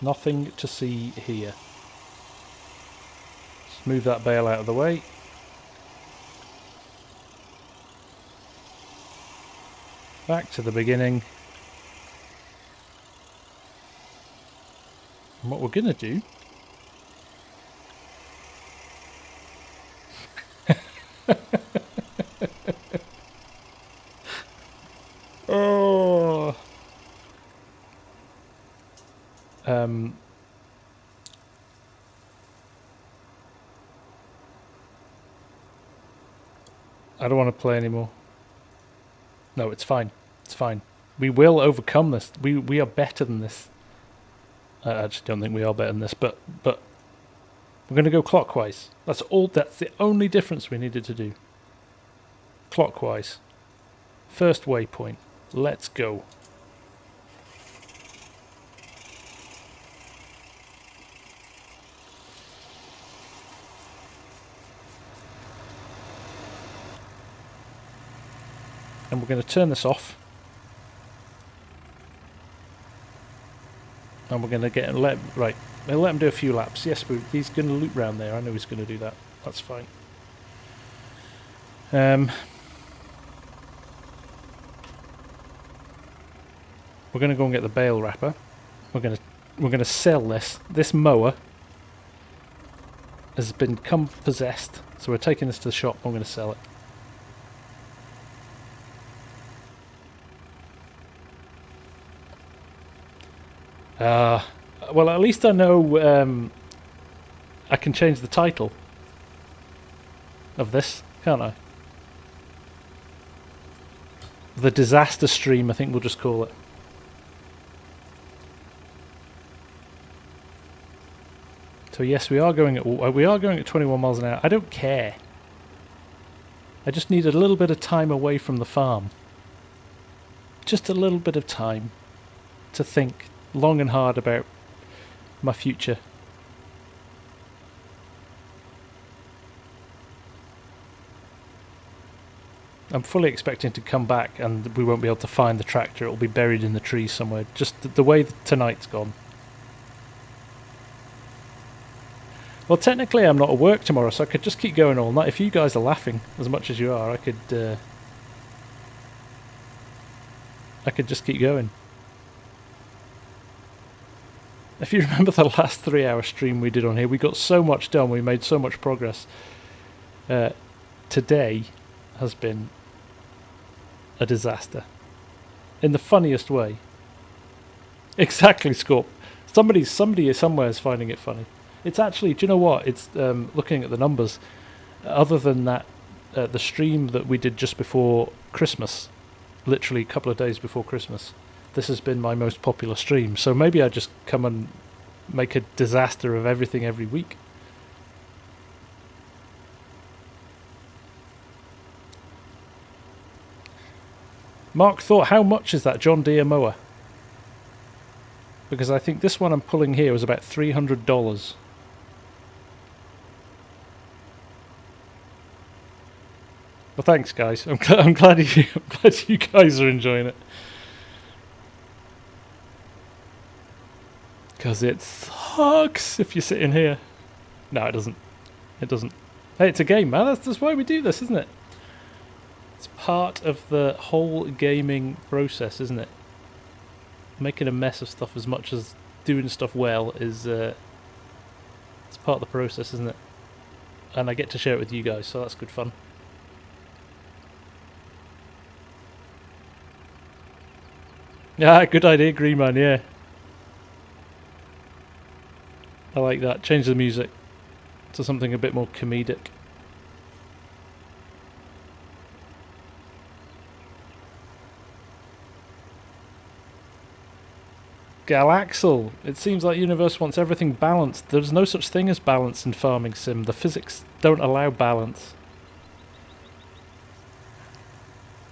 Nothing to see here. Just move that bale out of the way. Back to the beginning. And what we're going to do... Oh... I don't want to play anymore. No, it's fine. It's fine. We will overcome this. We are better than this. I actually don't think we are better than this, but we're going to go clockwise. That's all. That's the only difference we needed to do. Clockwise. First waypoint. Let's go. And we're going to turn this off. And we're going to get right. We'll let him do a few laps. Yes, he's going to loop round there. I know he's going to do that. That's fine. We're going to go and get the bale wrapper. We're going to sell this. This mower has become possessed, so we're taking this to the shop. I'm going to sell it. Well, at least I know I can change the title of this, can't I? The disaster stream, I think we'll just call it. So yes, we are going at 21 miles an hour. I don't care. I just need a little bit of time away from the farm. Just a little bit of time to think long and hard about my future. I'm fully expecting to come back and we won't be able to find the tractor. It'll be buried in the trees somewhere. Just the way tonight's gone. Well, technically I'm not at work tomorrow, so I could just keep going all night. If you guys are laughing as much as you are, I could just keep going. If you remember the last 3-hour stream we did on here, we got so much done, we made so much progress. Today has been a disaster. In the funniest way. Exactly, Scorp. Somebody somewhere is finding it funny. It's actually, do you know what? It's looking at the numbers. Other than that, the stream that we did just before Christmas, literally a couple of days before Christmas, this has been my most popular stream. So maybe I just come and make a disaster of everything every week. Mark thought, how much is that John Deere mower? Because I think this one I'm pulling here was about $300. Well, thanks, guys. I'm glad you guys are enjoying it. Because it sucks if you're sitting here. No, it doesn't. It doesn't. Hey, it's a game, man. That's why we do this, isn't it? It's part of the whole gaming process, isn't it? Making a mess of stuff as much as doing stuff well is it's part of the process, isn't it? And I get to share it with you guys, so that's good fun. Yeah, good idea, Green Man, yeah. I like that. Change the music to something a bit more comedic. Galaxel, it seems like the universe wants everything balanced. There's no such thing as balance in Farming Sim. The physics don't allow balance.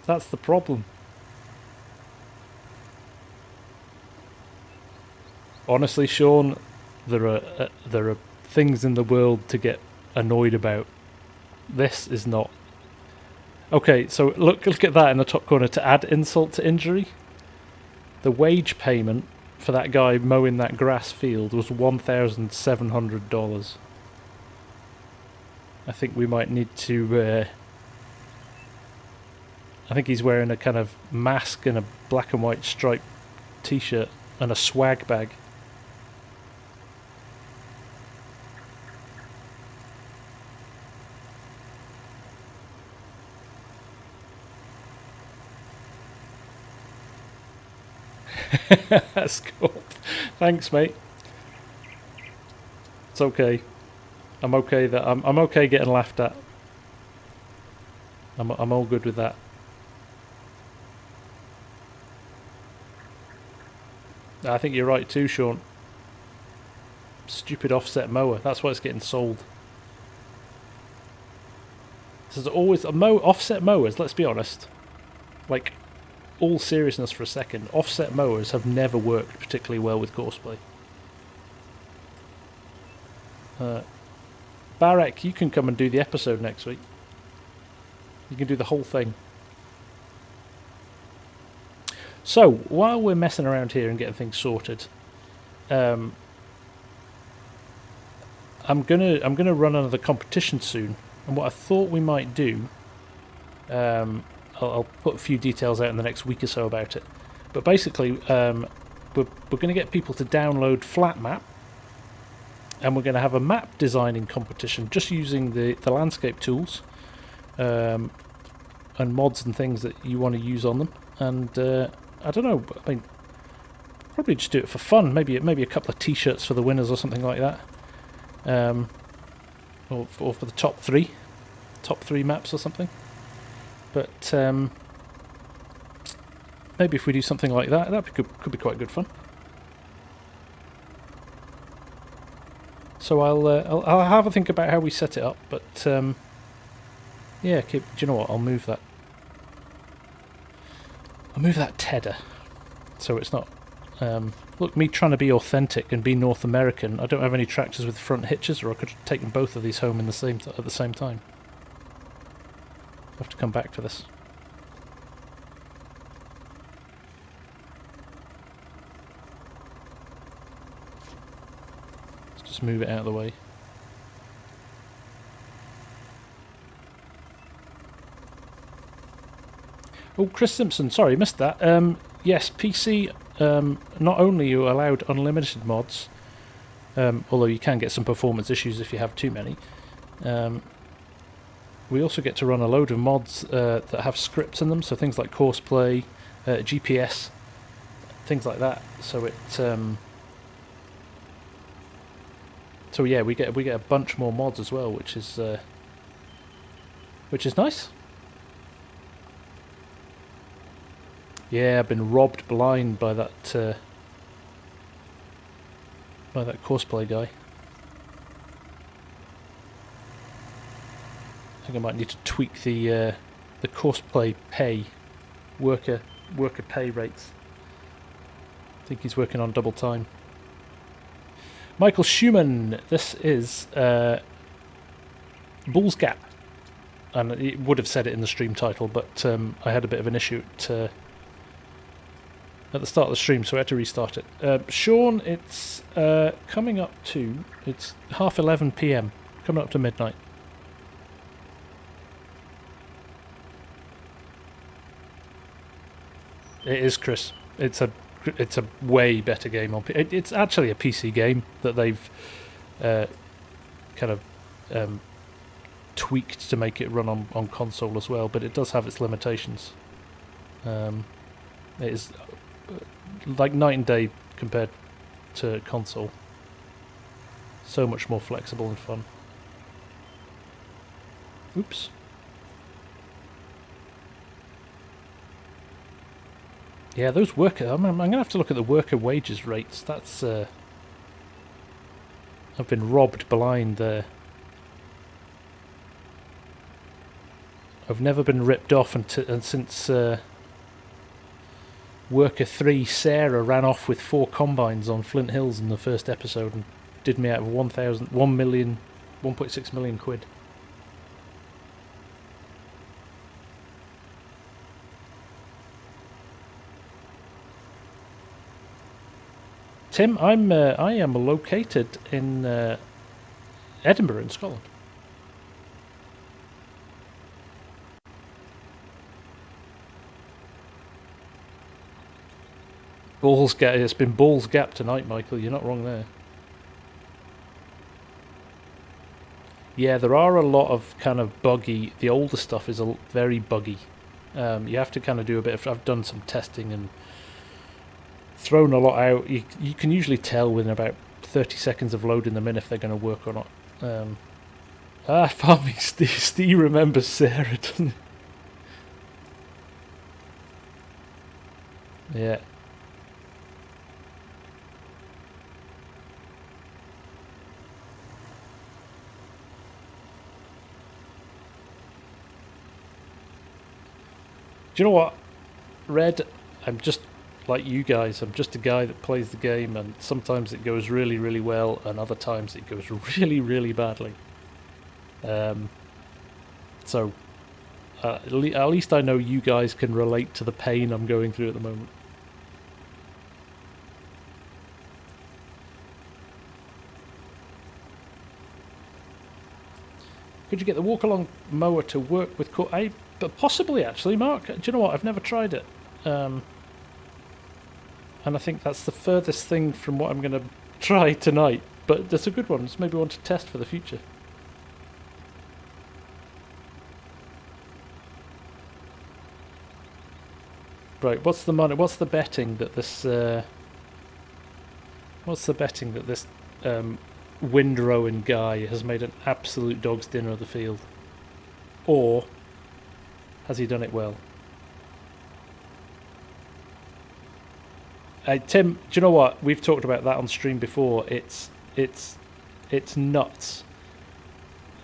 That's the problem. Honestly, Sean, there are things in the world to get annoyed about. This is not. Okay, so look at that in the top corner. To add insult to injury, the wage payment for that guy mowing that grass field was $1,700. I think we might need to. I think he's wearing a kind of mask and a black and white striped t-shirt and a swag bag. That's cool. Thanks, mate. It's okay. I'm okay that I'm okay getting laughed at. I'm all good with that. I think you're right too, Sean. Stupid offset mower. That's why it's getting sold. There's always offset mowers. Let's be honest. Like, all seriousness for a second, offset mowers have never worked particularly well with Courseplay. Barek, you can come and do the episode next week. You can do the whole thing. So, while we're messing around here and getting things sorted, I'm gonna run another competition soon. And what I thought we might do, I'll put a few details out in the next week or so about it. But basically, we're going to get people to download FlatMap, and we're going to have a map designing competition just using the landscape tools and mods and things that you want to use on them. And I don't know, I mean, probably just do it for fun. Maybe a couple of t-shirts for the winners or something like that. Or for the top three maps or something. But maybe if we do something like that, could be quite good fun. So I'll have a think about how we set it up. But yeah, do you know what? I'll move that. I'll move that tedder, so it's not. Look, me trying to be authentic and be North American. I don't have any tractors with front hitches, or I could have taken both of these home at the same time. I'll have to come back to this. Let's just move it out of the way. Oh, Chris Simpson, sorry, missed that. Yes, PC, not only are you allowed unlimited mods, although you can get some performance issues if you have too many, we also get to run a load of mods that have scripts in them, so things like Courseplay, GPS, things like that. So it, so yeah, we get a bunch more mods as well, which is nice. Yeah, I've been robbed blind by that Courseplay guy. I think I might need to tweak the Courseplay pay worker pay rates. I think he's working on double time. Michael Schumann, this is Bull's Gap. and it would have said it in the stream title, but I had a bit of an issue at the start of the stream, so I had to restart it. Sean, it's coming up to, it's 11:30 PM, coming up to midnight. It is, Chris. It's a way better game on it's actually a PC game that they've kind of tweaked to make it run on console as well, but it does have its limitations. It is like night and day compared to console. So much more flexible and fun. Oops. Yeah, those worker... I'm going to have to look at the worker wages rates. That's... I've been robbed blind there. I've never been ripped off and since worker 3 Sarah ran off with 4 combines on Flint Hills in the first episode and did me out of 1.6 million quid. Tim, I am located in Edinburgh in Scotland. It's been balls gap tonight, Michael. You're not wrong there. Yeah, there are a lot of kind of buggy. The older stuff is very buggy. You have to kind of do a bit of... I've done some testing and thrown a lot out. You can usually tell within about 30 seconds of loading them in if they're going to work or not. Farming Steve remembers Sarah, doesn't he? Yeah. Do you know what, Red? I'm just like you guys. I'm just a guy that plays the game, and sometimes it goes really, really well, and other times it goes really, really badly. So at least I know you guys can relate to the pain I'm going through at the moment. Could you get the walk-along mower to work with... But possibly, actually, Mark. Do you know what? I've never tried it. And I think that's the furthest thing from what I'm going to try tonight. But that's a good one. It's maybe one to test for the future. Right, what's the money? What's the betting that this... what's the betting that this windrowing guy has made an absolute dog's dinner of the field? Or has he done it well? Tim, do you know what? We've talked about that on stream before. It's nuts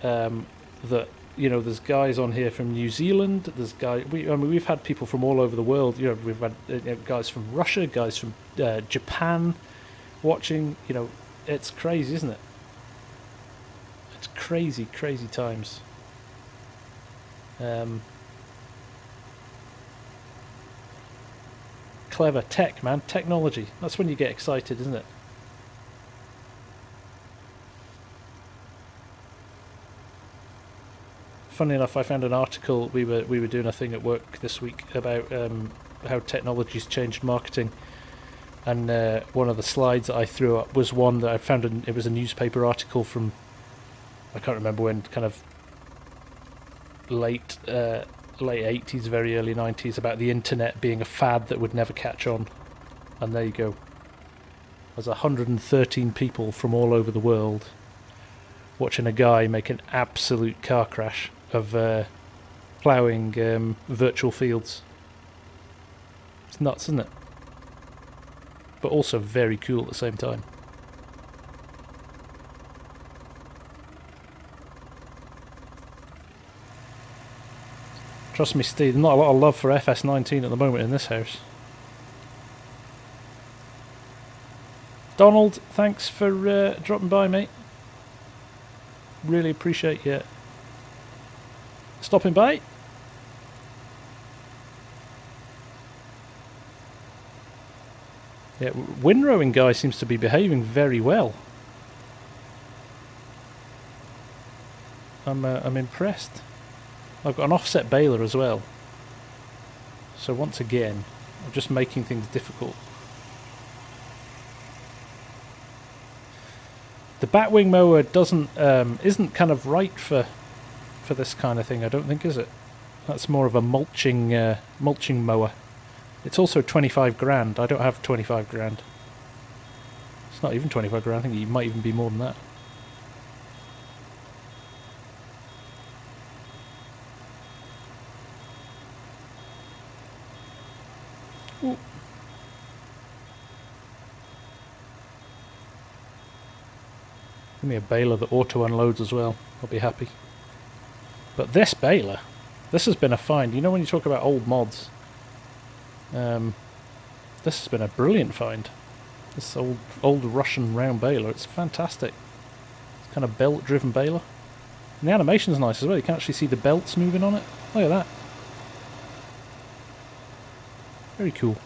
that, you know, there's guys on here from New Zealand. There's we've had people from all over the world. You know, we've had guys from Russia, guys from Japan watching. You know, it's crazy, isn't it? It's crazy, crazy times. Clever tech, man. Technology. That's when you get excited, isn't it? Funny enough, I found an article. We were doing a thing at work this week about how technology's changed marketing, and one of the slides that I threw up was one that I found. It was a newspaper article from, I can't remember when, kind of late 80s, very early 90s, about the internet being a fad that would never catch on. And there you go. There's 113 people from all over the world watching a guy make an absolute car crash of ploughing virtual fields. It's nuts, isn't it? But also very cool at the same time. Trust me, Steve, not a lot of love for FS19 at the moment in this house. Donald, thanks for dropping by, mate. Really appreciate you stopping by. Yeah, windrowing guy seems to be behaving very well. I'm impressed. I've got an offset baler as well. So once again, I'm just making things difficult. The batwing mower isn't kind of right for this kind of thing, I don't think, is it? That's more of a mulching mower. It's also 25 grand. I don't have 25 grand. It's not even 25 grand. I think it might even be more than that. Ooh. Give me a baler that auto unloads as well. I'll be happy. But this baler, this has been a find. You know when you talk about old mods, this has been a brilliant find. This old Russian round baler, it's fantastic. It's kind of belt-driven baler. And the animation's nice as well. You can actually see the belts moving on it. Look at that. Very cool.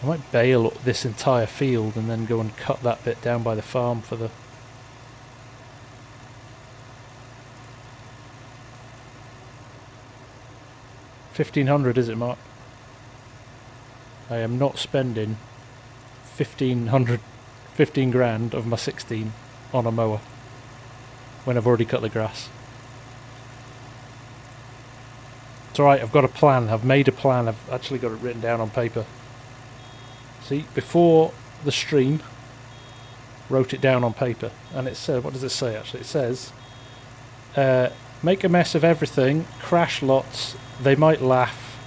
I might bale this entire field and then go and cut that bit down by the farm for the... $1,500, is it, Mark? I am not spending 15 grand of my 16 on a mower when I've already cut the grass. It's alright, I've got a plan. I've made a plan. I've actually got it written down on paper. See, before the stream, wrote it down on paper, and it said, what does it say actually? It says, make a mess of everything, crash lots, they might laugh,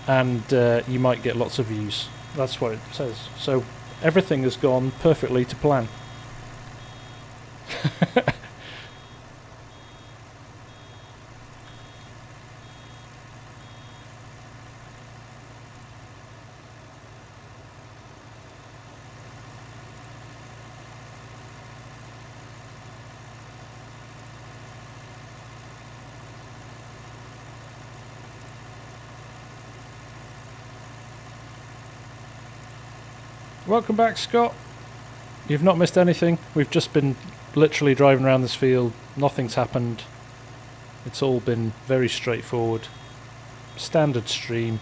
and you might get lots of views. That's what it says. So everything has gone perfectly to plan. Welcome back, Scott. You've not missed anything. We've just been literally driving around this field. Nothing's happened. It's all been very straightforward. Standard stream.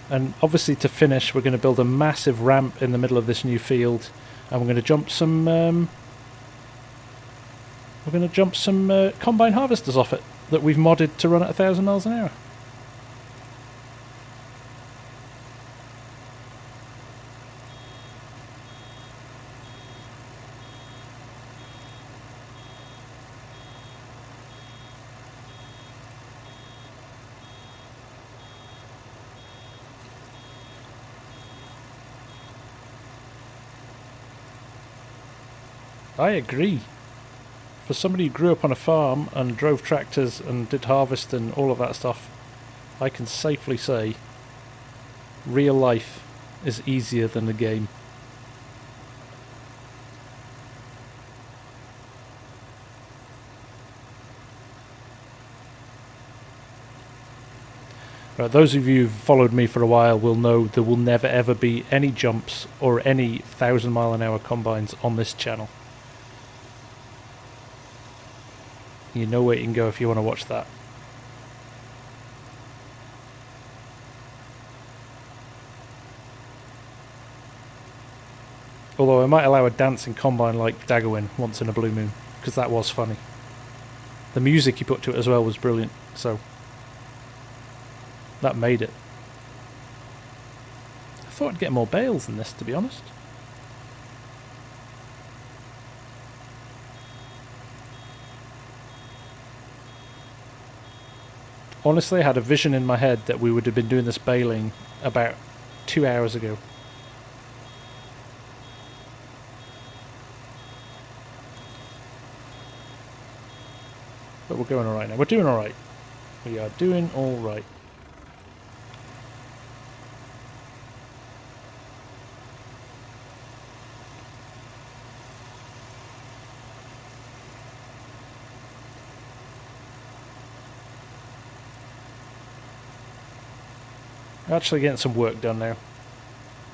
And obviously to finish, we're going to build a massive ramp in the middle of this new field, and we're going to jump some combine harvesters off it that we've modded to run at 1,000 miles an hour. I agree. For somebody who grew up on a farm and drove tractors and did harvest and all of that stuff, I can safely say real life is easier than the game. Right, those of you who've followed me for a while will know there will never ever be any jumps or any 1,000 mile an hour combines on this channel. You know where you can go if you want to watch that. Although I might allow a dancing combine like Daggerwin once in a blue moon, because that was funny. The music he put to it as well was brilliant, so that made it. I thought I'd get more bales than this, to be honest. honestly, I had a vision in my head that we would have been doing this baling about 2 hours ago. But we're going alright now. We're doing alright. We are doing alright. Actually getting some work done now.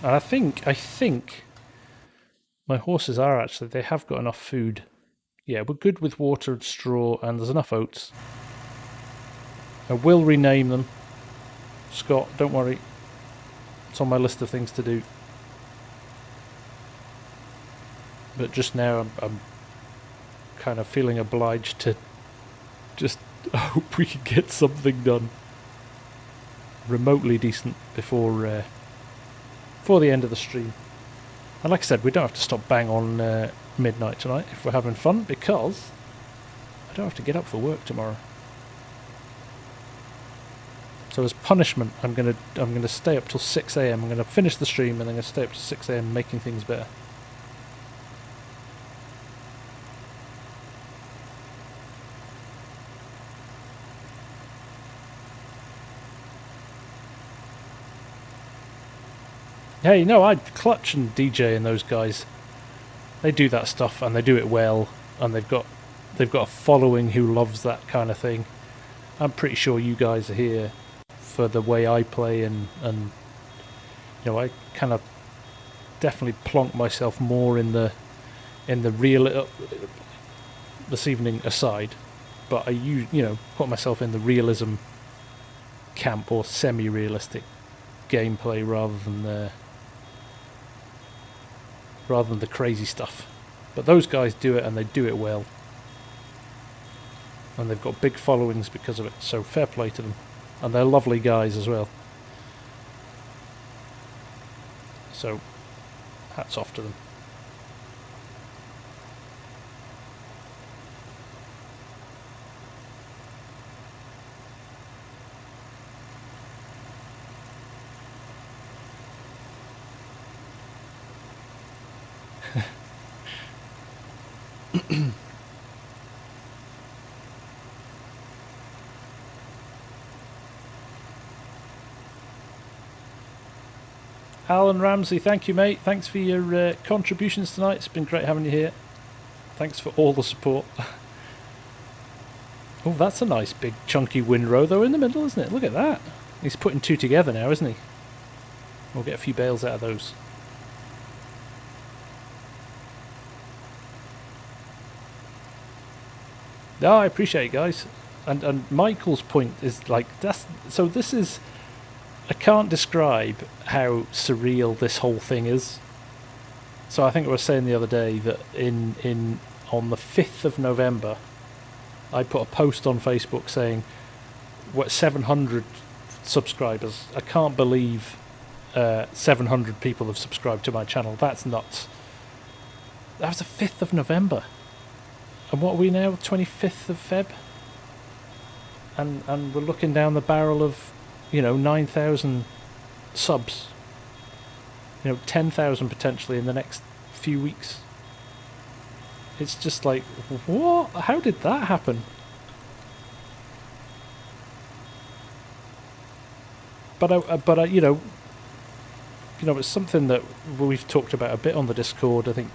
And I think my horses are actually, they have got enough food. Yeah, we're good with water and straw, and there's enough oats. I will rename them. Scott, don't worry. It's on my list of things to do. But just now I'm kind of feeling obliged to just hope we can get something done remotely decent before the end of the stream. And like I said, we don't have to stop bang on midnight tonight if we're having fun, because I don't have to get up for work tomorrow. So as punishment, I'm gonna stay up till 6 AM. I'm gonna finish the stream and then I'm gonna stay up till 6 AM making things better. Hey, no, Clutch and DJ and those guys, they do that stuff and they do it well, and they've got a following who loves that kind of thing. I'm pretty sure you guys are here for the way I play, and you know, I kind of definitely plonk myself more in the real this evening aside, but I put myself in the realism camp, or semi-realistic gameplay, rather than the crazy stuff. But those guys do it, and they do it well, and they've got big followings because of it, so fair play to them. And they're lovely guys as well, so hats off to them. Alan Ramsey, thank you, mate. Thanks for your contributions tonight. It's been great having you here. Thanks for all the support. Oh, that's a nice big chunky windrow though in the middle, isn't it? Look at that. He's putting two together now, isn't he? We'll get a few bales out of those. Oh, I appreciate it, guys. And Michael's point is like, this is, I can't describe how surreal this whole thing is. So I think I was saying the other day that on the 5th of November, I put a post on Facebook saying, what, 700 subscribers. I can't believe 700 people have subscribed to my channel. That's nuts. That was the 5th of November. And what are we now? 25th of Feb? And we're looking down the barrel of, 9,000 subs. 10,000 potentially in the next few weeks. It's just like, what? How did that happen? But it's something that we've talked about a bit on the Discord. I think,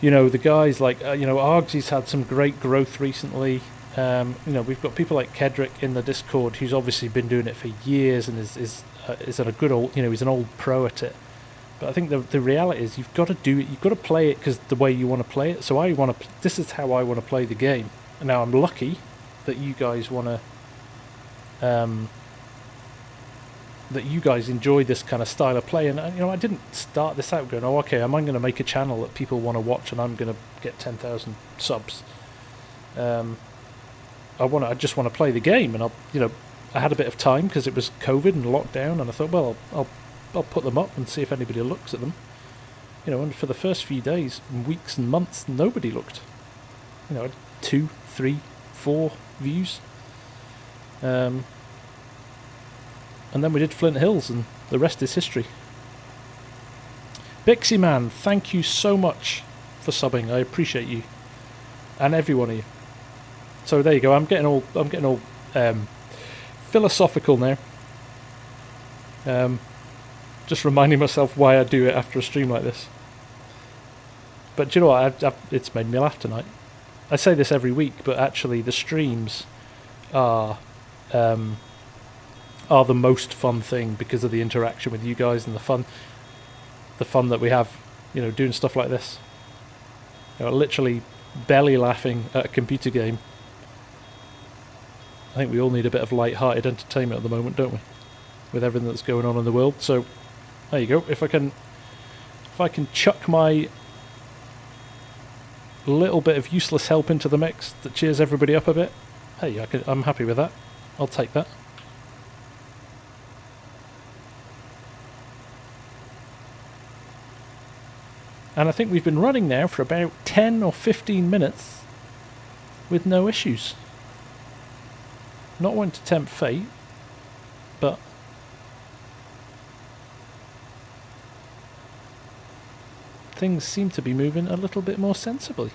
the guys like, Argsy's had some great growth recently. We've got people like Kedrick in the Discord, who's obviously been doing it for years and is at a good old, he's an old pro at it. But I think the reality is you've got to do it. You've got to play it because the way you want to play it. So this is how I want to play the game. And now I'm lucky that you guys want to, that you guys enjoy this kind of style of play. And I didn't start this out going, oh, okay, am I going to make a channel that people want to watch and I'm going to get 10,000 subs? I just want to play the game, and I had a bit of time because it was COVID and lockdown, and I thought, well, I'll put them up and see if anybody looks at them. And for the first few days, weeks and months, nobody looked. 2, 3, 4 views. And then we did Flint Hills, and the rest is history. Bixie Man, thank you so much for subbing. I appreciate you, and every one of you. So there you go. I'm getting all philosophical now. Just reminding myself why I do it after a stream like this. But do you know what? It's made me laugh tonight. I say this every week, but actually the streams are the most fun thing because of the interaction with you guys and the fun that we have, you know, doing stuff like this. You know, literally belly laughing at a computer game. I think we all need a bit of light-hearted entertainment at the moment, don't we? With everything that's going on in the world. So there you go. If I can chuck my little bit of useless help into the mix that cheers everybody up a bit, hey, I'm happy with that. I'll take that. And I think we've been running now for about 10 or 15 minutes with no issues. Not wanting to tempt fate, but things seem to be moving a little bit more sensibly.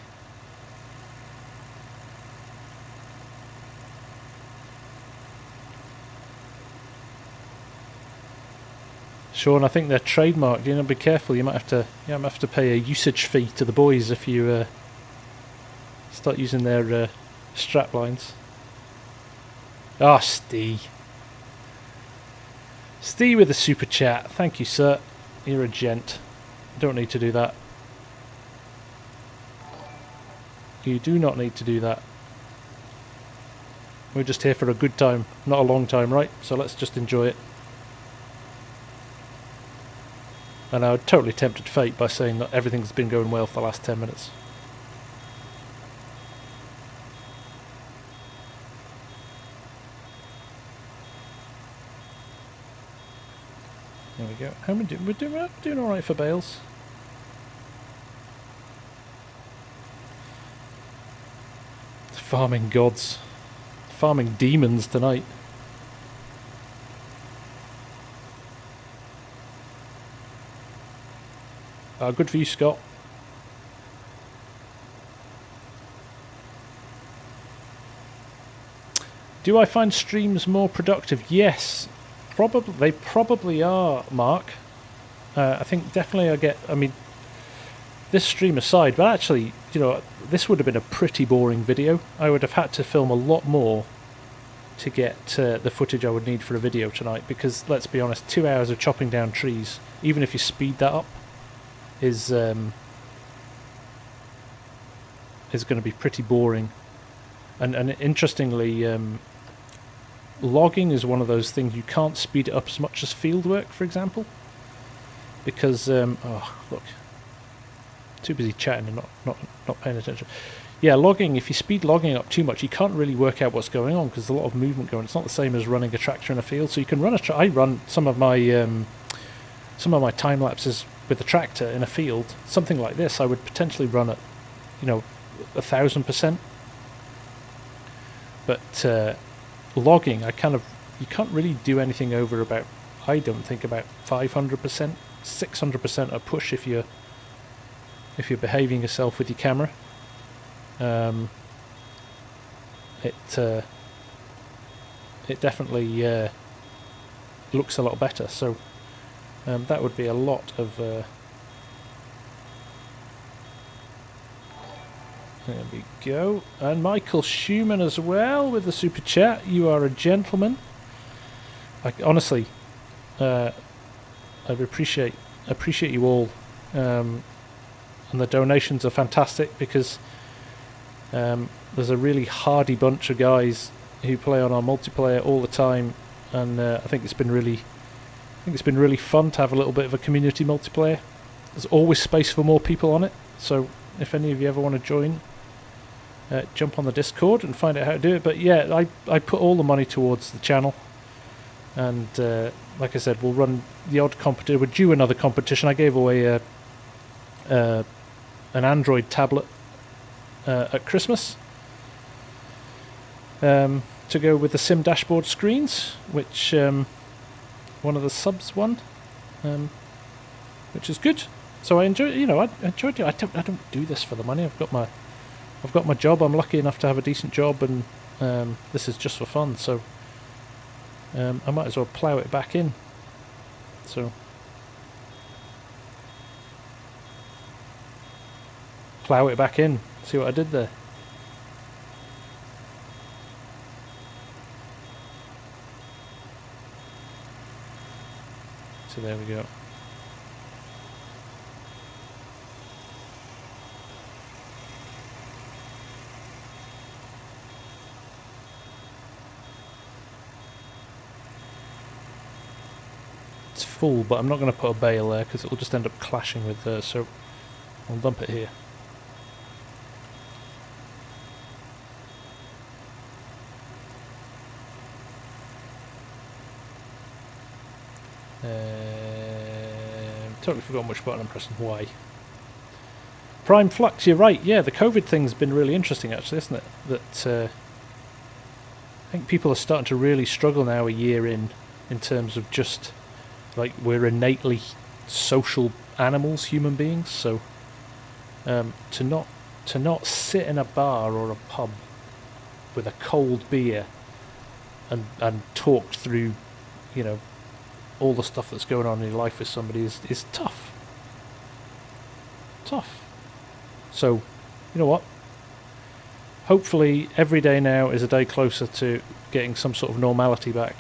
Sean, I think they're trademarked. You know, be careful. You might have to pay a usage fee to the boys if you start using their strap lines. Ah, Steve with the super chat. Thank you, sir. You're a gent. Don't need to do that. You do not need to do that. We're just here for a good time, not a long time, right? So let's just enjoy it. And I totally tempted fate by saying that everything's been going well for the last 10 minutes. There we go. How many we're doing all right for bales. Farming gods, farming demons tonight. Good for you, Scott. Do I find streams more productive? Yes. Probably, they probably are, Mark. I think definitely I mean, this stream aside, but actually, you know, this would have been a pretty boring video. I would have had to film a lot more to get the footage I would need for a video tonight, because let's be honest, 2 hours of chopping down trees, even if you speed that up, is going to be pretty boring. And interestingly, logging is one of those things you can't speed it up as much as field work, for example, because oh look, too busy chatting and not paying attention. Yeah, logging, if you speed logging up too much, you can't really work out what's going on because there's a lot of movement going. It's not the same as running a tractor in a field. So you can run I run some of my time lapses with the tractor in a field. Something like this, I would potentially run at, you know, 1000%. But logging, you can't really do anything over about, I don't think, about 500%, 600% a push if you're behaving yourself with your camera. It definitely looks a lot better. So that would be a lot of. There we go. And Michael Schumann as well with the super chat. You are a gentleman. Honestly, I appreciate you all, and the donations are fantastic because there's a really hardy bunch of guys who play on our multiplayer all the time, and I think it's been really fun to have a little bit of a community multiplayer. There's always space for more people on it, so if any of you ever want to join, jump on the Discord and find out how to do it. But yeah, I put all the money towards the channel, and like I said, we'll run the odd competition. We're due another competition. I gave away an Android tablet at Christmas to to go with the sim dashboard screens, which one of the subs won, which is good. So I enjoy, I enjoyed it. I don't do this for the money. I've got my job. I'm lucky enough to have a decent job, and this is just for fun. So I might as well plough it back in. So plough it back in. See what I did there? So there we go. It's full, but I'm not going to put a bale there because it will just end up clashing with so I'll dump it here. Totally forgot which button I'm pressing. Y. Prime Flux, you're right. Yeah, the COVID thing's been really interesting, actually, isn't it? That I think people are starting to really struggle now, a year in terms of just like we're innately social animals, human beings. So to not sit in a bar or a pub with a cold beer and talk through, all the stuff that's going on in your life with somebody is tough. Tough. So, you know what? Hopefully every day now is a day closer to getting some sort of normality back.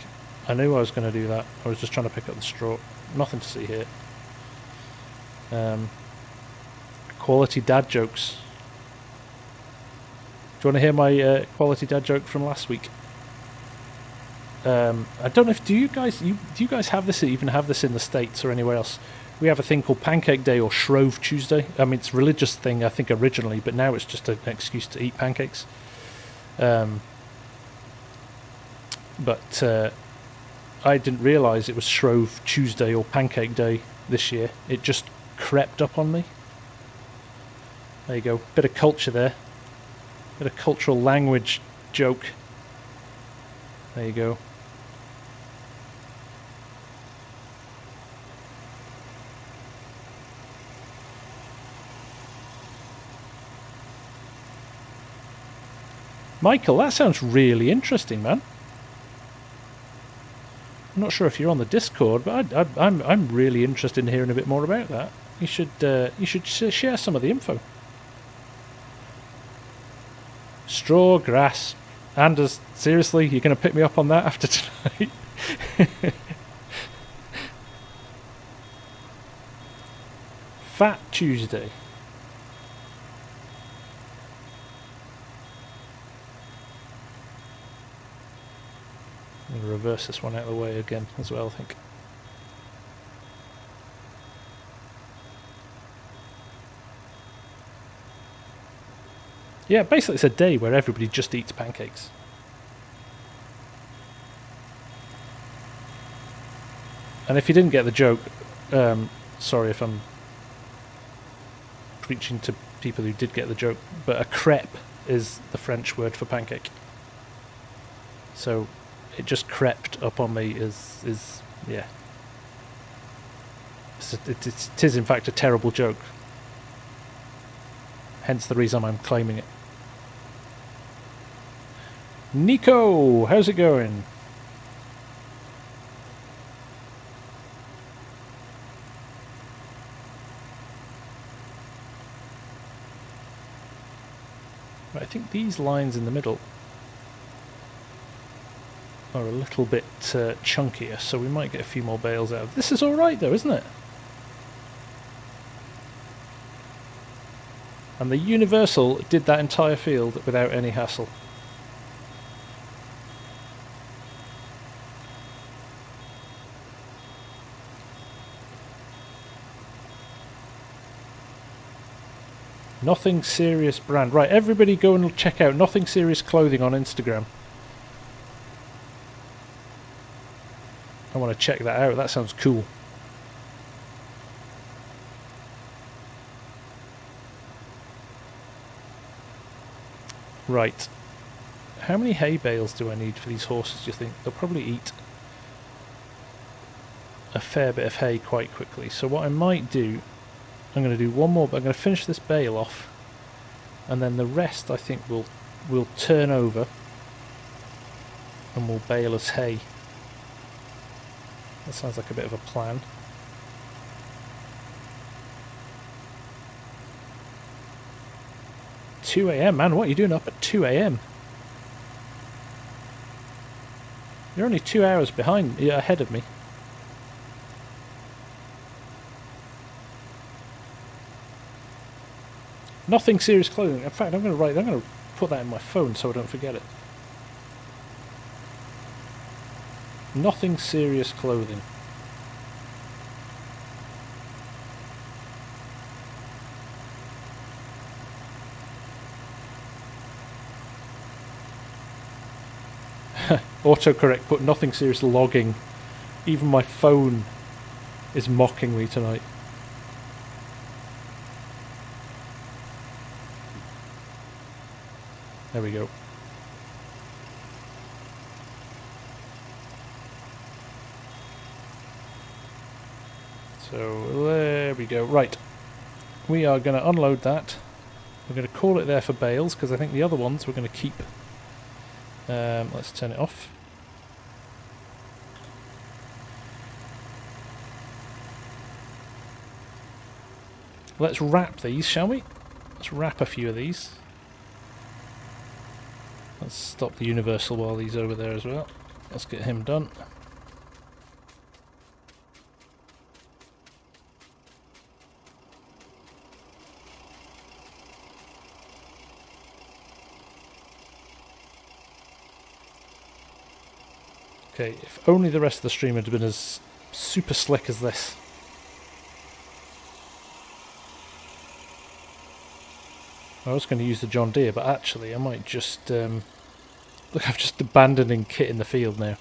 I knew I was going to do that. I was just trying to pick up the straw. Nothing to see here. Quality dad jokes. Do you want to hear my quality dad joke from last week? I don't know if do you guys have this, even have this in the States or anywhere else? We have a thing called Pancake Day or Shrove Tuesday. I mean, it's a religious thing, I think, originally, but now it's just an excuse to eat pancakes. But I didn't realise it was Shrove Tuesday or Pancake Day this year. It just crept up on me. There you go. Bit of culture there. Bit of cultural language joke. There you go. Michael, that sounds really interesting, man. I'm not sure if you're on the Discord, but I'm really interested in hearing a bit more about that. You should share some of the info. Straw, grass. Anders, seriously, you're going to pick me up on that after tonight? Fat Tuesday. I'm going to reverse this one out of the way again as well, I think. Yeah, basically it's a day where everybody just eats pancakes. And if you didn't get the joke, sorry if I'm preaching to people who did get the joke, but a crepe is the French word for pancake. So it just crept up on me yeah. It is in fact a terrible joke. Hence the reason I'm claiming it. Nico, how's it going? Right, I think these lines in the middle are a little bit chunkier, so we might get a few more bales out. This is alright though, isn't it? And the Universal did that entire field without any hassle. Nothing Serious brand. Right, everybody go and check out Nothing Serious Clothing on Instagram. I want to check that out. That sounds cool. Right. How many hay bales do I need for these horses, do you think? They'll probably eat a fair bit of hay quite quickly. So what I might do, I'm going to do one more, but I'm going to finish this bale off, and then the rest I think we'll turn over and we'll bale as hay. That sounds like a bit of a plan. $2 AM, man, what are you doing up at 2 AM? You're only 2 hours behind, you're ahead of me. Nothing serious clothing. In fact, I'm going to put that in my phone so I don't forget it. Nothing serious clothing. Autocorrect put nothing serious logging. Even my phone is mocking me tonight. There we go. So there we go. Right. We are going to unload that. We're going to call it there for bales because I think the other ones we're going to keep. Let's turn it off. Let's wrap these, shall we? Let's wrap a few of these. Let's stop the universal while he's over there as well. Let's get him done. Okay, if only the rest of the stream had been as super slick as this. I was going to use the John Deere, but actually I might just... look, I'm just abandoning kit in the field now.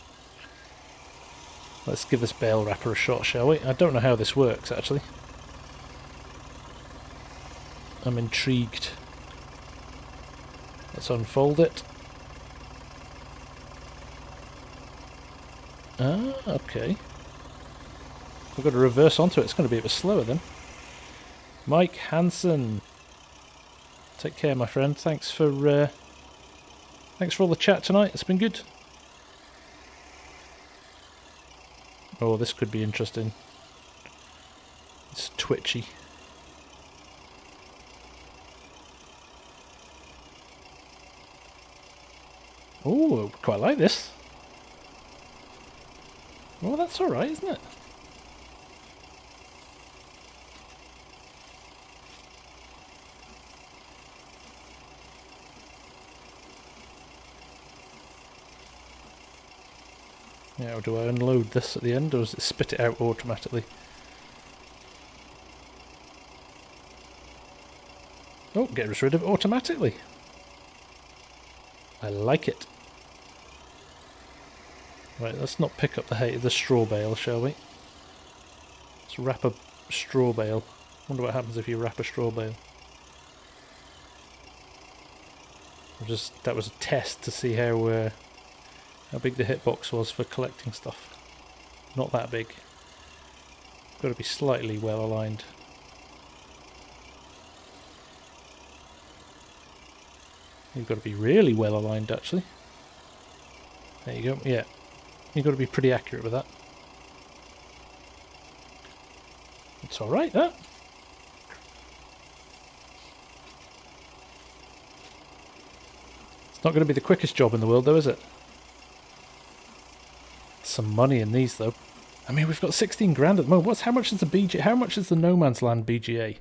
Let's give this bale wrapper a shot, shall we? I don't know how this works, actually. I'm intrigued. Let's unfold it. Ah, okay. I've got to reverse onto it. It's going to be a bit slower then. Mike Hansen. Take care, my friend. Thanks for all the chat tonight. It's been good. Oh, this could be interesting. It's twitchy. Oh, quite like this. Well, that's alright, isn't it? Now, do I unload this at the end, or does it spit it out automatically? Oh, get rid of it automatically. I like it. Right, let's not pick up the straw bale, shall we? Let's wrap a straw bale. Wonder what happens if you wrap a straw bale. That was a test to see how big the hitbox was for collecting stuff. Not that big. Got to be slightly well aligned. You've got to be really well aligned, actually. There you go. Yeah, you've got to be pretty accurate with that. It's all right, that. It's not going to be the quickest job in the world, though, is it? Some money in these, though. I mean, we've got 16 grand at the moment. How much is the BGA? How much is the No Man's Land BGA?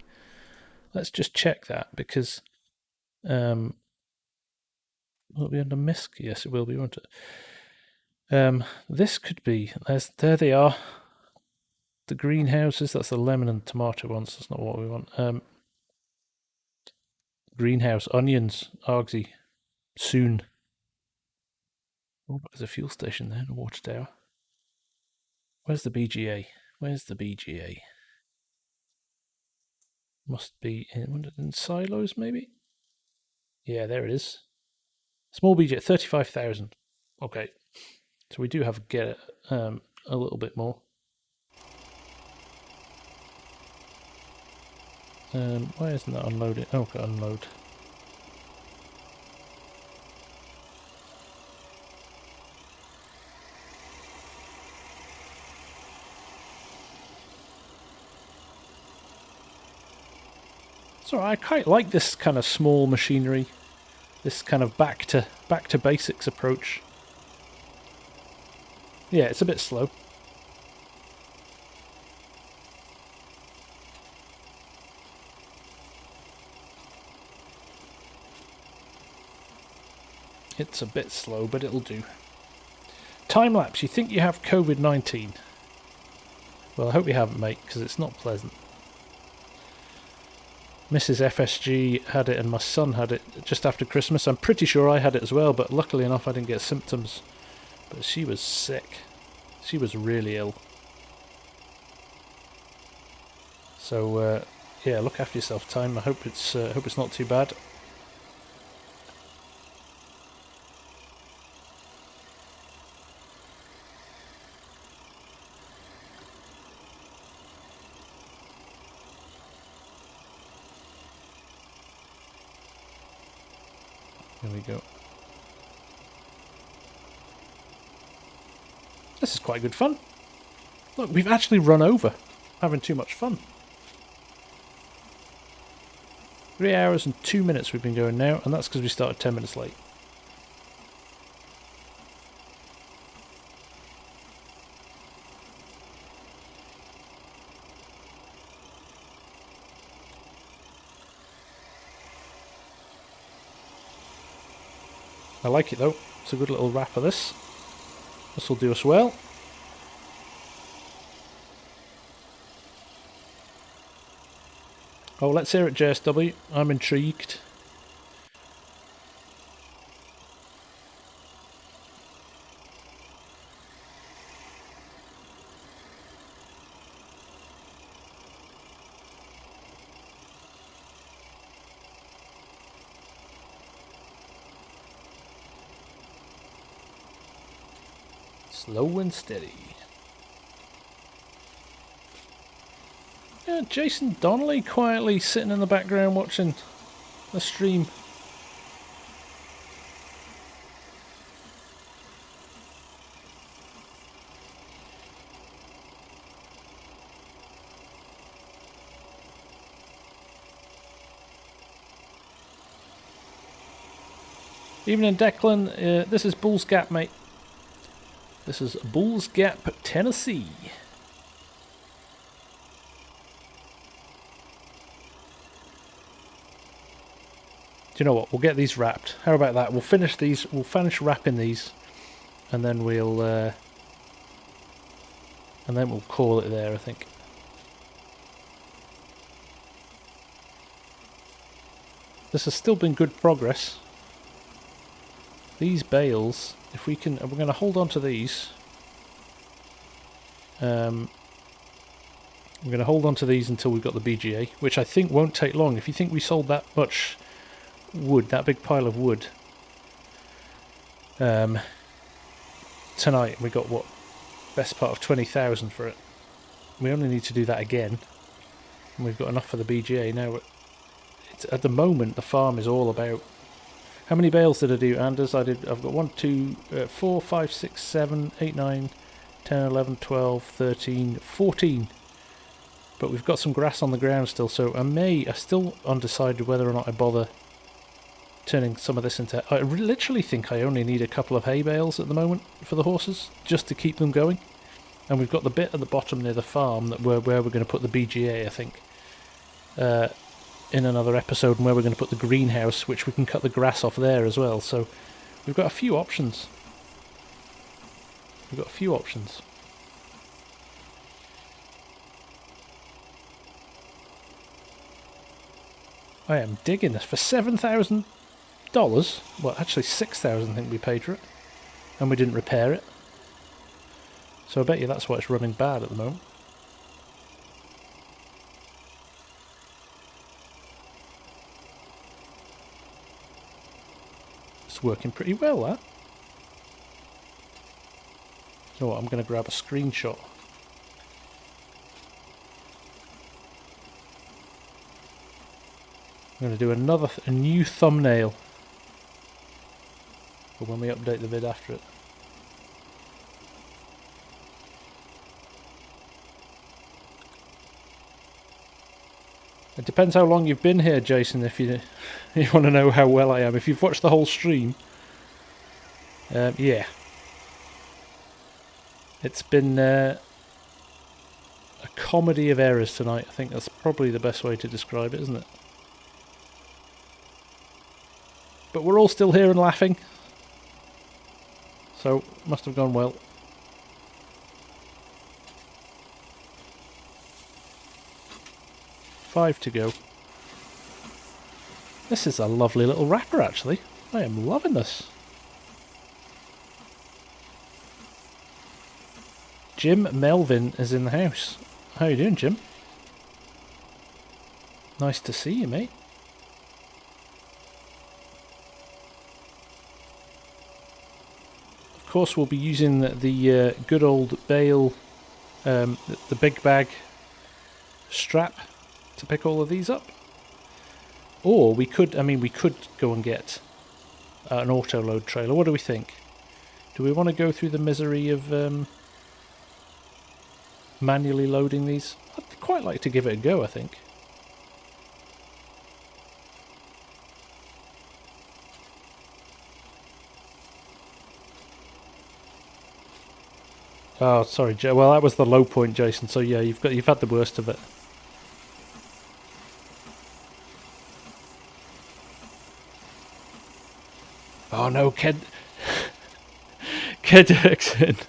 Let's just check that, because will it be under MISC? Yes, it will be, won't it? This could be. There they are. The greenhouses. That's the lemon and tomato ones. That's not what we want. Greenhouse, onions, argsy, soon. Oh, there's a fuel station there, a water tower. Where's the BGA? Where's the BGA? Must be in silos, maybe? Yeah, there it is. Small BGA, 35,000. Okay. So we do have to get a little bit more. Why isn't that unloading? Oh, got unload. So I quite like this kind of small machinery, this kind of back to basics approach. Yeah, it's a bit slow. It's a bit slow, but it'll do. Time lapse, you think you have COVID-19? Well, I hope you haven't, mate, because it's not pleasant. Mrs. FSG had it and my son had it just after Christmas. I'm pretty sure I had it as well, but luckily enough I didn't get symptoms. But she was sick. She was really ill. So, yeah, look after yourself, Time. I hope it's not too bad. There we go. This is quite good fun. Look, we've actually run over. Having too much fun. 3 hours and 2 minutes we've been going now, and that's because we started 10 minutes late. I like it though. It's a good little wrap of this. This will do us well. Oh, let's hear it, JSW. I'm intrigued. Slow and steady. Yeah, Jason Donnelly quietly sitting in the background watching the stream. Evening, Declan. This is Bulls Gap, mate. This is Bulls Gap, Tennessee. Do you know what? We'll get these wrapped. How about that? We'll finish these. We'll finish wrapping these, and then we'll call it there, I think. This has still been good progress. These bales, if we can, we're going to hold on to these. We're going to hold on to these until we've got the BGA, which I think won't take long. If you think we sold that much wood, that big pile of wood, tonight, we got what? Best part of 20,000 for it. We only need to do that again, and we've got enough for the BGA. Now, at the moment, the farm is all about... How many bales did I do, Anders? I've got 1, 2, 4, 5, 6, 7, 8, 9, 10, 11, 12, 13, 14. But we've got some grass on the ground still, so I still undecided whether or not I bother turning some of this into... I literally think I only need a couple of hay bales at the moment for the horses, just to keep them going. And we've got the bit at the bottom near the farm that where we're going to put the BGA, I think. In another episode, and where we're going to put the greenhouse, which we can cut the grass off there as well. So we've got a few options. I am digging this for $7,000. Well, actually $6,000 I think we paid for it, and we didn't repair it. So I bet you that's why it's running bad at the moment. It's working pretty well, that. You know what, I'm going to grab a screenshot. I'm going to do a new thumbnail for when we update the vid after it. It depends how long you've been here, Jason, if you want to know how well I am. If you've watched the whole stream, yeah. It's been a comedy of errors tonight. I think that's probably the best way to describe it, isn't it? But we're all still here and laughing. So, must have gone well. Five to go. This is a lovely little wrapper, actually. I am loving this. Jim Melvin is in the house. How you doing, Jim? Nice to see you, mate. Of course, we'll be using the good old bale, the big bag strap to pick all of these up. Or we could, we could go and get an auto load trailer. What do we think? Do we want to go through the misery of manually loading these? I'd quite like to give it a go, I think. Oh, sorry, well, that was the low point, Jason. So yeah, you've had the worst of it. Oh no, Ked Dirksen.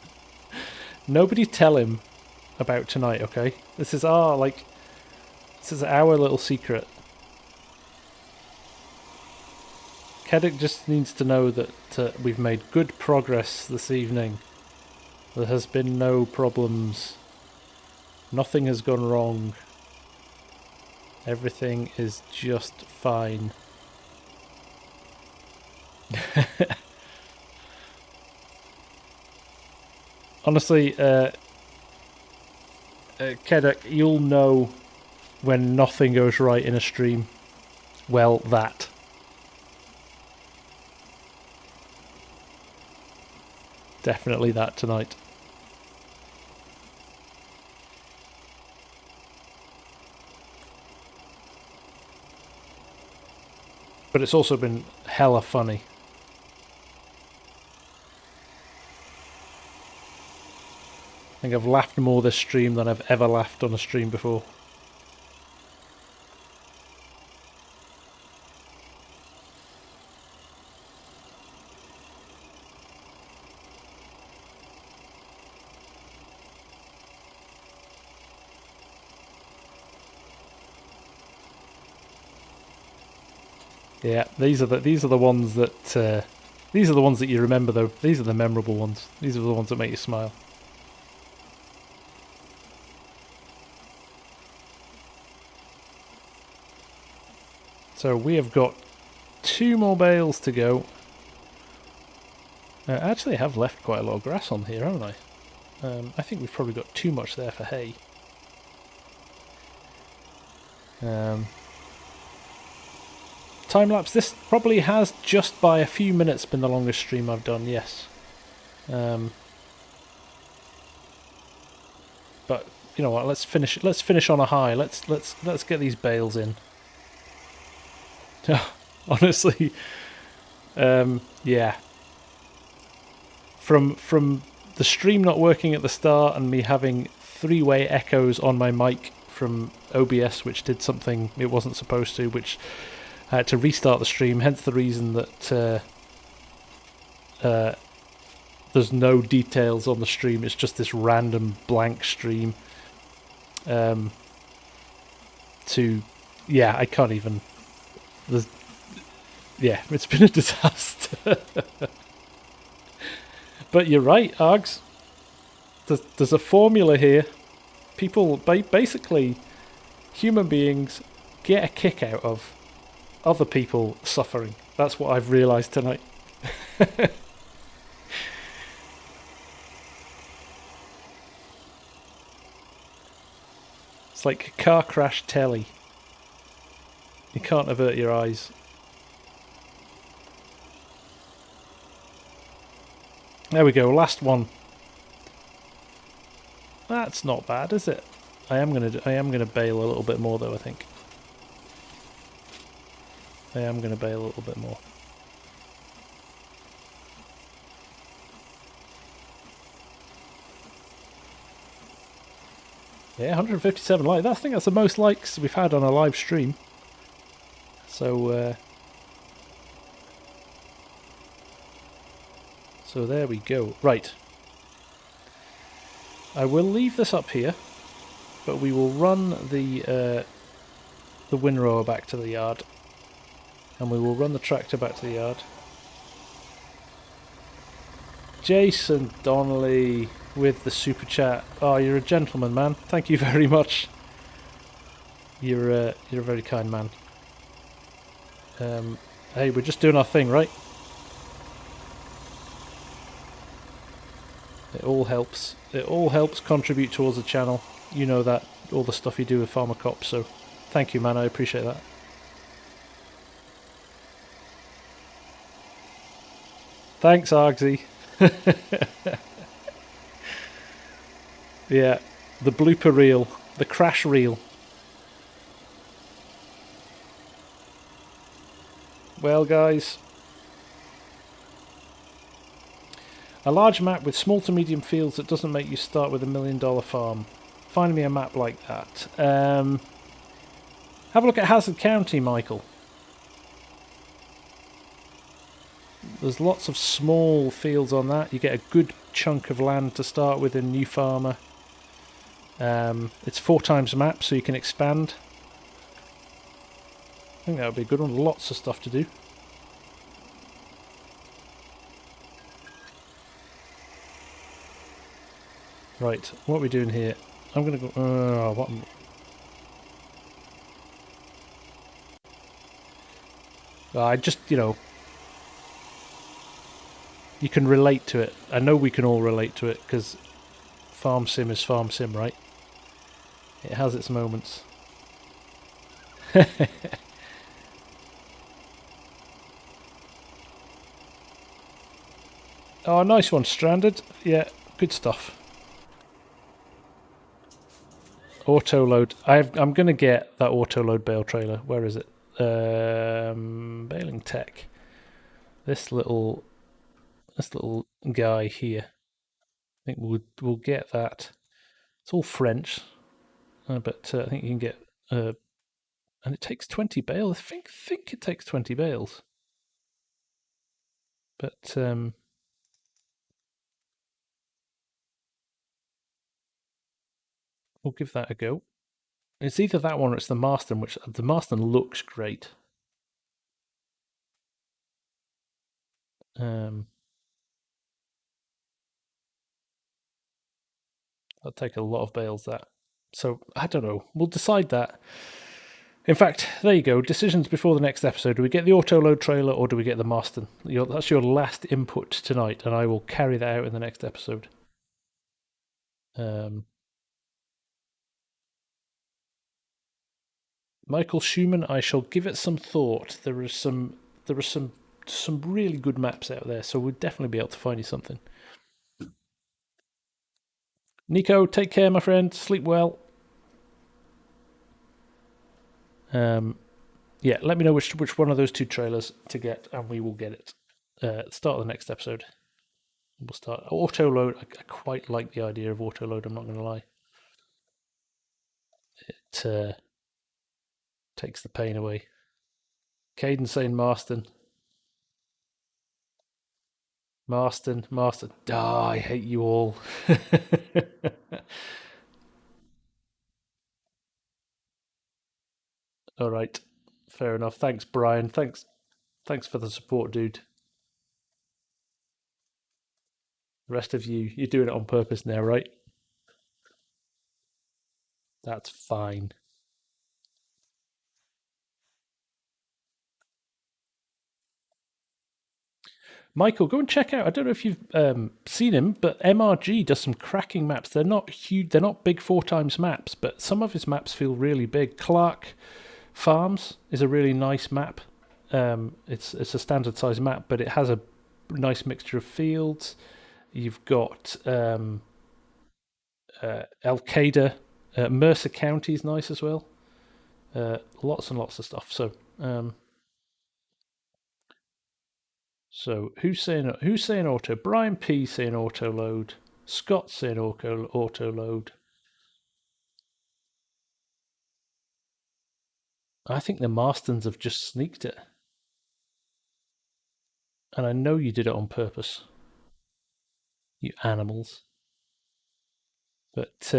Nobody tell him about tonight, okay? This is our little secret. Keddick just needs to know that we've made good progress this evening. There has been no problems. Nothing has gone wrong. Everything is just fine. Honestly, Kedek, you'll know when nothing goes right in a stream. Well, that. Definitely that tonight. But it's also been hella funny. I think I've laughed more this stream than I've ever laughed on a stream before. Yeah, these are the ones that you remember though. These are the memorable ones. These are the ones that make you smile. So we have got 2 more bales to go. Actually, I have left quite a lot of grass on here, haven't I? I think we've probably got too much there for hay. Time-lapse, this probably has just by a few minutes been the longest stream I've done, yes. But you know what, let's finish on a high. Let's get these bales in. Honestly, yeah. From the stream not working at the start and me having 3-way echoes on my mic from OBS, which did something it wasn't supposed to, which I had to restart the stream, hence the reason that there's no details on the stream. It's just this random blank stream. Yeah, I can't even... Yeah, it's been a disaster. But you're right, Args. There's a formula here. People, basically, human beings get a kick out of other people suffering. That's what I've realised tonight. It's like a car crash telly. You can't avert your eyes. There we go, last one. That's not bad, is it? I am gonna bail a little bit more though, I think. I am gonna bail a little bit more. Yeah, 157 likes. I think that's the most likes we've had on a live stream. So there we go. Right. I will leave this up here, but we will run the windrower back to the yard, and we will run the tractor back to the yard. Jason Donnelly with the super chat. Oh, you're a gentleman, man. Thank you very much. You're a very kind man. Hey, we're just doing our thing, right? It all helps. It all helps contribute towards the channel. You know that, all the stuff you do with Farmer Cop, so thank you, man. I appreciate that. Thanks, Argsy. Yeah, the blooper reel, the crash reel. Well, guys, a large map with small to medium fields that doesn't make you start with $1 million farm. Find me a map like that. Have a look at Hazard County, Michael. There's lots of small fields on that. You get a good chunk of land to start with in New Farmer. It's 4 times map, so you can expand. I think that would be a good one. Lots of stuff to do. Right, what are we doing here? I'm going to go... what? I just, you know... You can relate to it. I know we can all relate to it, because Farm Sim is Farm Sim, right? It has its moments. Oh, nice one, Stranded. Yeah, good stuff. Auto load. I'm going to get that auto load bale trailer. Where is it? Baling Tech. This little guy here. I think we'll get that. It's all French, but I think you can get. And it takes 20 bales. I think it takes 20 bales. But we'll give that a go. It's either that one or it's the Marston, which the Marston looks great. That'll take a lot of bales, that. So I don't know. We'll decide that. In fact, there you go. Decisions before the next episode. Do we get the auto load trailer or do we get the Marston? That's your last input tonight, and I will carry that out in the next episode. Michael Schumann, I shall give it some thought. There are some really good maps out there, so we'll definitely be able to find you something. Nico, take care, my friend. Sleep well. Yeah, let me know which one of those 2 trailers to get, and we will get it. Start of the next episode. We'll start auto load. I quite like the idea of auto load. I'm not going to lie. It takes the pain away. Caden saying Marston. Marston. I hate you all. All right, fair enough. Thanks, Brian. Thanks for the support, dude. The rest of you, you're doing it on purpose now, right? That's fine. Michael, go and check out. I don't know if you've seen him, but MRG does some cracking maps. They're not huge. They're not big 4x maps, but some of his maps feel really big. Clark Farms is a really nice map. It's a standard size map, but it has a nice mixture of fields. You've got Al Qaeda, Mercer County is nice as well. Lots and lots of stuff. So who's saying auto? Brian P saying auto load. Scott saying auto load. I think the Marstons have just sneaked it. And I know you did it on purpose. You animals. But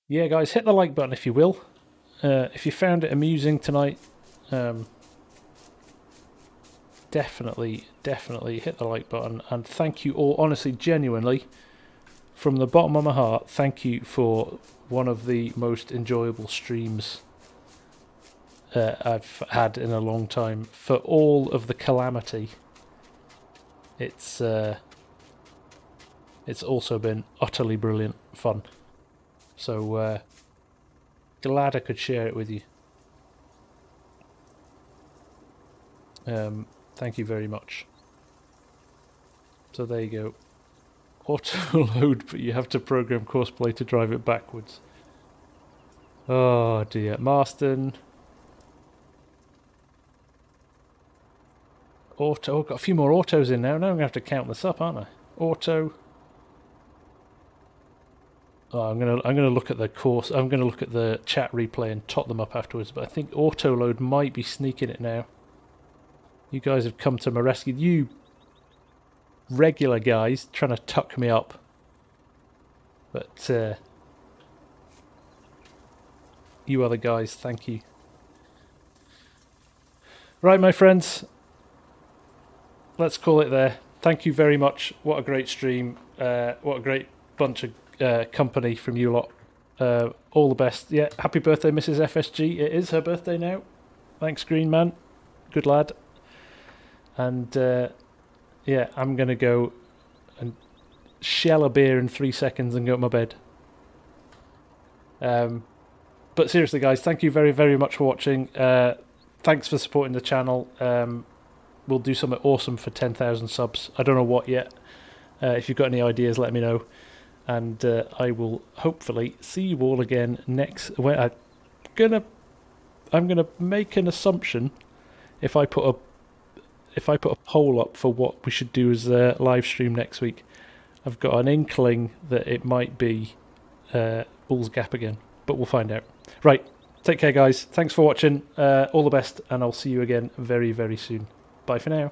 yeah, guys, hit the like button if you will. If you found it amusing tonight, definitely hit the like button. And thank you all, honestly, genuinely, from the bottom of my heart, thank you for one of the most enjoyable streams I've had in a long time. For all of the calamity, it's also been utterly brilliant fun. So glad I could share it with you. Thank you very much. So there you go. Auto load, but you have to program Courseplay to drive it backwards. Oh dear. Marston. Auto. I've got a few more autos in now. Now I'm going to have to count this up, aren't I? Auto. Oh, I'm gonna look at the course. I'm gonna look at the chat replay and tot them up afterwards. But I think auto load might be sneaking it now. You guys have come to my rescue. You regular guys trying to tuck me up. But you other guys, thank you. Right, my friends. Let's call it there. Thank you very much. What a great stream. What a great bunch of company from you lot. All the best. Yeah, happy birthday, Mrs. FSG. It is her birthday now. Thanks, Green Man. Good lad. And yeah, I'm going to go and shell a beer in 3 seconds and go to my bed. But seriously, guys, thank you very, very much for watching. Thanks for supporting the channel. We'll do something awesome for 10,000 subs. I don't know what yet. If you've got any ideas, let me know. And I will hopefully see you all again next. I'm gonna make an assumption. If I put a poll up for what we should do as a live stream next week, I've got an inkling that it might be Bulls Gap again, but we'll find out. Right, take care, guys. Thanks for watching. All the best, and I'll see you again very, very soon. Bye for now.